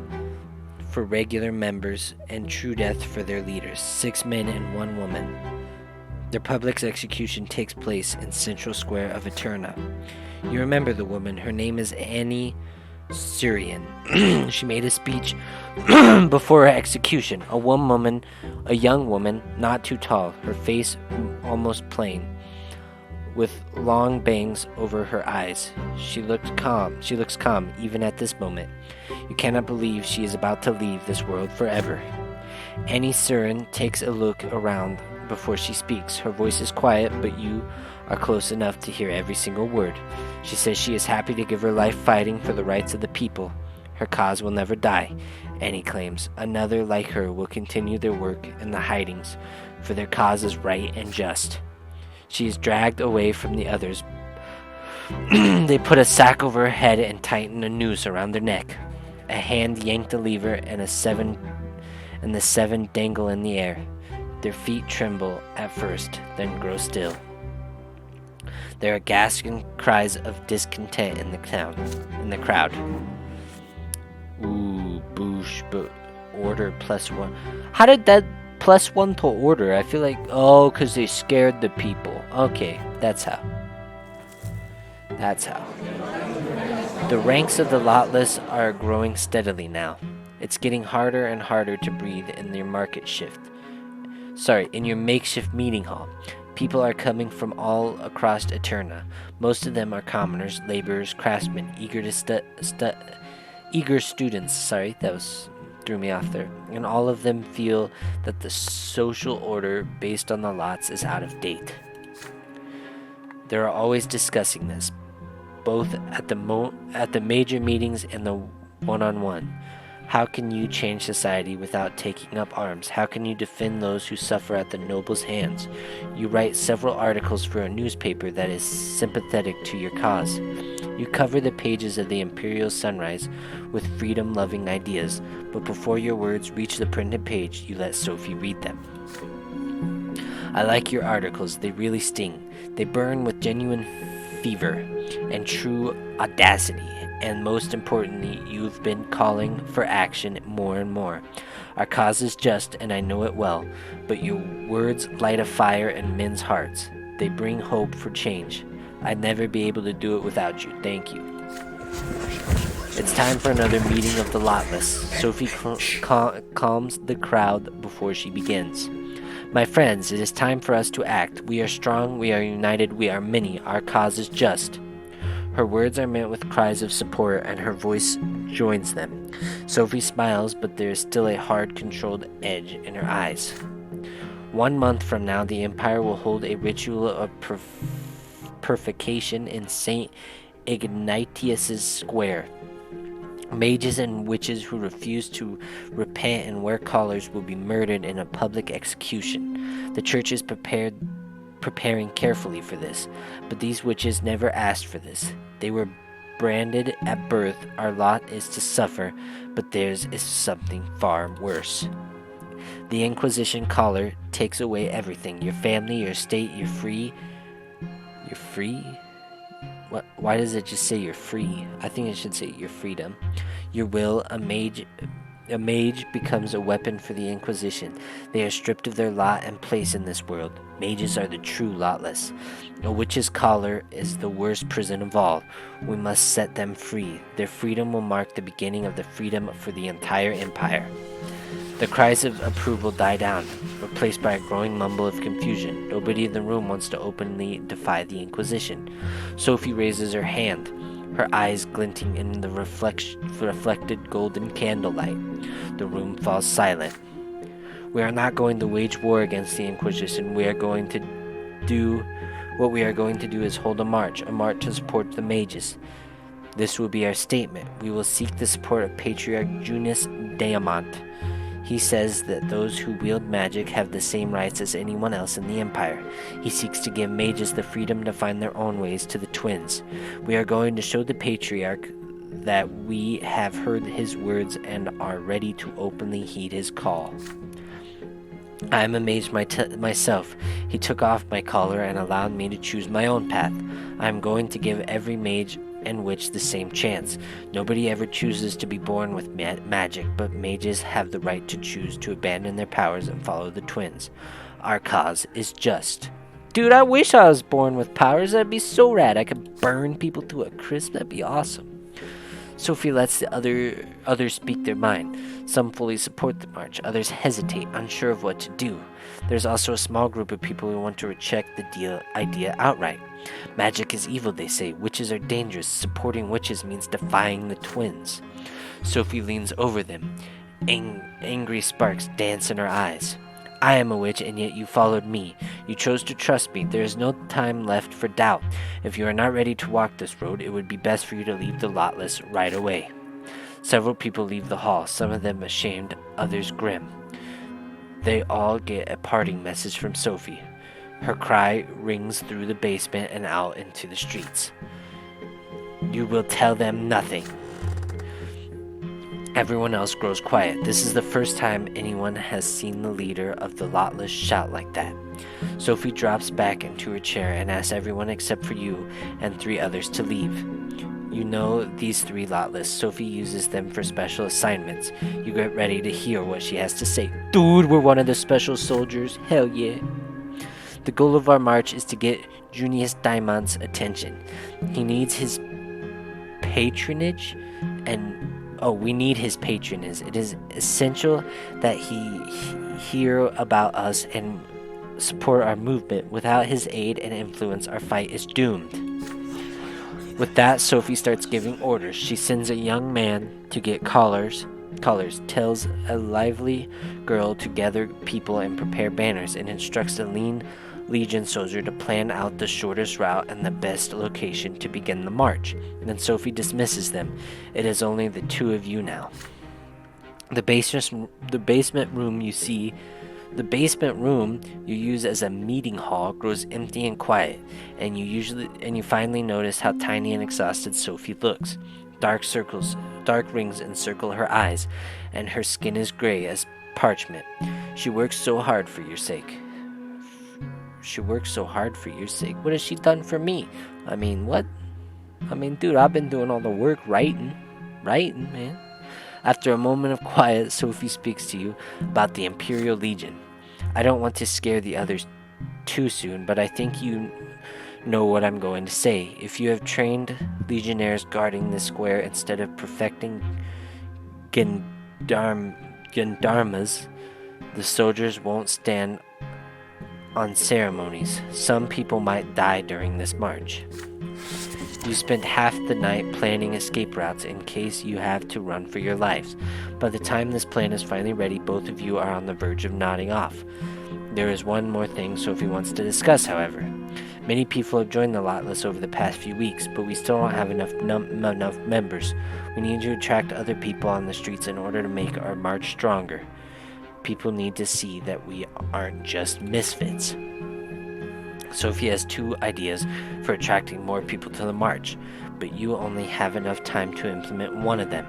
for regular members, and true death for their leaders, 6 men and 1 woman. Their public execution takes place in Central Square of Eterna. You remember the woman. Her name is Annie Syrian. She made a speech before her execution. A young woman, not too tall, her face almost plain. with long bangs over her eyes. She looks calm even at this moment. You cannot believe she is about to leave this world forever. Annie Surin takes a look around before she speaks. Her voice is quiet, but you are close enough to hear every single word. She says she is happy to give her life fighting for the rights of the people. Her cause will never die, Annie claims. Another like her will continue their work in the hidings, for their cause is right and just. She is dragged away from the others. They put a sack over her head and tighten a noose around her neck. A hand yanked the lever, and the seven dangle in the air. Their feet tremble at first, then grow still. There are gasping cries of discontent in the crowd. Ooh, boosh, but order +1. How did that +1 to order? I feel like, because they scared the people. Okay, that's how. The ranks of the lotless are growing steadily now. It's getting harder and harder to breathe in your in your makeshift meeting hall. People are coming from all across Eterna. Most of them are commoners, laborers, craftsmen, eager students. Threw me off there. And all of them feel that the social order based on the lots is out of date. They are always discussing this, both at the major meetings and the one-on-one. How can you change society without taking up arms? How can you defend those who suffer at the nobles' hands? You write several articles for a newspaper that is sympathetic to your cause. You cover the pages of the Imperial Sunrise with freedom-loving ideas, but before your words reach the printed page, you let Sophie read them. I like your articles. They really sting. They burn with genuine fever and true audacity. And most importantly, you've been calling for action more and more. Our cause is just, and I know it well, but your words light a fire in men's hearts. They bring hope for change. I'd never be able to do it without you. Thank you. It's time for another meeting of the lotless. Sophie calms the crowd before she begins. My friends, it is time for us to act. We are strong, we are united, we are many. Our cause is just. Her words are met with cries of support, and her voice joins them. Sophie smiles, but there is still a hard, controlled edge in her eyes. 1 month from now, the Empire will hold a ritual of purification in St. Ignatius's Square. Mages and witches who refuse to repent and wear collars will be murdered in a public execution. The church is preparing carefully for this, but these witches never asked for this. They were branded at birth. Our lot is to suffer, but theirs is something far worse. The Inquisition collar takes away everything. Your family, your state, you're free. You're free? What? Why does it just say you're free? I think it should say your freedom. Your will, a mage becomes a weapon for the Inquisition. They are stripped of their lot and place in this world. Mages are the true lotless. A witch's collar is the worst prison of all. We must set them free. Their freedom will mark the beginning of the freedom for the entire empire. The cries of approval die down, replaced by a growing mumble of confusion. Nobody in the room wants to openly defy the Inquisition. Sophie raises her hand, her eyes glinting in the reflected golden candlelight. The room falls silent. We are not going to wage war against the Inquisition. What we are going to do is hold a march to support the mages. This will be our statement. We will seek the support of Patriarch Junius Diamant. He says that those who wield magic have the same rights as anyone else in the Empire. He seeks to give mages the freedom to find their own ways to the twins. We are going to show the Patriarch that we have heard his words and are ready to openly heed his call. I am amazed myself. He took off my collar and allowed me to choose my own path. I am going to give every mage and witch the same chance. Nobody ever chooses to be born with magic, but mages have the right to choose to abandon their powers and follow the twins. Our cause is just. Dude, I wish I was born with powers. That'd be so rad. I could burn people to a crisp. That'd be awesome. Sophie lets the others speak their mind. Some fully support the march. Others hesitate, unsure of what to do. There's also a small group of people who want to reject the idea outright. Magic is evil, they say. Witches are dangerous. Supporting witches means defying the twins. Sophie leans over them. Angry sparks dance in her eyes. I am a witch, and yet you followed me. You chose to trust me. There is no time left for doubt. If you are not ready to walk this road, it would be best for you to leave the Lotless right away. Several people leave the hall, some of them ashamed, others grim. They all get a parting message from Sophie. Her cry rings through the basement and out into the streets. You will tell them nothing. Everyone else grows quiet. This is the first time anyone has seen the leader of the Lotless shout like that. Sophie drops back into her chair and asks everyone except for you and 3 others to leave. You know these 3 Lotless. Sophie uses them for special assignments. You get ready to hear what she has to say. Dude, we're one of the special soldiers. Hell yeah. The goal of our march is to get Junius Diamond's attention. He needs his patronage we need his patronage. It is essential that he hear about us and support our movement. Without his aid and influence, our fight is doomed. With that, Sophie starts giving orders. She sends a young man to get collars, tells a lively girl to gather people and prepare banners, and instructs a lean Legion soldier to plan out the shortest route and the best location to begin the march. And then Sophie dismisses them. It is only the 2 of you now. The basement room you use as a meeting hall grows empty and quiet, and you finally notice how tiny and exhausted Sophie looks. Dark rings encircle her eyes, and her skin is gray as parchment. She works so hard for your sake. What has she done for me? I mean, what? Dude, I've been doing all the work writing, man. After a moment of quiet, Sophie speaks to you about the Imperial Legion. I don't want to scare the others too soon, but I think you know what I'm going to say. If you have trained legionnaires guarding this square instead of perfecting gendarmes, the soldiers won't stand on ceremonies. Some people might die during this march. You spend half the night planning escape routes in case you have to run for your lives. By the time this plan is finally ready, both of you are on the verge of nodding off. There is one more thing Sophie wants to discuss, however. Many people have joined the Lotless over the past few weeks, but we still don't have enough members. We need to attract other people on the streets in order to make our march stronger. People need to see that we aren't just misfits. Sophie has 2 ideas for attracting more people to the march, but you only have enough time to implement one of them.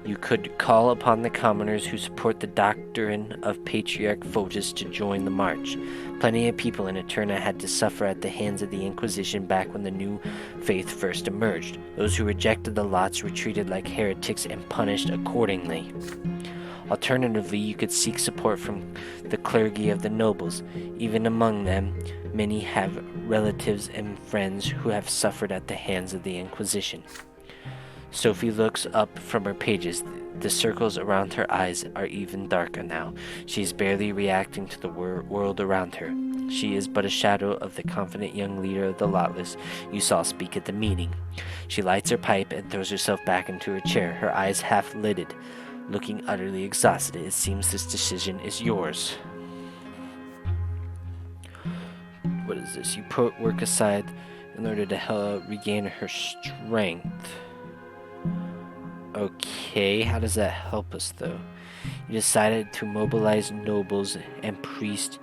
You could call upon the commoners who support the doctrine of Patriarch Photis to join the march. Plenty of people in Eterna had to suffer at the hands of the Inquisition back when the new faith first emerged. Those who rejected the lots were treated like heretics and punished accordingly. Alternatively, you could seek support from the clergy of the nobles. Even among them, many have relatives and friends who have suffered at the hands of the Inquisition. Sophie looks up from her pages. The circles around her eyes are even darker now. She is barely reacting to the world around her. She is but a shadow of the confident young leader of the Lotless you saw speak at the meeting. She lights her pipe and throws herself back into her chair, her eyes half-lidded. Looking utterly exhausted, it seems this decision is yours. What is this? You put work aside in order to regain her strength. Okay, how does that help us, though? You decided to mobilize nobles and priests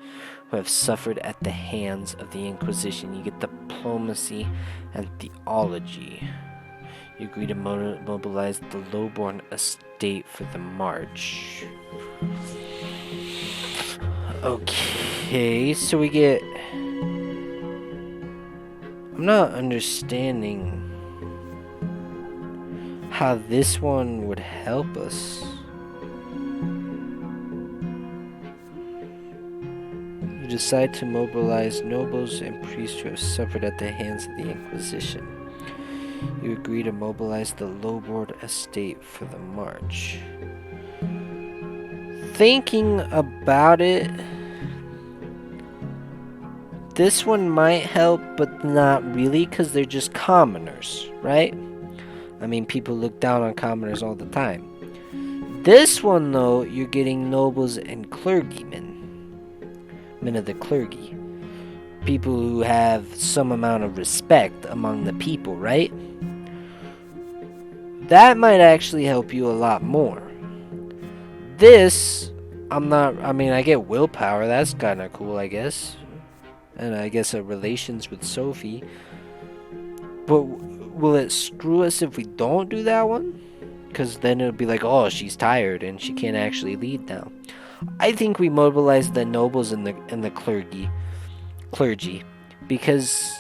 who have suffered at the hands of the Inquisition. You get diplomacy and theology. You agree to mobilize the lowborn estate for the march. Okay, so we get... I'm not understanding how this one would help us. You decide to mobilize nobles and priests who have suffered at the hands of the Inquisition. You agree to mobilize the lowborn estate for the march. Thinking about it, this one might help, but not really, because they're just commoners, right? I mean, people look down on commoners all the time. This one, though, you're getting nobles and clergymen. Men of the clergy. People who have some amount of respect among the people, right? That might actually help you a lot more. This, I get willpower, that's kind of cool, I guess. And I guess relations with Sophie. But will it screw us if we don't do that one? Because then it'll be like, oh, she's tired and she can't actually lead now. I think we mobilize the nobles and the clergy, because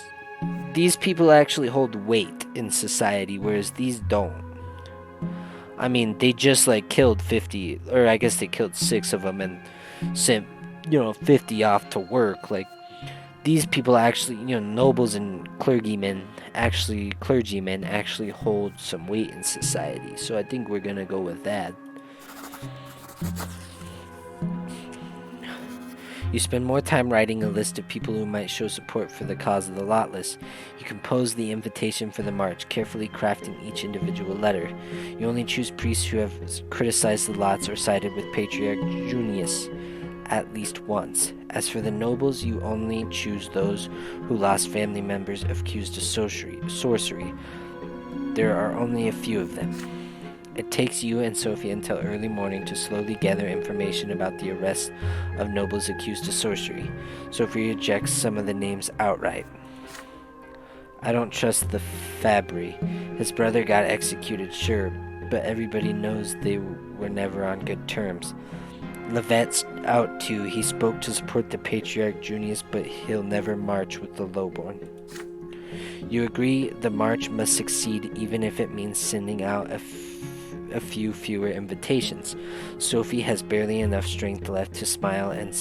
these people actually hold weight in society, whereas these don't. I mean, they just killed 50, or I guess they killed 6 of them and sent 50 off to work. These people actually, nobles and clergymen actually hold some weight in society. So I think we're gonna go with that. You spend more time writing a list of people who might show support for the cause of the lotless. You compose the invitation for the march, carefully crafting each individual letter. You only choose priests who have criticized the lots or sided with Patriarch Junius at least once. As for the nobles, you only choose those who lost family members accused of sorcery. There are only a few of them. It takes you and Sophie until early morning to slowly gather information about the arrest of nobles accused of sorcery. Sophie rejects some of the names outright. I don't trust the Fabry. His brother got executed, sure, but everybody knows they were never on good terms. Levette's out too. He spoke to support the Patriarch Junius, but he'll never march with the lowborn. You agree the march must succeed, even if it means sending out a few fewer invitations. Sophie has barely enough strength left to smile, and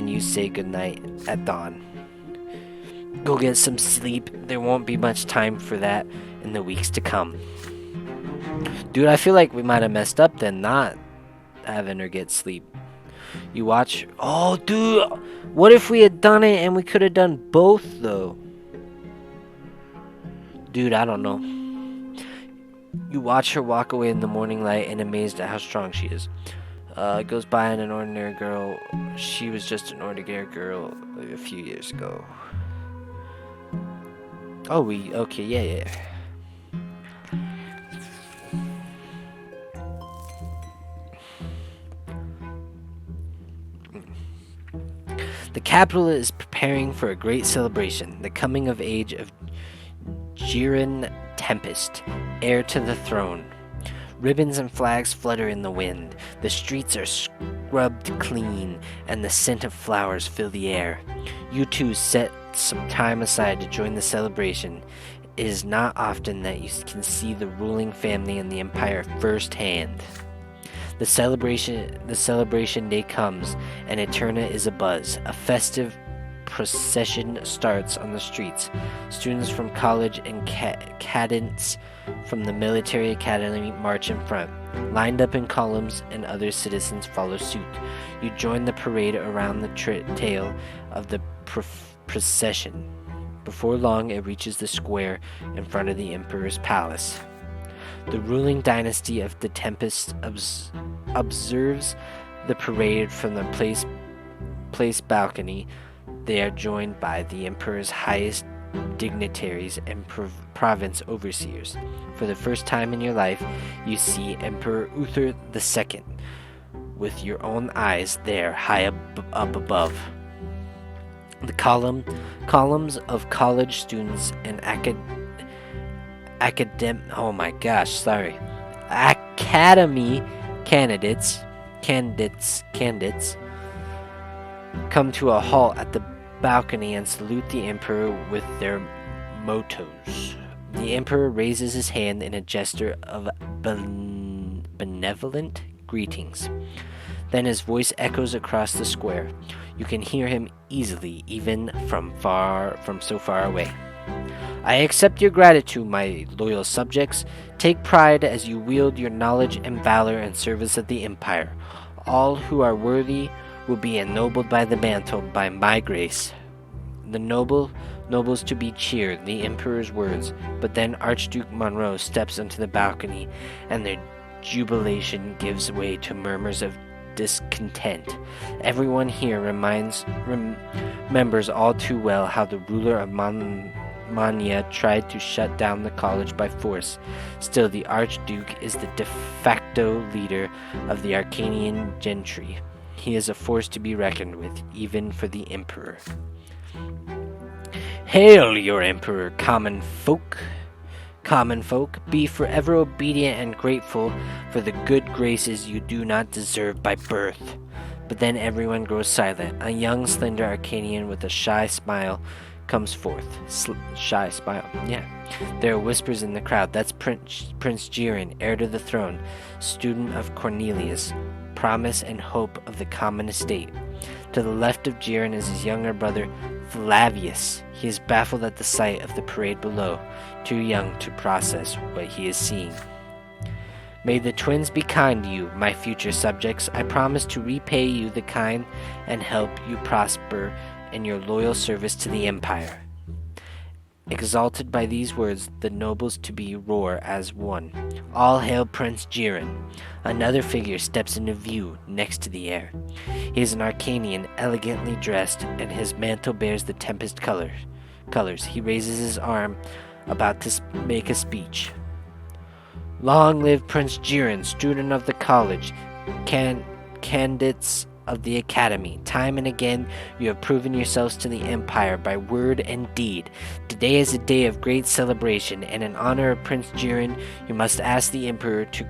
you say goodnight at dawn. Go get some sleep. There won't be much time for that in the weeks to come. Dude, I feel like we might have messed up then, not having her get sleep. You watch. Oh, dude, what if we had done it and we could have done both, though? Dude, I don't know. You watch her walk away in the morning light and amazed at how strong she is. Goes by in an ordinary girl. She was just an ordinary girl a few years ago. Oh, okay, yeah. The capital is preparing for a great celebration, the coming of age of Jiren Tempest, heir to the throne. Ribbons and flags flutter in the wind. The streets are scrubbed clean, and the scent of flowers fill the air. You two set some time aside to join the celebration. It is not often that you can see the ruling family in the empire firsthand. The celebration day comes, and Eterna is abuzz. A festive procession starts on the streets. Students from college and cadets from the military academy march in front, lined up in columns, and other citizens follow suit. You join the parade around the tail of the procession. Before long, it reaches the square in front of the emperor's palace. The ruling dynasty of the Tempest observes the parade from the place balcony. They are joined by the emperor's highest dignitaries and province overseers. For the first time in your life, you see Emperor Uther II with your own eyes there high up above. The columns of college students and academy candidates come to a halt at the balcony and salute the emperor with their mottos. The emperor raises his hand in a gesture of benevolent greetings. Then his voice echoes across the square. You can hear him easily, even from so far away. I accept your gratitude, my loyal subjects. Take pride as you wield your knowledge and valor in service of the empire. All who are worthy will be ennobled by the mantle by my grace. The nobles to be cheered, the Emperor's words, but then Archduke Monroe steps onto the balcony, and their jubilation gives way to murmurs of discontent. Everyone here remembers all too well how the ruler of Mania tried to shut down the college by force. Still, the Archduke is the de facto leader of the Arcanian gentry. He is a force to be reckoned with, even for the Emperor. Hail, your Emperor, common folk! Common folk, be forever obedient and grateful for the good graces you do not deserve by birth. But then everyone grows silent. A young, slender Arcanian with a shy smile comes forth. Shy smile, yeah. There are whispers in the crowd. That's Prince Jiren, heir to the throne, student of Cornelius, promise and hope of the common estate. To the left of Jiren is his younger brother, Flavius. He is baffled at the sight of the parade below, too young to process what he is seeing. May the twins be kind to you, my future subjects. I promise to repay you the kind and help you prosper in your loyal service to the Empire. Exalted by these words, the nobles to be roar as one. All hail Prince Jiren. Another figure steps into view next to the heir. He is an Arcanian, elegantly dressed, and his mantle bears the tempest colors. He raises his arm, about to make a speech. Long live Prince Jiren, student of the college, candidates of the academy. Time and again you have proven yourselves to the Empire by word and deed. Today is a day of great celebration, and in honor of Prince Jiren, you must ask the Emperor to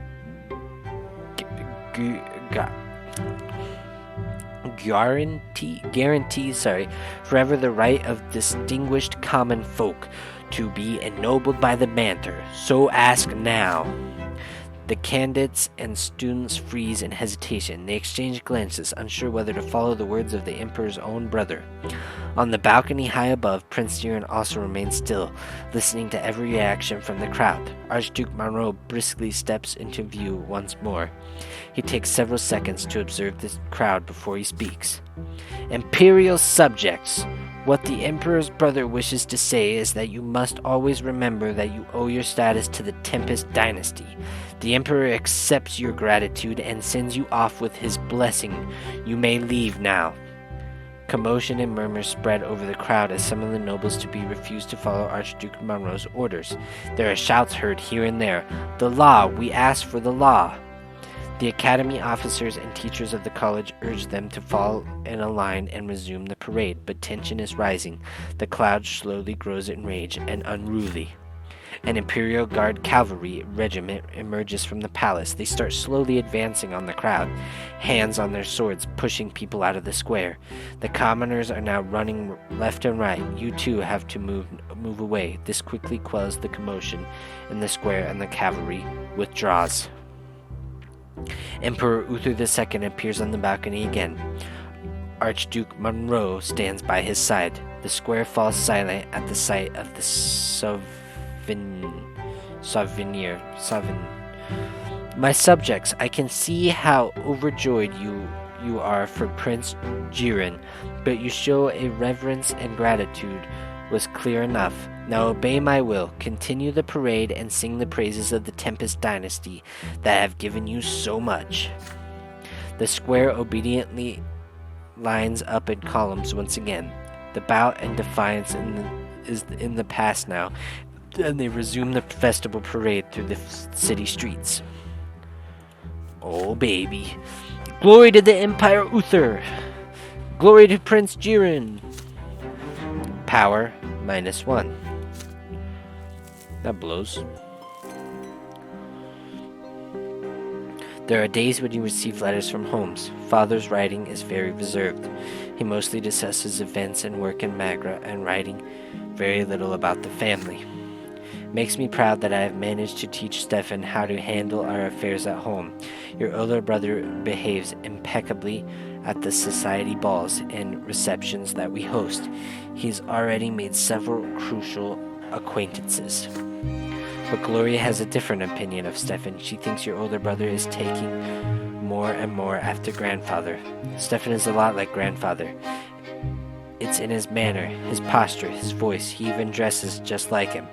guarantee forever the right of distinguished common folk to be ennobled by the banter. So ask now. The candidates and students freeze in hesitation. They exchange glances, unsure whether to follow the words of the Emperor's own brother. On the balcony high above, Prince Jiren also remains still, listening to every reaction from the crowd. Archduke Monroe briskly steps into view once more. He takes several seconds to observe the crowd before he speaks. Imperial subjects, what the Emperor's brother wishes to say is that you must always remember that you owe your status to the Tempest dynasty. The Emperor accepts your gratitude and sends you off with his blessing. You may leave now. Commotion and murmurs spread over the crowd as some of the nobles to be refuse to follow Archduke Monroe's orders. There are shouts heard here and there. The law! We ask for the law! The academy officers and teachers of the college urge them to fall in a line and resume the parade, but tension is rising. The cloud slowly grows in rage and unruly. An Imperial Guard cavalry regiment emerges from the palace. They start slowly advancing on the crowd, hands on their swords, pushing people out of the square. The commoners are now running left and right. You too have to move away. This quickly quells the commotion in the square, and the cavalry withdraws. Emperor Uther II appears on the balcony again. Archduke Monroe stands by his side. The square falls silent at the sight of the souvenir. My subjects, I can see how overjoyed you are for Prince Jiren, but you show a reverence and gratitude was clear enough. Now obey my will, continue the parade, and sing the praises of the Tempest dynasty that have given you so much. The square obediently lines up in columns once again. The bout and defiance is in the past now, and they resume the festival parade through the city streets. Oh baby. Glory to the Empire Uther! Glory to Prince Jiren! Power -1. That blows. There are days when you receive letters from homes. Father's writing is very reserved. He mostly discusses events and work in Magra, and writing very little about the family. Makes me proud that I have managed to teach Stefan how to handle our affairs at home. Your older brother behaves impeccably at the society balls and receptions that we host. He's already made several crucial acquaintances. But Gloria has a different opinion of Stefan. She thinks your older brother is taking more and more after grandfather. Stefan is a lot like grandfather. It's in his manner, his posture, his voice. He even dresses just like him.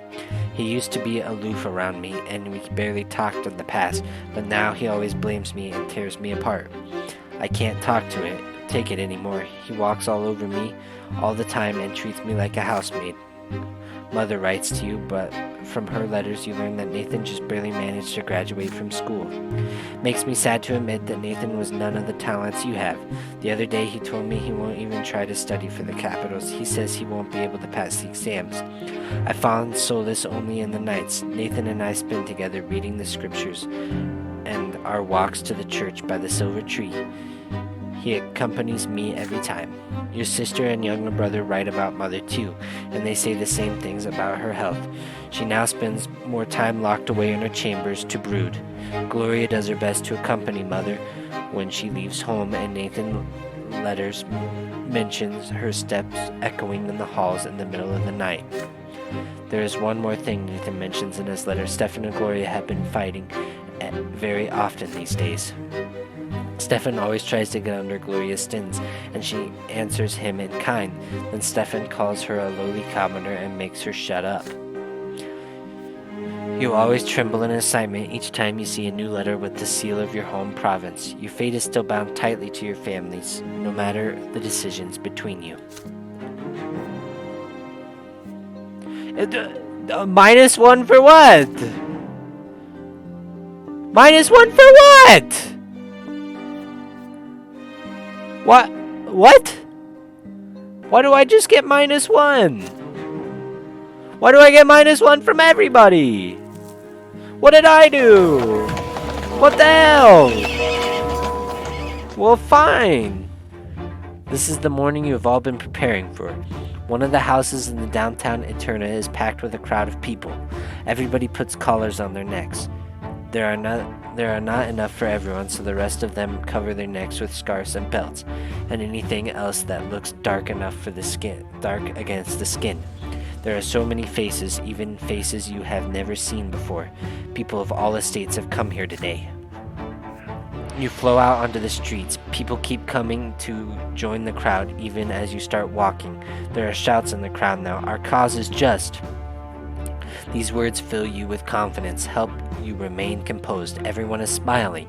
He used to be aloof around me, and we barely talked in the past, but now he always blames me and tears me apart. I can't take it anymore. He walks all over me all the time and treats me like a housemaid. Mother writes to you, but from her letters you learn that Nathan just barely managed to graduate from school. Makes me sad to admit that Nathan was none of the talents you have. The other day he told me he won't even try to study for the capitals. He says he won't be able to pass the exams. I found solace only in the nights. Nathan and I spend together reading the scriptures and our walks to the church by the silver tree. He accompanies me every time. Your sister and younger brother write about Mother too, and they say the same things about her health. She now spends more time locked away in her chambers to brood. Gloria does her best to accompany Mother when she leaves home, and Nathan letters mentions her steps echoing in the halls in the middle of the night. There is one more thing Nathan mentions in his letter. Stefan and Gloria have been fighting very often these days. Stefan always tries to get under Gloria's stins, and she answers him in kind. Then Stefan calls her a lowly commoner and makes her shut up. You always tremble in excitement each time you see a new letter with the seal of your home province. Your fate is still bound tightly to your families, no matter the decisions between you. -1 for what? -1 for what? What? Why do I just get -1? Why do I get -1 from everybody? What did I do? What the hell? Well, fine. This is the morning you have all been preparing for. One of the houses in the downtown Eterna is packed with a crowd of people. Everybody puts collars on their necks. There are not enough for everyone, so the rest of them cover their necks with scarves and belts, and anything else that looks dark enough for the skin, dark against the skin. There are so many faces, even faces you have never seen before. People of all estates have come here today. You flow out onto the streets. People keep coming to join the crowd, even as you start walking. There are shouts in the crowd now. Our cause is just. These words fill you with confidence, help you remain composed. Everyone is smiling.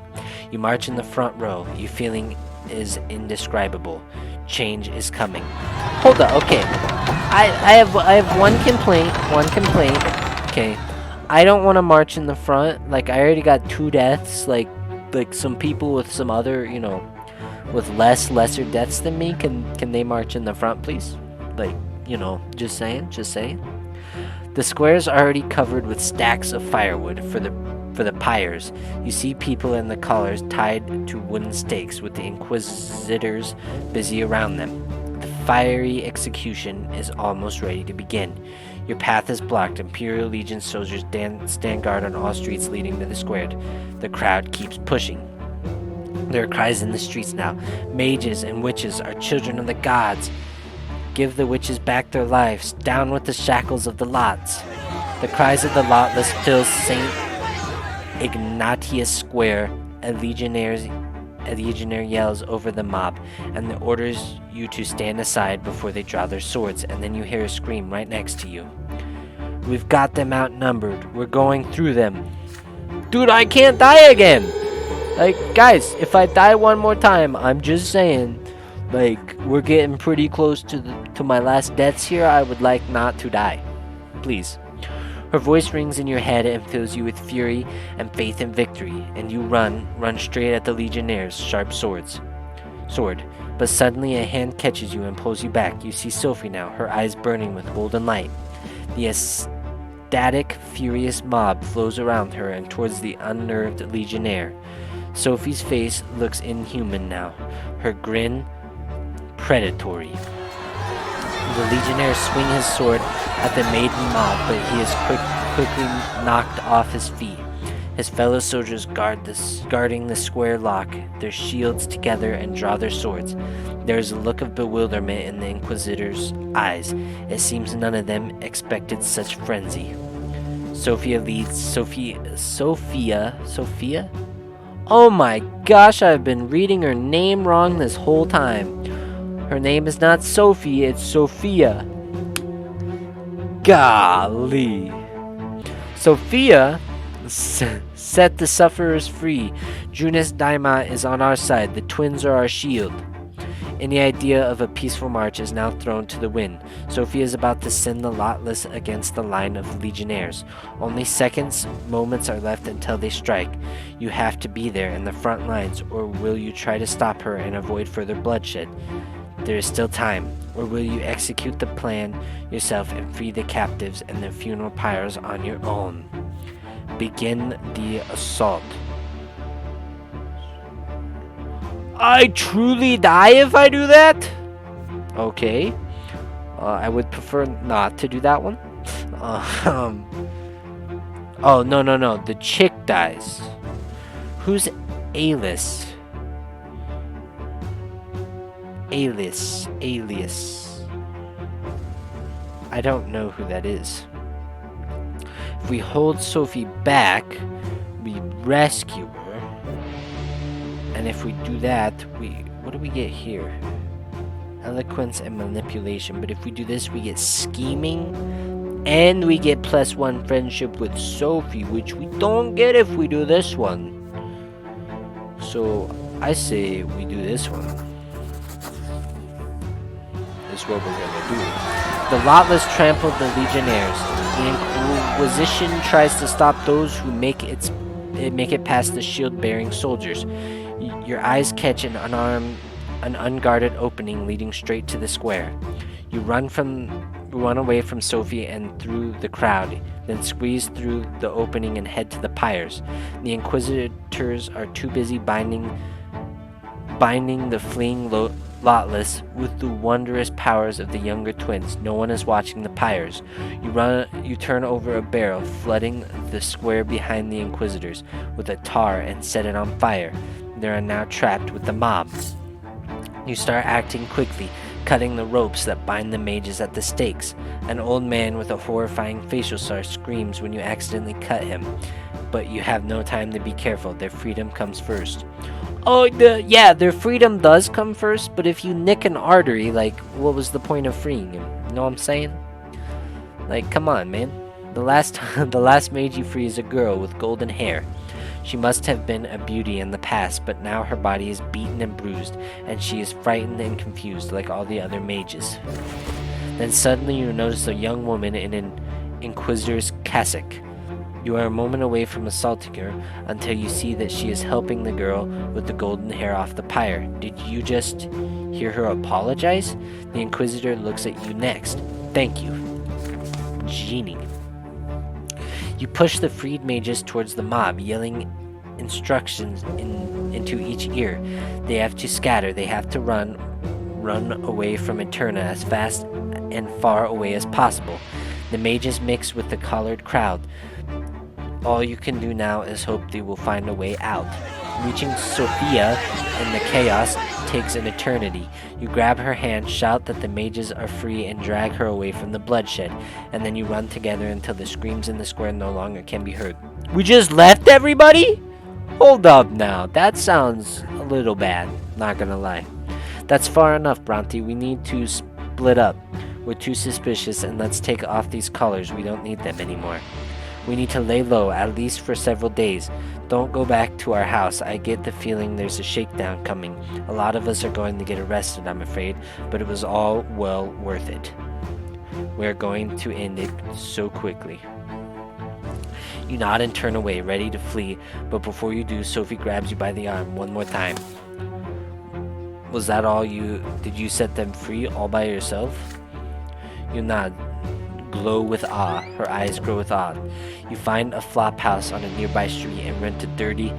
You march in the front row. Your feeling is indescribable. Change is coming. Hold up, okay. I have one complaint. Okay. I don't want to march in the front. Like, I already got 2 deaths. Like some people with some other, with lesser deaths than me, can they march in the front, please? Like, just saying. The square is already covered with stacks of firewood for the pyres. You see people in the collars tied to wooden stakes with the inquisitors busy around them. The fiery execution is almost ready to begin. Your path is blocked. Imperial Legion soldiers stand guard on all streets leading to the square. The crowd keeps pushing. There are cries in the streets now. Mages and witches are children of the gods. Give the witches back their lives. Down with the shackles of the lots. The cries of the lotless fill St. Ignatius Square. A legionnaire yells over the mob and orders you to stand aside before they draw their swords, and then you hear a scream right next to you. We've got them outnumbered. We're going through them. Dude, I can't die again! Like, guys, if I die one more time, I'm just saying, like, we're getting pretty close to my last deaths here. I would like not to die. Please. Her voice rings in your head and fills you with fury and faith in victory, and you run straight at the Legionnaire's sharp sword. But suddenly a hand catches you and pulls you back. You see Sophie now, her eyes burning with golden light. The ecstatic, furious mob flows around her and towards the unnerved Legionnaire. Sophie's face looks inhuman now, her grin predatory. The Legionnaire swings his sword at the maiden mob, but he is quickly knocked off his feet. His fellow soldiers guarding the square lock their shields together and draw their swords. There is a look of bewilderment in the Inquisitor's eyes. It seems none of them expected such frenzy. Sophia? Oh my gosh, I've been reading her name wrong this whole time. Her name is not Sophie, it's Sophia. Golly. Sophia set the sufferers free. Junis Daima is on our side. The twins are our shield. Any idea of a peaceful march is now thrown to the wind. Sophia is about to send the Lotless against the line of legionnaires. Only moments are left until they strike. You have to be there in the front lines, or will you try to stop her and avoid further bloodshed? There is still time. Or will you execute the plan yourself and free the captives and the funeral pyres on your own? Begin the assault. I truly die if I do that? Okay. I would prefer not to do that one. Oh, no. The chick dies. Who's Alias? Alias. I don't know who that is. If we hold Sophie back, we rescue her. And if we do that, what do we get here? Eloquence and manipulation. But if we do this, we get scheming. And we get +1 friendship with Sophie, which we don't get if we do this one. So I say we do this one. This is what we're gonna do. The Lotless trampled the legionnaires. The Inquisition tries to stop those who make it past the shield-bearing soldiers. Your eyes catch an unguarded opening leading straight to the square. You run away from Sophie and through the crowd, then squeeze through the opening and head to the pyres. The Inquisitors are too busy binding the fleeing Lotless with the wondrous powers of the younger twins. No one is watching the pyres. You turn over a barrel, flooding the square behind the Inquisitors with a tar and set it on fire. They are now trapped with the mob. You start acting quickly, cutting the ropes that bind the mages at the stakes. An old man with a horrifying facial scar screams when you accidentally cut him, but you have no time to be careful. Their freedom comes first. Oh, their freedom does come first, but if you nick an artery, like, what was the point of freeing him? You know what I'm saying? Like, come on, man. The last mage you free is a girl with golden hair. She must have been a beauty in the past, but now her body is beaten and bruised, and she is frightened and confused like all the other mages. Then suddenly you notice a young woman in an Inquisitor's cassock. You are a moment away from assaulting her until you see that she is helping the girl with the golden hair off the pyre. Did you just hear her apologize? The Inquisitor looks at you next. Thank you, Genie. You push the freed mages towards the mob, yelling instructions into each ear. They have to scatter. They have to run away from Eterna as fast and far away as possible. The mages mix with the collared crowd. All you can do now is hope they will find a way out. Reaching Sophia in the chaos takes an eternity. You grab her hand, shout that the mages are free, and drag her away from the bloodshed. And then you run together until the screams in the square no longer can be heard. We just left everybody? Hold up now. That sounds a little bad. Not gonna lie. That's far enough, Brante. We need to split up. We're too suspicious, and let's take off these collars. We don't need them anymore. We need to lay low, at least for several days. Don't go back to our house. I get the feeling there's a shakedown coming. A lot of us are going to get arrested, I'm afraid, but it was all well worth it. We're going to end it so quickly. You nod and turn away, ready to flee, but before you do, Sophie grabs you by the arm one more time. Was that all did you set them free all by yourself? You nod. Glow with awe. Her eyes grow with awe. You find a flop house on a nearby street and rent a dirty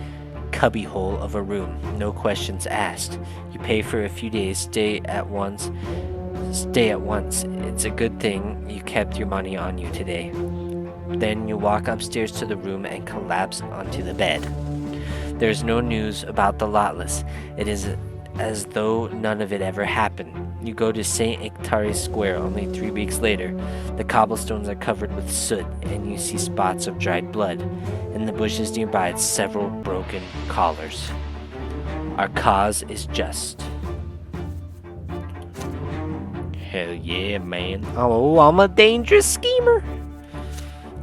cubbyhole of a room. No questions asked. You pay for a few days. Stay at once. It's a good thing you kept your money on you today. Then you walk upstairs to the room and collapse onto the bed. There's no news about the Lotless. It is as though none of it ever happened. You go to St. Ictari Square only 3 weeks later. The cobblestones are covered with soot, and you see spots of dried blood. In the bushes nearby, several broken collars. Our cause is just. Hell yeah, man. Oh, I'm a dangerous schemer.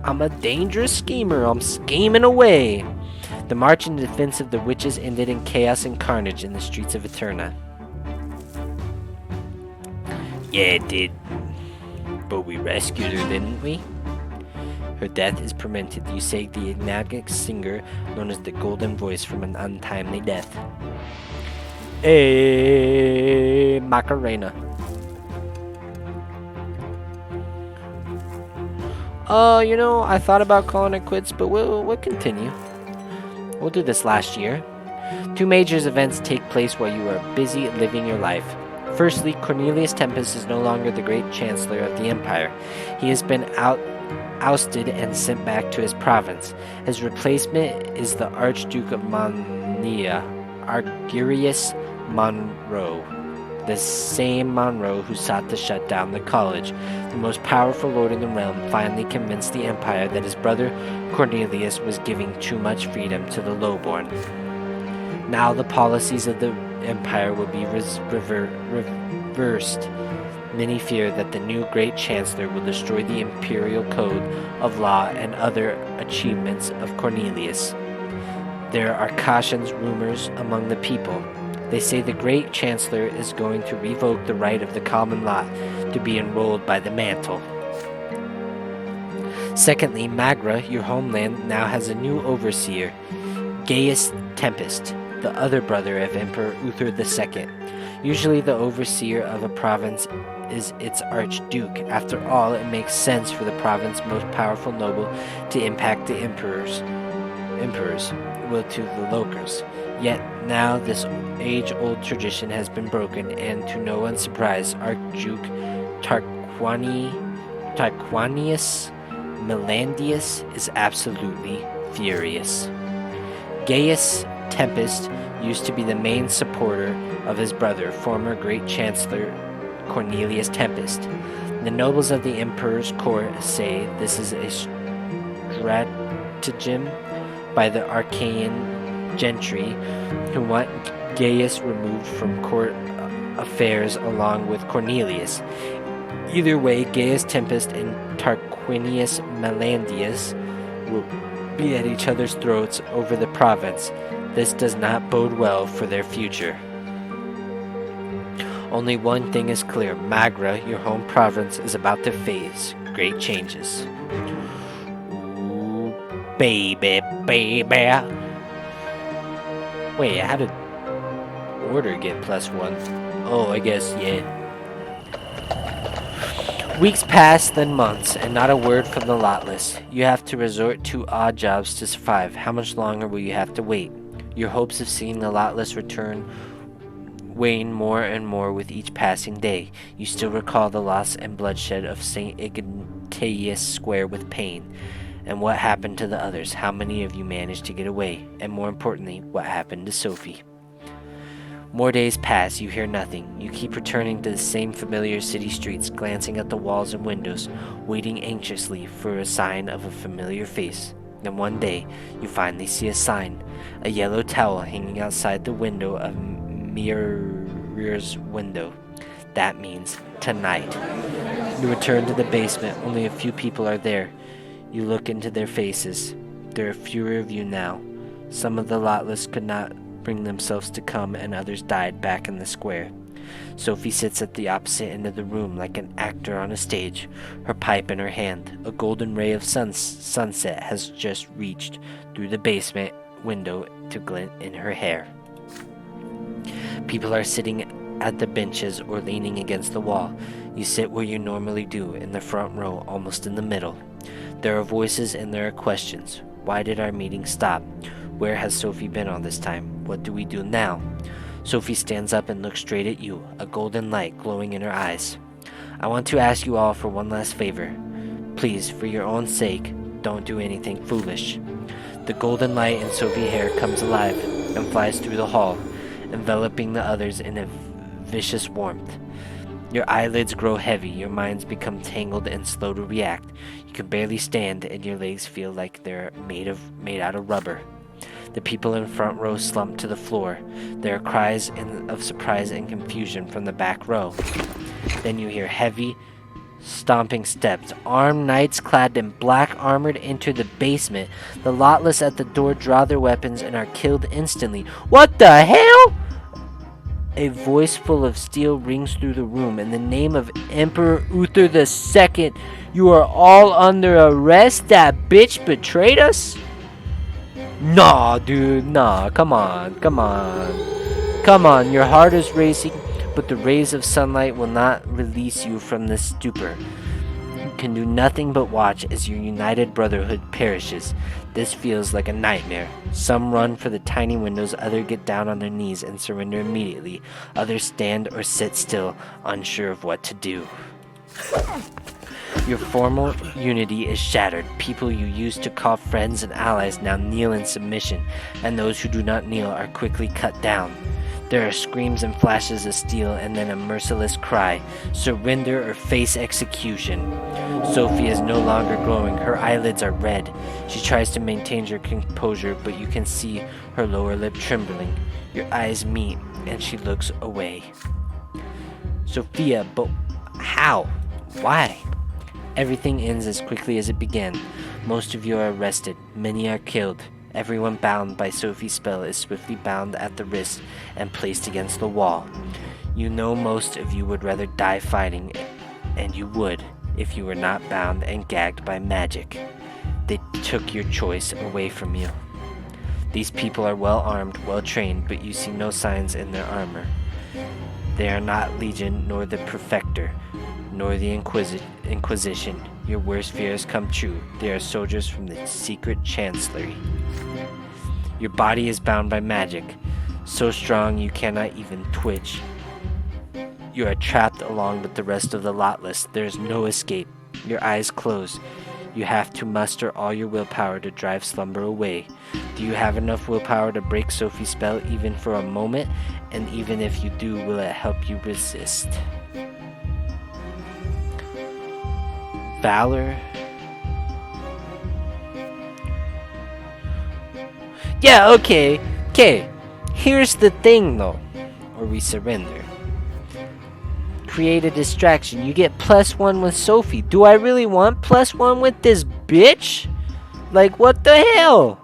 I'm scheming away. The march in defense of the witches ended in chaos and carnage in the streets of Eterna. Yeah, it did. But we rescued her, didn't we? Her death is permitted. You saved the enigmatic singer known as the Golden Voice from an untimely death. Hey, Macarena. I thought about calling it quits, but we'll continue. We'll do this last year. 2 major events take place while you are busy living your life. Firstly, Cornelius Tempest is no longer the great chancellor of the empire. He has been ousted and sent back to his province. His replacement is the Archduke of Manlia, Argurius Monroe, the same Monroe who sought to shut down the college. The most powerful lord in the realm finally convinced the empire that his brother Cornelius was giving too much freedom to the lowborn. Now the policies of the empire will be reversed. Many fear that the new great chancellor will destroy the imperial code of law and other achievements of Cornelius. There are cautions, rumors among the people. They say the great chancellor is going to revoke the right of the common lot to be enrolled by the mantle. Secondly, Magra, your homeland, now has a new overseer, Gaius Tempest, the other brother of Emperor Uther II. Usually the overseer of a province is its archduke. After all, it makes sense for the province's most powerful noble to impact the emperor's will to the locals. Yet now this age-old tradition has been broken, and to no one's surprise, Archduke Tarquinius Melandius is absolutely furious. Gaius Tempest used to be the main supporter of his brother, former great chancellor Cornelius Tempest. The nobles of the emperor's court say this is a stratagem by the Archaean gentry who want Gaius removed from court affairs along with Cornelius. Either way, Gaius Tempest and Tarquinius Melandius will be at each other's throats over the province. This does not bode well for their future. Only one thing is clear. Magra, your home province, is about to face great changes. Ooh, baby. Wait, how did order get +1? Oh, I guess, yeah. Weeks pass, then months, and not a word from the Lotless. You have to resort to odd jobs to survive. How much longer will you have to wait? Your hopes of seeing the Lotless return wane more and more with each passing day. You still recall the loss and bloodshed of St. Ignatius Square with pain. And what happened to the others? How many of you managed to get away? And more importantly, what happened to Sophie? More days pass, you hear nothing. You keep returning to the same familiar city streets, glancing at the walls and windows, waiting anxiously for a sign of a familiar face. Then one day, you finally see a sign, a yellow towel hanging outside the window of Mirror's window. That means tonight. You return to the basement. Only a few people are there. You look into their faces. There are fewer of you now. Some of the Lotless could not bring themselves to come, and others died back in the square. Sophie sits at the opposite end of the room like an actor on a stage, her pipe in her hand. A golden ray of sunset has just reached through the basement window to glint in her hair. People are sitting at the benches or leaning against the wall. You sit where you normally do, in the front row, almost in the middle. There are voices and there are questions. Why did our meeting stop? Where has Sophie been all this time? What do we do now? Sophie stands up and looks straight at you, a golden light glowing in her eyes. I want to ask you all for one last favor. Please, for your own sake, don't do anything foolish. The golden light in Sophie's hair comes alive and flies through the hall, enveloping the others in a vicious warmth. Your eyelids grow heavy, your minds become tangled and slow to react. You can barely stand, and your legs feel like they're made out of rubber. The people in front row slump to the floor. There are cries of surprise and confusion from the back row. Then you hear heavy, stomping steps. Armed knights clad in black armor enter the basement. The lotless at the door draw their weapons and are killed instantly. What the hell? A voice full of steel rings through the room. In the name of Emperor Uther II, you are all under arrest. That bitch betrayed us? Nah, dude, nah. Come on. Come on, your heart is racing, but the rays of sunlight will not release you from this stupor. You can do nothing but watch as your united brotherhood perishes. This feels like a nightmare. Some run for the tiny windows, others get down on their knees and surrender immediately. Others stand or sit still, unsure of what to do. Your formal unity is shattered. People you used to call friends and allies now kneel in submission, and those who do not kneel are quickly cut down. There are screams and flashes of steel, and then a merciless cry, surrender or face execution. Sophie is no longer glowing. Her eyelids are red. She tries to maintain her composure, but you can see her lower lip trembling. Your eyes meet, and she looks away. Sophia, but how? Why? Everything ends as quickly as it began. Most of you are arrested. Many are killed. Everyone bound by Sophie's spell is swiftly bound at the wrist and placed against the wall. You know most of you would rather die fighting, and you would if you were not bound and gagged by magic. They took your choice away from you. These people are well armed, well trained, but you see no signs in their armor. They are not Legion, nor the Prefector, nor the Inquisition. Your worst fears come true. They are soldiers from the secret chancellery. Your body is bound by magic, so strong you cannot even twitch. You are trapped along with the rest of the lotless. There is no escape. Your eyes close. You have to muster all your willpower to drive slumber away. Do you have enough willpower to break Sophie's spell even for a moment? And even if you do, will it help you resist? Valor? Yeah, okay. Here's the thing though. Or we surrender. Create a distraction. You get +1 with Sophie. Do I really want +1 with this bitch? Like, what the hell?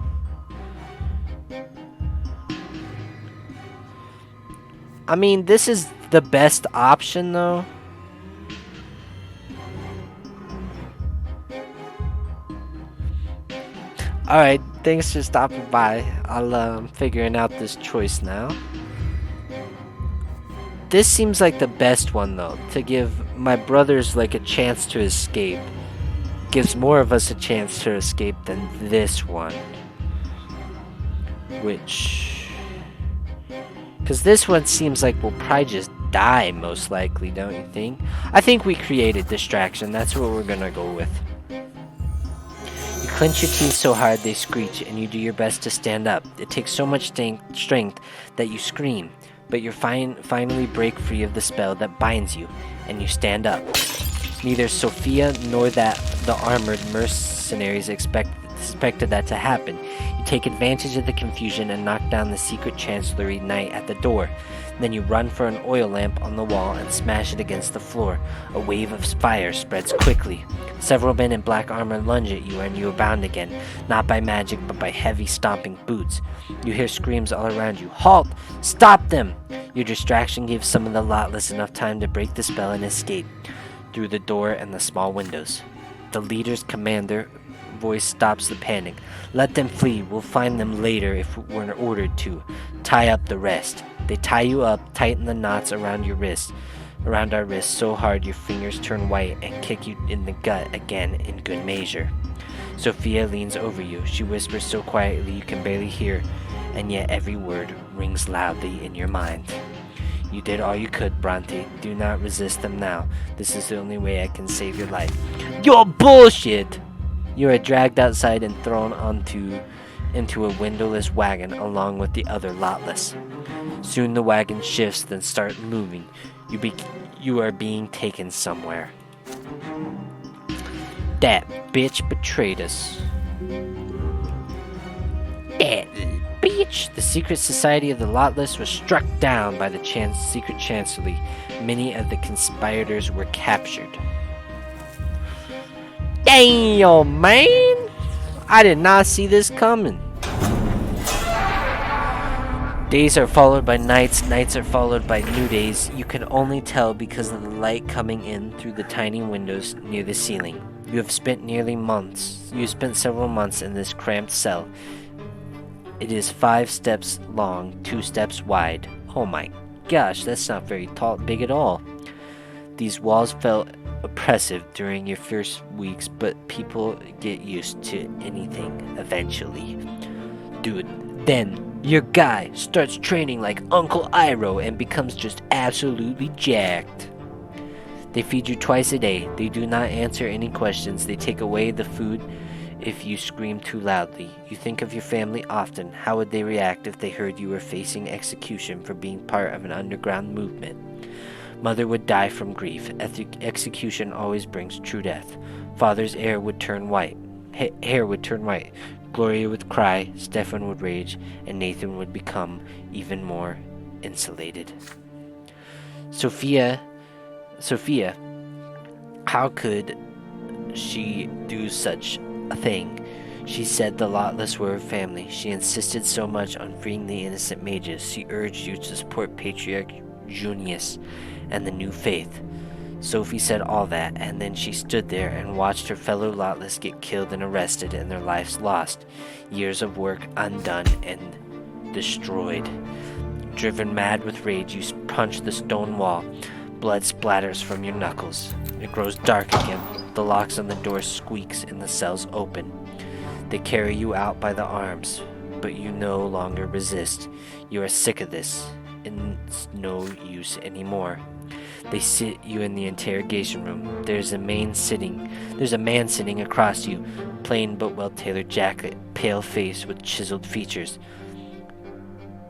I mean, this is the best option though. Alright, thanks for stopping by. I'm figuring out this choice now. This seems like the best one though, to give my brothers like a chance to escape. Gives more of us a chance to escape than this one. Because this one seems like we'll probably just die most likely, don't you think? I think we created distraction, that's what we're gonna go with. You clench your teeth so hard they screech, and you do your best to stand up. It takes so much strength that you scream, but you finally break free of the spell that binds you, and you stand up. Neither Sophia nor the armored mercenaries expected that to happen. You take advantage of the confusion and knock down the secret chancellery knight at the door. Then you run for an oil lamp on the wall and smash it against the floor. A wave of fire spreads quickly. Several men in black armor lunge at you and you are bound again, not by magic but by heavy stomping boots. You hear screams all around you. Halt! Stop them! Your distraction gives some of the lotless enough time to break the spell and escape through the door and the small windows. The leader's commander voice stops the panic. Let them flee. We'll find them later if we're ordered to. Tie up the rest. They tie you up, tighten the knots around our wrists so hard your fingers turn white and kick you in the gut again in good measure. Sophia leans over you. She whispers so quietly you can barely hear, and yet every word rings loudly in your mind. You did all you could, Brante. Do not resist them now. This is the only way I can save your life. You're bullshit! You are dragged outside and thrown into a windowless wagon along with the other lotless. Soon the wagon shifts, then starts moving. You are being taken somewhere. That bitch betrayed us. That speech, the secret society of the Lotless was struck down by the secret chancellery. Many of the conspirators were captured. Damn, man! I did not see this coming. Days are followed by nights, nights are followed by new days. You can only tell because of the light coming in through the tiny windows near the ceiling. You have spent several months in this cramped cell. It is 5 steps long, 2 steps wide. Oh my gosh, that's not very big at all. These walls felt oppressive during your first weeks, but people get used to anything eventually. Dude, then your guy starts training like Uncle Iroh and becomes just absolutely jacked. They feed you twice a day. They do not answer any questions. They take away the food if you scream too loudly. You think of your family often. How would they react if they heard you were facing execution for being part of an underground movement? Mother would die from grief. Execution always brings true death. Father's hair would turn white. Gloria would cry, Stefan would rage, and Nathan would become even more insulated. Sophia, how could she do such a thing? She said the Lotless were her family. She insisted so much on freeing the innocent mages. She urged you to support Patriarch Junius and the new faith. Sophie said all that, and then she stood there and watched her fellow Lotless get killed and arrested and their lives lost. Years of work undone and destroyed. Driven mad with rage, you punch the stone wall. Blood splatters from your knuckles. It grows dark again. The locks on the door squeaks and the cells open. They carry you out by the arms, but you no longer resist. You are sick of this, and it's no use anymore. They sit you in the interrogation room. There's a man sitting across you, plain but well-tailored jacket, pale face with chiseled features,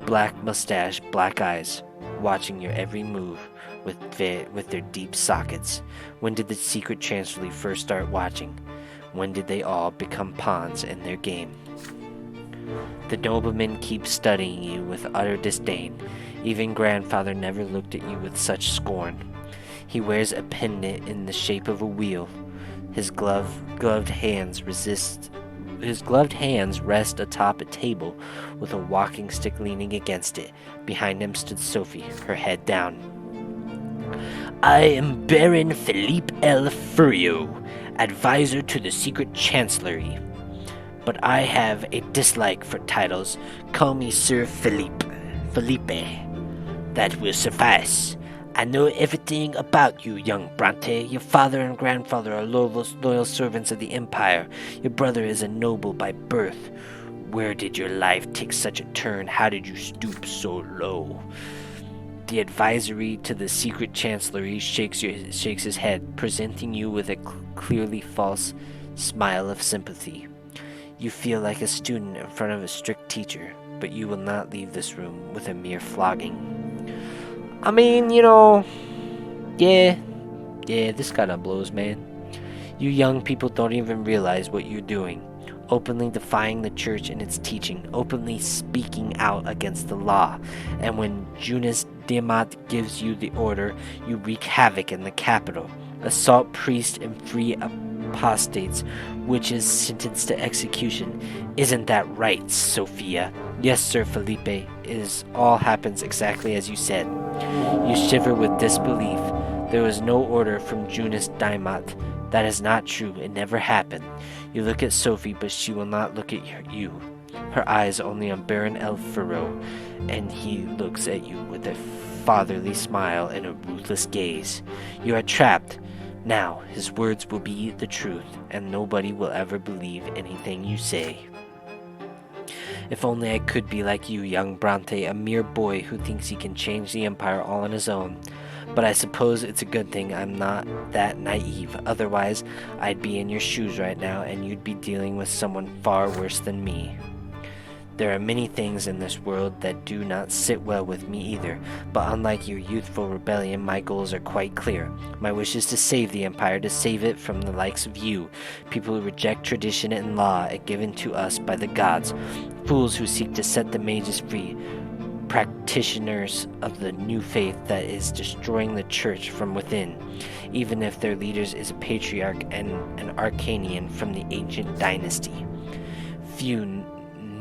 black mustache, black eyes, watching your every move with their deep sockets. When did the secret chancellery first start watching? When did they all become pawns in their game? The nobleman keeps studying you with utter disdain. Even grandfather never looked at you with such scorn. He wears a pendant in the shape of a wheel. His gloved hands rest atop a table with a walking stick leaning against it. Behind him stood Sophie, her head down. I am Baron Philippe L. Furio, advisor to the secret chancellery. But I have a dislike for titles. Call me Sir Philippe. That will suffice. I know everything about you, young Brante. Your father and grandfather are loyal servants of the Empire. Your brother is a noble by birth. Where did your life take such a turn? How did you stoop so low? The advisory to the secret chancellery shakes his head, presenting you with a clearly false smile of sympathy. You feel like a student in front of a strict teacher, but you will not leave this room with a mere flogging. I mean, yeah, this kind of blows, man. You young people don't even realize what you're doing. Openly defying the church and its teaching, openly speaking out against the law. And when Junius Diamant gives you the order, you wreak havoc in the capital. Assault priests and free apostates, witches sentenced to execution. Isn't that right, Sophia? Yes, Sir Felipe. All happens exactly as you said. You shiver with disbelief. There was no order from Junius Diamant. That is not true. It never happened. You look at Sophie, but she will not look at you. Her eyes only on Baron El Furrow, and he looks at you with a fatherly smile and a ruthless gaze. You are trapped. Now, his words will be the truth, and nobody will ever believe anything you say. If only I could be like you, young Brante, a mere boy who thinks he can change the Empire all on his own. But I suppose it's a good thing I'm not that naive. Otherwise, I'd be in your shoes right now, and you'd be dealing with someone far worse than me. There are many things in this world that do not sit well with me either, but unlike your youthful rebellion, my goals are quite clear. My wish is to save the Empire, to save it from the likes of you, people who reject tradition and law given to us by the gods, fools who seek to set the mages free, practitioners of the new faith that is destroying the church from within, even if their leader is a patriarch and an Arcanian from the ancient dynasty. Few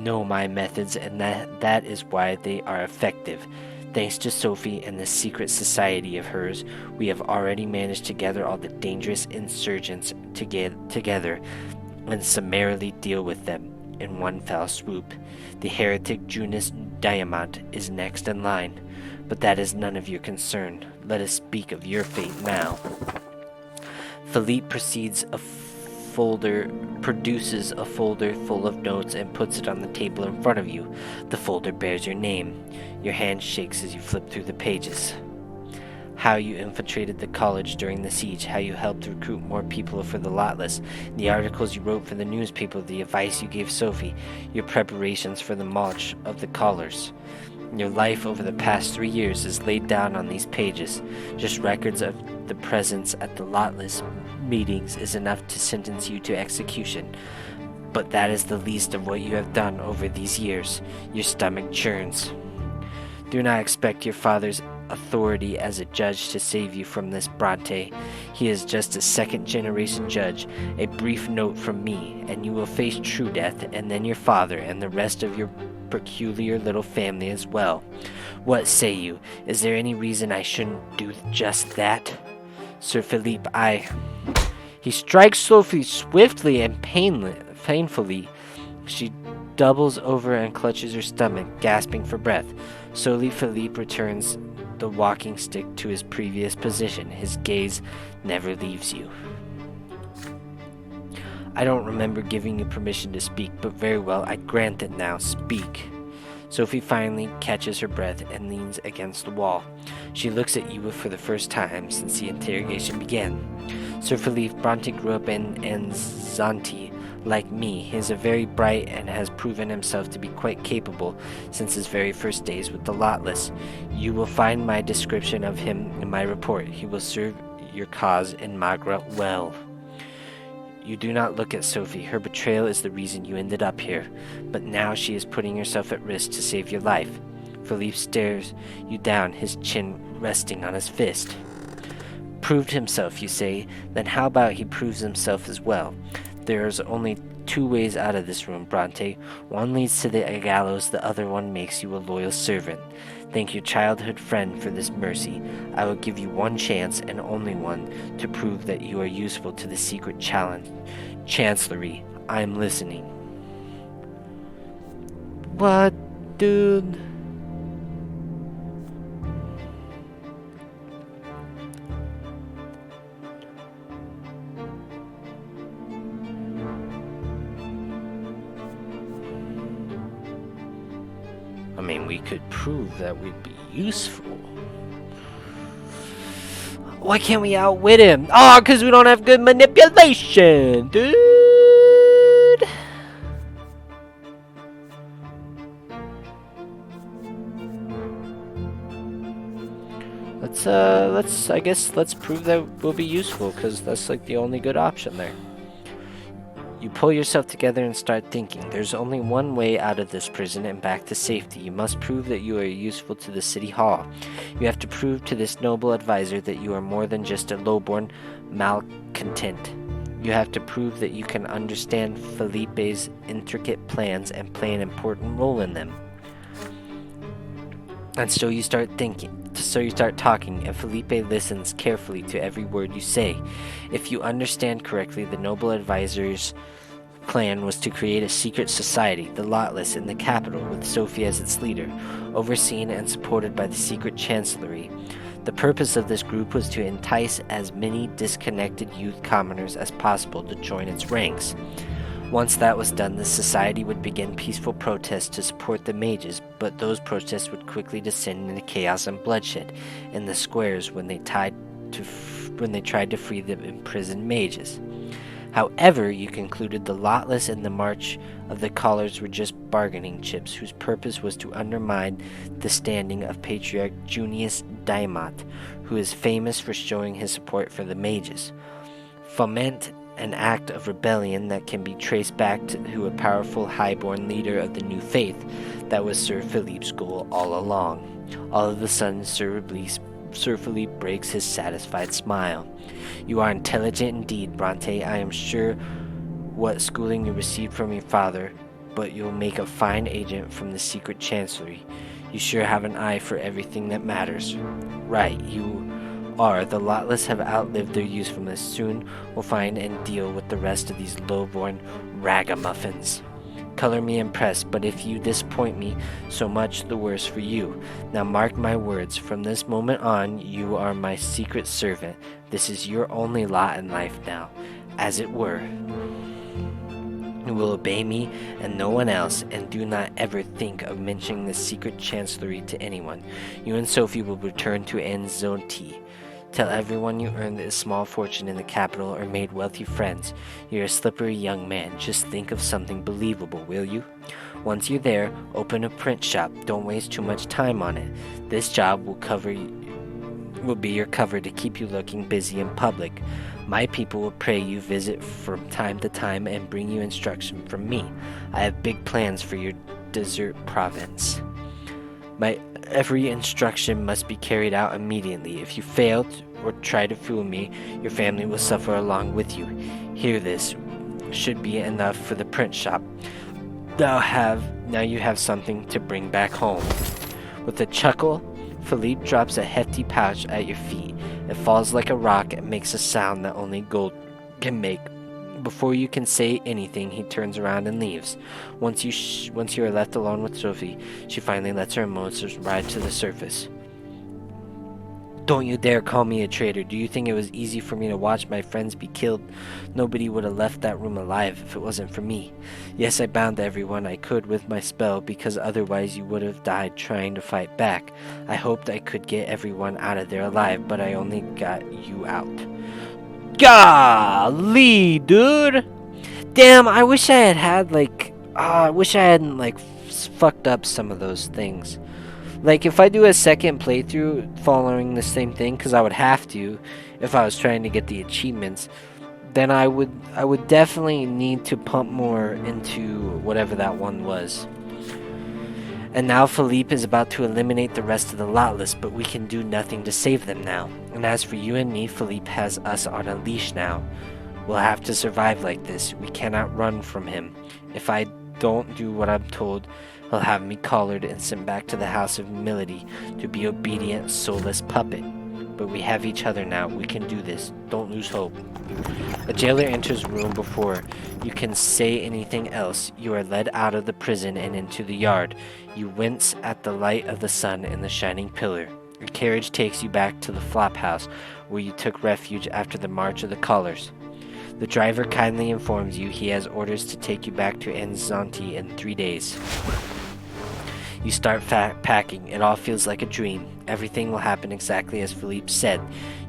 know my methods, and that is why they are effective. Thanks to Sophie and this secret society of hers, we have already managed to gather all the dangerous insurgents together and summarily deal with them in one fell swoop. The heretic Junus Diamant is next in line, but that is none of your concern. Let us speak of your fate now. Philippe produces a folder full of notes and puts it on the table in front of you. The folder bears your name. Your hand shakes as you flip through the pages. How you infiltrated the college during the siege, how you helped recruit more people for the Lotless, the articles you wrote for the newspaper, the advice you gave Sophie, your preparations for the march of the Callers. Your life over the past 3 years is laid down on these pages. Just records of the presence at the Lotless meetings is enough to sentence you to execution. But that is the least of what you have done over these years. Your stomach churns. Do not expect your father's authority as a judge to save you from this, Brante. He is just a second-generation judge. A brief note from me, and you will face true death, and then your father and the rest of your peculiar little family as well. What say you? Is there any reason I shouldn't do just that? Sir Philippe, He strikes Sophie swiftly and painfully. She doubles over and clutches her stomach, gasping for breath. Slowly, Philippe returns the walking stick to his previous position. His gaze never leaves you. I don't remember giving you permission to speak, but very well, I grant it now. Speak. Sophie finally catches her breath and leans against the wall. She looks at you for the first time since the interrogation began. Sir Philippe, Brante grew up in Anzanti. Like me, he is a very bright and has proven himself to be quite capable since his very first days with the Lotless. You will find my description of him in my report. He will serve your cause in Magra well. You do not look at Sophie. Her betrayal is the reason you ended up here, but now she is putting herself at risk to save your life. Philippe stares you down, his chin resting on his fist. Proved himself, you say? Then how about he proves himself as well? There's only 2 ways out of this room, Brante. One leads to the gallows, the other one makes you a loyal servant. Thank your childhood friend for this mercy. I will give you one chance, and only one, to prove that you are useful to the secret chancellery. I am listening. What, dude? I mean, we could prove that we'd be useful. Why can't we outwit him? Oh, because we don't have good manipulation, dude. Let's prove that we'll be useful, because that's like the only good option there. You pull yourself together and start thinking. There's only one way out of this prison and back to safety. You must prove that you are useful to the city hall. You have to prove to this noble advisor that you are more than just a lowborn malcontent. You have to prove that you can understand Felipe's intricate plans and play an important role in them. And so you start talking, and Felipe listens carefully to every word you say. If you understand correctly, the noble advisor's plan was to create a secret society, the Lotless, in the capital, with Sophie as its leader, overseen and supported by the secret chancellery. The purpose of this group was to entice as many disconnected youth commoners as possible to join its ranks. Once that was done, the society would begin peaceful protests to support the mages, but those protests would quickly descend into chaos and bloodshed in the squares when they tried to free the imprisoned mages. However, you concluded the Lotless and the March of the Callers were just bargaining chips whose purpose was to undermine the standing of Patriarch Junius Daimat, who is famous for showing his support for the mages. Foment an act of rebellion that can be traced back to a powerful highborn leader of the new faith that was Sir Philippe's goal all along. All of a sudden, Sir Philippe breaks his satisfied smile. You are intelligent indeed, Brante. I am sure what schooling you received from your father, but you'll make a fine agent from the secret chancellery. You sure have an eye for everything that matters. Right, you are. The Lotless have outlived their usefulness. Soon we'll find and deal with the rest of these low-born ragamuffins. Color me impressed, but if you disappoint me, so much the worse for you. Now mark my words, from this moment on, you are my secret servant. This is your only lot in life now, as it were. You will obey me and no one else, and do not ever think of mentioning the secret chancellery to anyone. You and Sophie will return to Enzoti. Tell everyone you earned a small fortune in the capital or made wealthy friends. You're a slippery young man. Just think of something believable, will you? Once you're there, open a print shop. Don't waste too much time on it. This job will be your cover to keep you looking busy in public. My people will pray you visit from time to time and bring you instruction from me. I have big plans for your desert province. My every instruction must be carried out immediately. If you fail or try to fool me, your family will suffer along with you. Hear this should be enough for the print shop. Now you have something to bring back home. With a chuckle, Philippe drops a hefty pouch at your feet. It falls like a rock and makes a sound that only gold can make. Before you can say anything, he turns around and leaves. Once you are left alone with Sophie, she finally lets her emotions rise to the surface. Don't you dare call me a traitor. Do you think it was easy for me to watch my friends be killed? Nobody would have left that room alive if it wasn't for me. Yes, I bound everyone I could with my spell, because otherwise you would have died trying to fight back. I hoped I could get everyone out of there alive, but I only got you out. Golly, dude! Damn, I wish I had I wish I hadn't fucked up some of those things. Like, if I do a second playthrough following the same thing, because I would have to if I was trying to get the achievements, then I would definitely need to pump more into whatever that one was. And now Philippe is about to eliminate the rest of the Lotless, but we can do nothing to save them now. And as for you and me, Philippe has us on a leash now. We'll have to survive like this. We cannot run from him. If I don't do what I'm told, he'll have me collared and sent back to the House of Humility to be obedient, soulless puppet. But we have each other now. We can do this. Don't lose hope. A jailer enters the room before you can say anything else. You are led out of the prison and into the yard. You wince at the light of the sun and the shining pillar. Your carriage takes you back to the flop house where you took refuge after the march of the Callers. The driver kindly informs you he has orders to take you back to Enzonti in 3 days. You start packing. It all feels like a dream. Everything will happen exactly as Philippe said.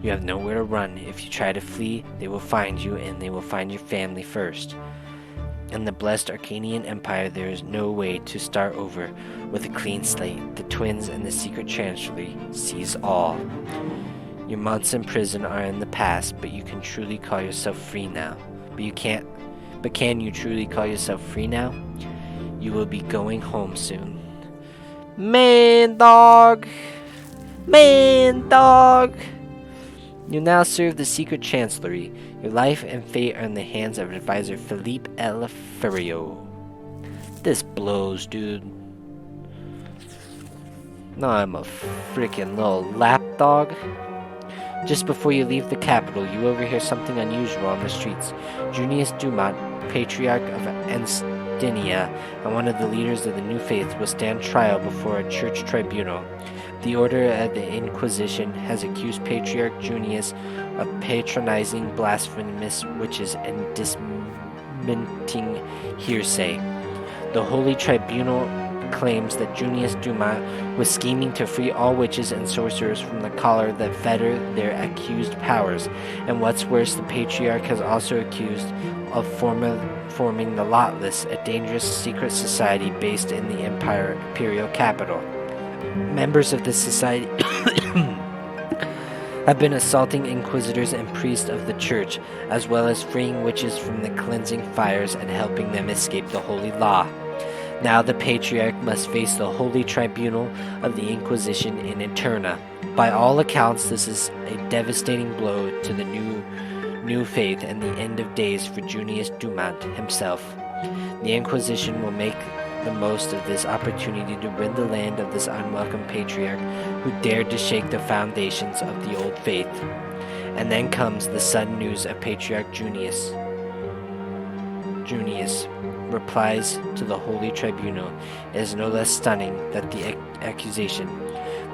You have nowhere to run. If you try to flee, they will find you, and they will find your family first. In the blessed Arcanian Empire, there is no way to start over with a clean slate. The twins and the secret chancellery seize all. Your months in prison are in the past, but you can truly call yourself free now. But can you truly call yourself free now? You will be going home soon. Man, dog! Man, dog! You now serve the secret chancellery. Your life and fate are in the hands of advisor Philippe Eliferio. This blows, dude. No, I'm a freaking little lapdog. Just before you leave the capital, you overhear something unusual on the streets. Junius Dumont, Patriarch of Enstinia and one of the leaders of the New Faith, will stand trial before a church tribunal. The Order of the Inquisition has accused Patriarch Junius of patronizing blasphemous witches and disminting hearsay. The Holy Tribunal claims that Junius Duma was scheming to free all witches and sorcerers from the collar that fetter their accused powers. And what's worse, the Patriarch has also accused of forming the Lotless, a dangerous secret society based in the imperial capital. Members of this society have been assaulting inquisitors and priests of the church, as well as freeing witches from the cleansing fires and helping them escape the holy law. Now the Patriarch must face the holy tribunal of the Inquisition in Eterna. By all accounts, this is a devastating blow to the new faith and the end of days for Junius Dumont himself. The Inquisition will make the most of this opportunity to rid the land of this unwelcome patriarch who dared to shake the foundations of the old faith. And then comes the sudden news of Patriarch Junius. Junius replies to the Holy Tribunal. It is no less stunning than the accusation.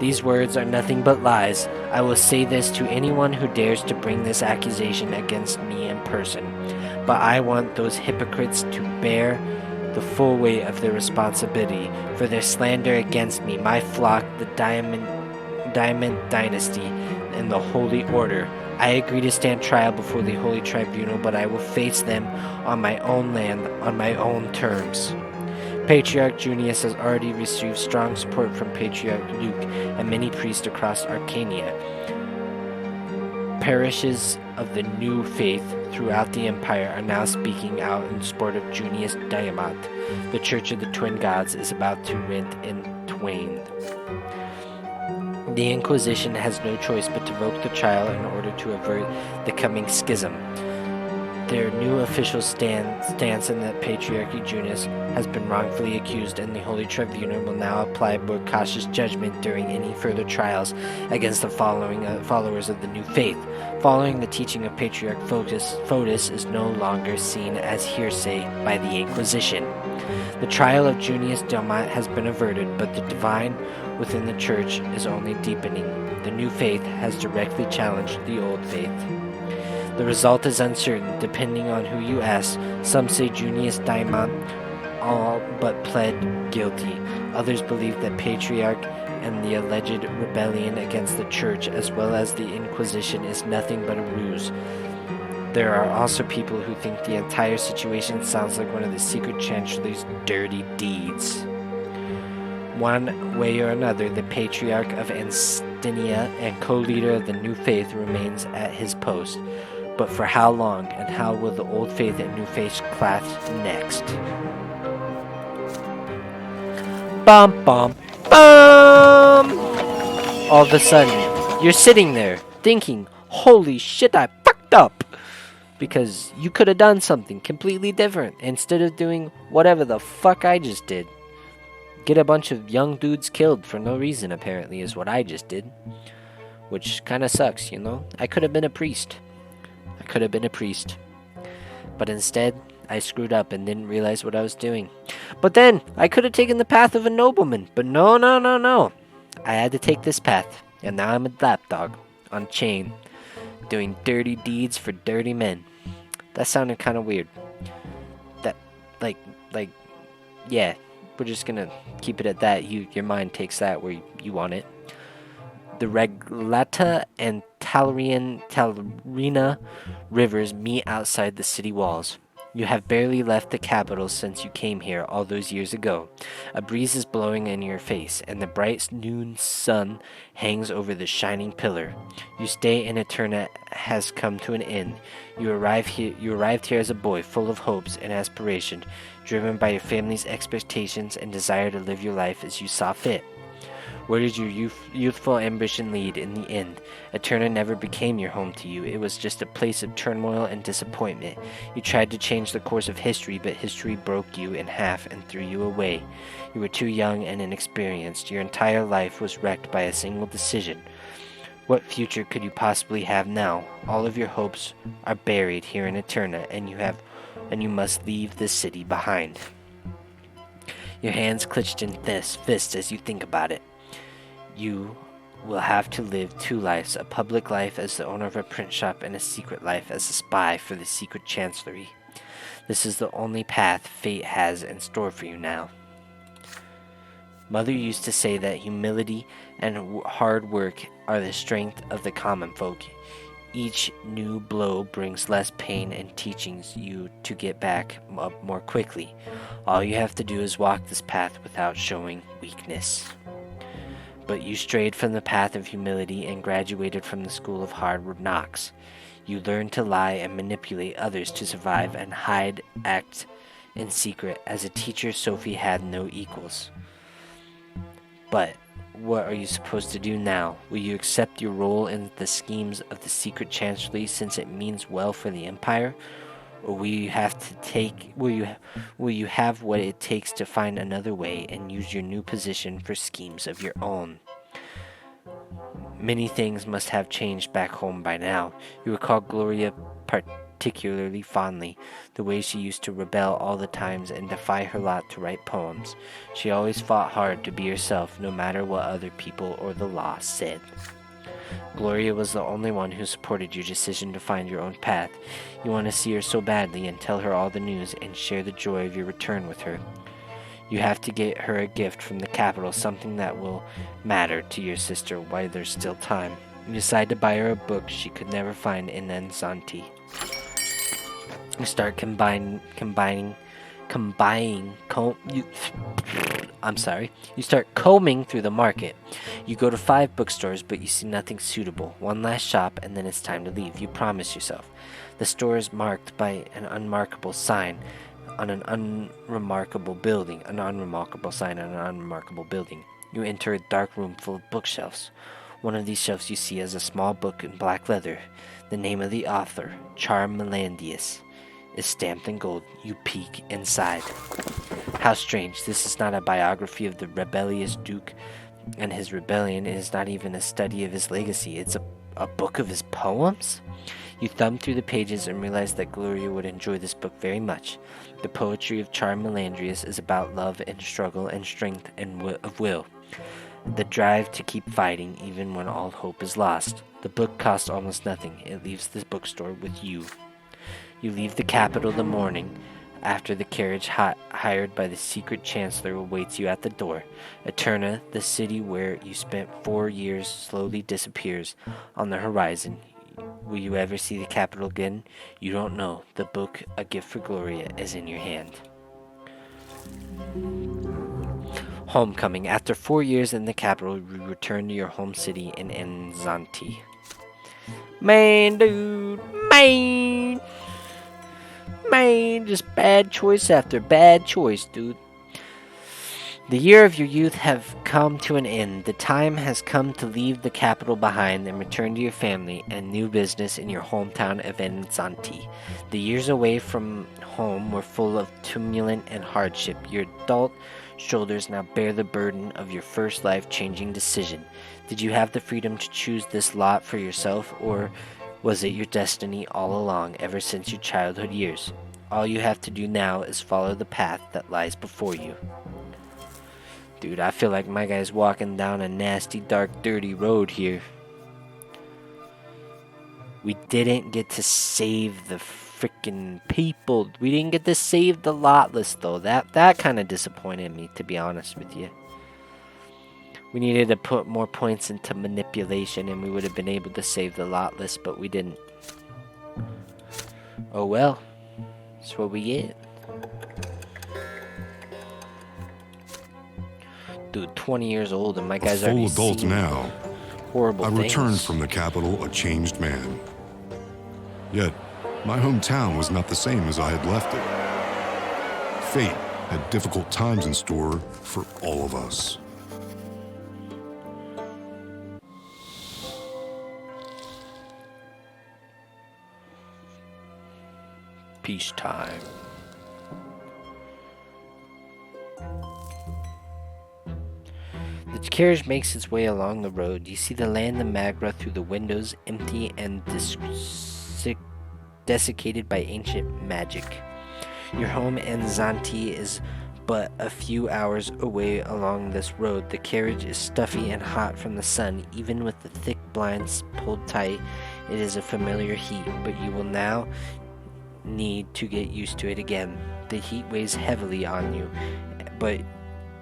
These words are nothing but lies. I will say this to anyone who dares to bring this accusation against me in person. But I want those hypocrites to bear the full weight of their responsibility for their slander against me, my flock, the Diamond Dynasty, and the Holy Order. I agree to stand trial before the Holy Tribunal, but I will face them on my own land, on my own terms. Patriarch Junius has already received strong support from Patriarch Luke and many priests across Arcania. Parishes of the new faith throughout the empire are now speaking out in support of Junius Diamant. The Church of the Twin Gods is about to rent in twain. The Inquisition has no choice but to revoke the trial in order to avert the coming schism. Their new official stance in that Patriarch Junius has been wrongfully accused, and the Holy Tribunal will now apply more cautious judgment during any further trials against the followers of the new faith. Following the teaching of Patriarch Fotis is no longer seen as hearsay by the Inquisition. The trial of Junius Delmont has been averted, but the divine within the Church is only deepening. The new faith has directly challenged the old faith. The result is uncertain, depending on who you ask. Some say Junius Diamant all but pled guilty. Others believe that Patriarch and the alleged rebellion against the Church, as well as the Inquisition, is nothing but a ruse. There are also people who think the entire situation sounds like one of the secret chancellor's dirty deeds. One way or another, the Patriarch of Anstinia and co-leader of the new faith remains at his post. But for how long, and how will the old faith and new faith clash next? Bum bum bum! All of a sudden, you're sitting there thinking, holy shit, I fucked up! Because you could have done something completely different instead of doing whatever the fuck I just did. Get a bunch of young dudes killed for no reason, apparently, is what I just did. Which kinda sucks, you know? I could have been a priest. But instead, I screwed up and didn't realize what I was doing. But then, I could have taken the path of a nobleman. But no. I had to take this path. And now I'm a lapdog on chain, doing dirty deeds for dirty men. That sounded kind of weird. Yeah, we're just gonna keep it at that. Your mind takes that where you want it. The Reglata and Talarina rivers meet outside the city walls. You have barely left the capital since you came here all those years ago. A breeze is blowing in your face, and the bright noon sun hangs over the shining pillar. Your stay in Eterna has come to an end. You arrived here as a boy, full of hopes and aspirations, driven by your family's expectations and desire to live your life as you saw fit. Where did your youthful ambition lead in the end? Eterna never became your home to you. It was just a place of turmoil and disappointment. You tried to change the course of history, but history broke you in half and threw you away. You were too young and inexperienced. Your entire life was wrecked by a single decision. What future could you possibly have now? All of your hopes are buried here in Eterna, and you must leave this city behind. Your hands clenched in fists as you think about it. You will have to live two lives, a public life as the owner of a print shop and a secret life as a spy for the secret chancellery. This is the only path fate has in store for you now. Mother used to say that humility and hard work are the strength of the common folk. Each new blow brings less pain and teaches you to get back up more quickly. All you have to do is walk this path without showing weakness. But you strayed from the path of humility and graduated from the school of hard knocks. You learned to lie and manipulate others to survive and act in secret. As a teacher, Sophie had no equals. But what are you supposed to do now? Will you accept your role in the schemes of the secret chancellery since it means well for the empire? Or will you have what it takes to find another way and use your new position for schemes of your own? Many things must have changed back home by now. You recall Gloria particularly fondly, the way she used to rebel all the times and defy her lot to write poems. She always fought hard to be herself, no matter what other people or the law said. Gloria was the only one who supported your decision to find your own path. You want to see her so badly and tell her all the news and share the joy of your return with her. You have to get her a gift from the capital, something that will matter to your sister while there's still time. You decide to buy her a book she could never find in Enzanti. You start You start combing through the market. You go to 5 bookstores, but you see nothing suitable. One last shop, and then it's time to leave. You promise yourself. The store is marked by an unmarkable sign on an unremarkable building. You enter a dark room full of bookshelves. One of these shelves you see has a small book in black leather. The name of the author, Charmelandius, is stamped in gold. You peek inside. How strange. This is not a biography of the rebellious Duke and his rebellion. It is not even a study of his legacy. It's a book of his poems? You thumb through the pages and realize that Gloria would enjoy this book very much. The poetry of Charmelandrius is about love and struggle and strength and of will. The drive to keep fighting even when all hope is lost. The book costs almost nothing. It leaves the bookstore with you. You leave the capital the morning after the carriage hired by the secret chancellor awaits you at the door. Eterna, the city where you spent 4 years, slowly disappears on the horizon. Will you ever see the capital again? You don't know. The book, A Gift for Gloria, is in your hand. Homecoming. After 4 years in the capital, you return to your home city in Enzanti. Man, dude. Man, just bad choice after bad choice, dude. The year of your youth have come to an end. The time has come to leave the capital behind and return to your family and new business in your hometown of Enzanti. The years away from home were full of tumult and hardship. Your adult shoulders now bear the burden of your first life-changing decision. Did you have the freedom to choose this lot for yourself, or was it your destiny all along, ever since your childhood years? All you have to do now is follow the path that lies before you. Dude, I feel like my guy's walking down a nasty, dark, dirty road here. We didn't get to save the freaking people. We didn't get to save the Lotless, though. That kind of disappointed me, to be honest with you. We needed to put more points into manipulation, and we would have been able to save the Lotless, but we didn't. Oh well. That's what we get. Dude, 20 years old, and my guy's already full adult seen now. horrible I things. returned from the capital a changed man. Yet, my hometown was not the same as I had left it. Fate had difficult times in store for all of us. Peacetime. The carriage makes its way along the road. You see the land of Magra through the windows, empty and desiccated by ancient magic. Your home in Zanti is but a few hours away along this road. The carriage is stuffy and hot from the sun. Even with the thick blinds pulled tight, it is a familiar heat, but you will now need to get used to it again. The heat weighs heavily on you, but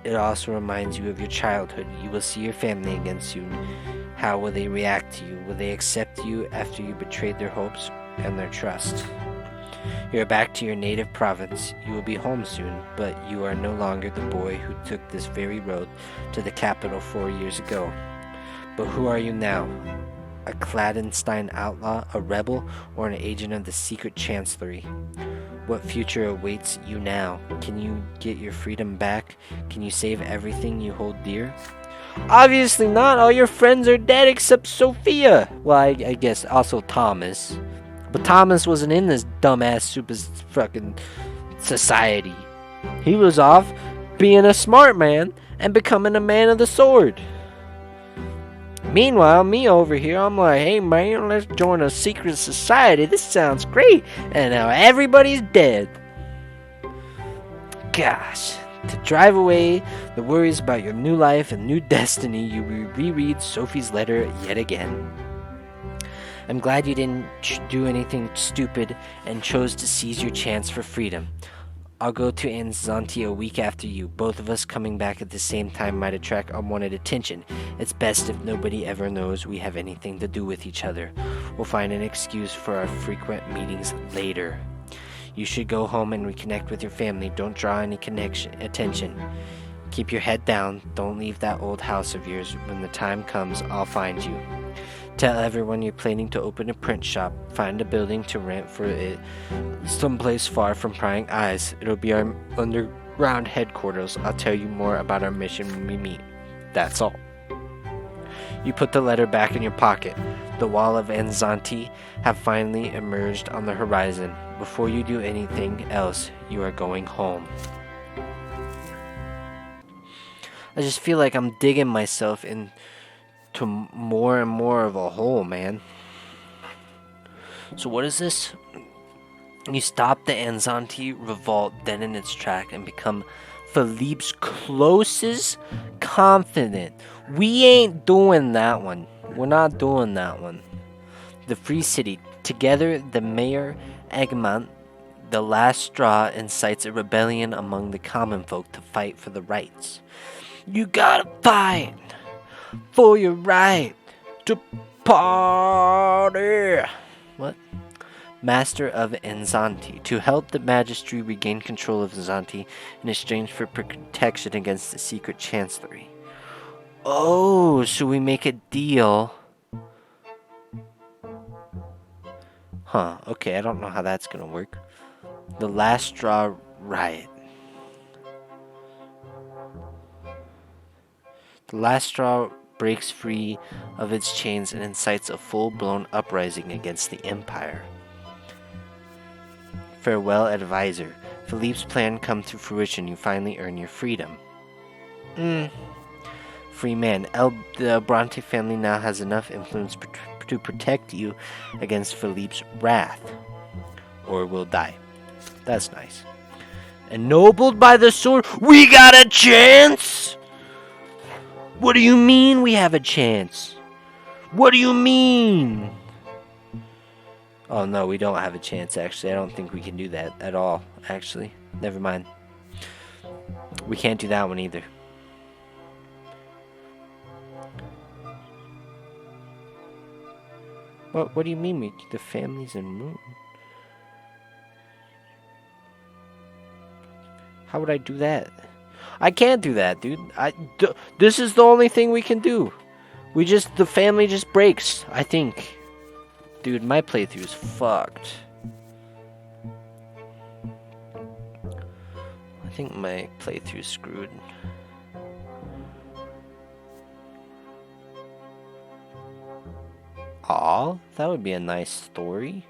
It also reminds you of your childhood. You will see your family again soon. How will they react to you? Will they accept you after you betrayed their hopes and their trust? You are back to your native province. You will be home soon, but you are no longer the boy who took this very road to the capital 4 years ago. But who are you now? A clandestine outlaw, a rebel, or an agent of the secret chancellery? What future awaits you now? Can you get your freedom back? Can you save everything you hold dear? Obviously not. All your friends are dead except Sophia. Well, I guess also Thomas. But Thomas wasn't in this dumbass super fucking society. He was off being a smart man and becoming a man of the sword. Meanwhile, me over here, I'm like, hey man, let's join a secret society. This sounds great. And now everybody's dead. Gosh. To drive away the worries about your new life and new destiny, you reread Sophie's letter yet again. I'm glad you didn't do anything stupid and chose to seize your chance for freedom. I'll go to Anzanti a week after you. Both of us coming back at the same time might attract unwanted attention. It's best if nobody ever knows we have anything to do with each other. We'll find an excuse for our frequent meetings later. You should go home and reconnect with your family. Don't draw any attention. Keep your head down. Don't leave that old house of yours. When the time comes, I'll find you. Tell everyone you're planning to open a print shop. Find a building to rent for it someplace far from prying eyes. It'll be our underground headquarters. I'll tell you more about our mission when we meet. That's all. You put the letter back in your pocket. The wall of Anzanti have finally emerged on the horizon. Before you do anything else, you are going home. I just feel like I'm digging myself into more and more of a hole, man. So what is this? You stop the Anzanti revolt dead in its track and become Philippe's closest confidant. We ain't doing that one. We're not doing that one. The Free City. Together, the mayor, Egmont, the last straw, incites a rebellion among the common folk to fight for the rights. You gotta fight for your right to party. What? Master of Anzanti. To help the magistry regain control of Anzanti in exchange for protection against the secret chancellery. Oh, so we make a deal. Huh, okay, I don't know how that's gonna work. The last straw riot. The last straw breaks free of its chains and incites a full-blown uprising against the Empire. Farewell, advisor. Philippe's plan come to fruition. You finally earn your freedom. Free man. The Brante family now has enough influence to protect you against Philippe's wrath. Or will die. That's nice. Ennobled by the sword, we got a chance! What do you mean we have a chance? What do you mean? Oh no, we don't have a chance actually. I don't think we can do that at all, actually. Never mind. We can't do that one either. What do you mean the family's in moon? How would I do that? I can't do that, dude. This is the only thing we can do. The family just breaks, I think. Dude, my playthrough is fucked. I think my playthrough's screwed. Aw, that would be a nice story.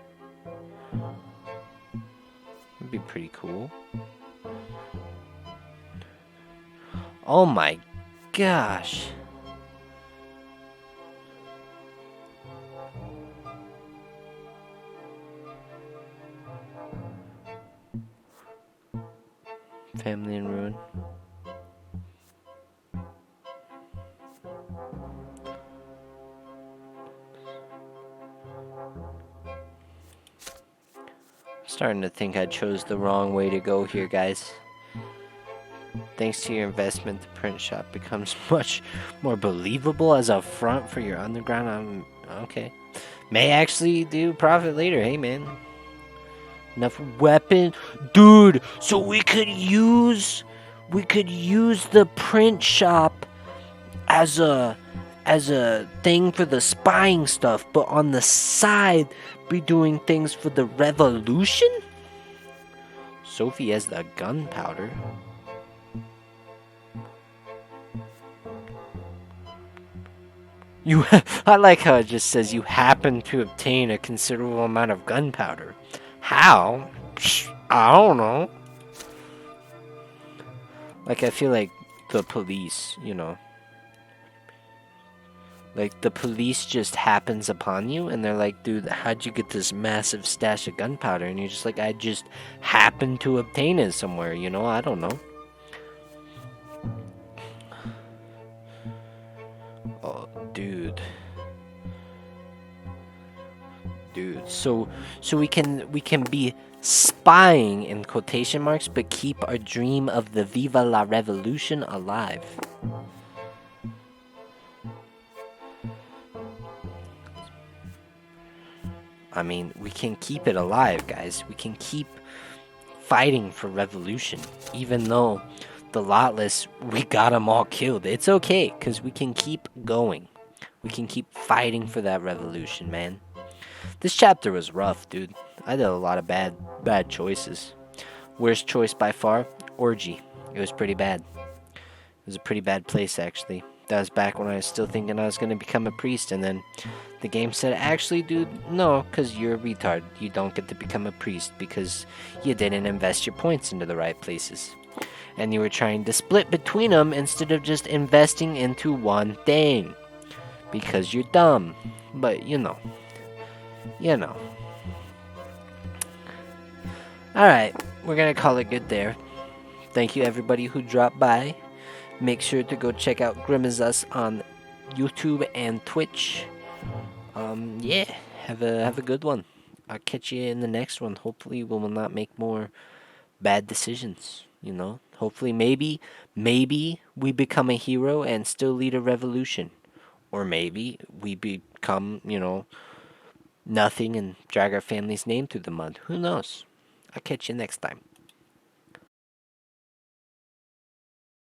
That'd be pretty cool. Oh my gosh. Family in ruin. Starting to think I chose the wrong way to go here, guys. Thanks to your investment, the print shop becomes much more believable as a front for your underground. Okay. May actually do profit later. Hey, man. Enough weapon, dude. So we could use the print shop as a thing for the spying stuff, but on the side be doing things for the revolution. Sophie has the gunpowder. You, I like how it just says you happen to obtain a considerable amount of gunpowder. How? Psh, I don't know. Like, I feel like the police, like the police just happens upon you and they're like, dude, how'd you get this massive stash of gunpowder? And you're just like, I just happened to obtain it somewhere, I don't know. Oh, dude. So we can be spying in quotation marks, but keep our dream of the Viva la Revolution alive. I mean, we can keep it alive, guys. We can keep fighting for revolution, even though the Lotless, we got them all killed. It's okay, because we can keep going. We can keep fighting for that revolution, man. This chapter was rough, dude. I did a lot of bad choices. Worst choice by far, Orgy. It was pretty bad. It was a pretty bad place, actually. That was back when I was still thinking I was going to become a priest, and then the game said, actually, dude, no, because you're a retard. You don't get to become a priest because you didn't invest your points into the right places. And you were trying to split between them instead of just investing into one thing. Because you're dumb. But, Alright, we're going to call it good there. Thank you, everybody who dropped by. Make sure to go check out Grimazus on YouTube and Twitch. Yeah, have a good one. I'll catch you in the next one. Hopefully, we will not make more bad decisions. Hopefully, maybe we become a hero and still lead a revolution, or maybe we become nothing and drag our family's name through the mud. Who knows? I'll catch you next time.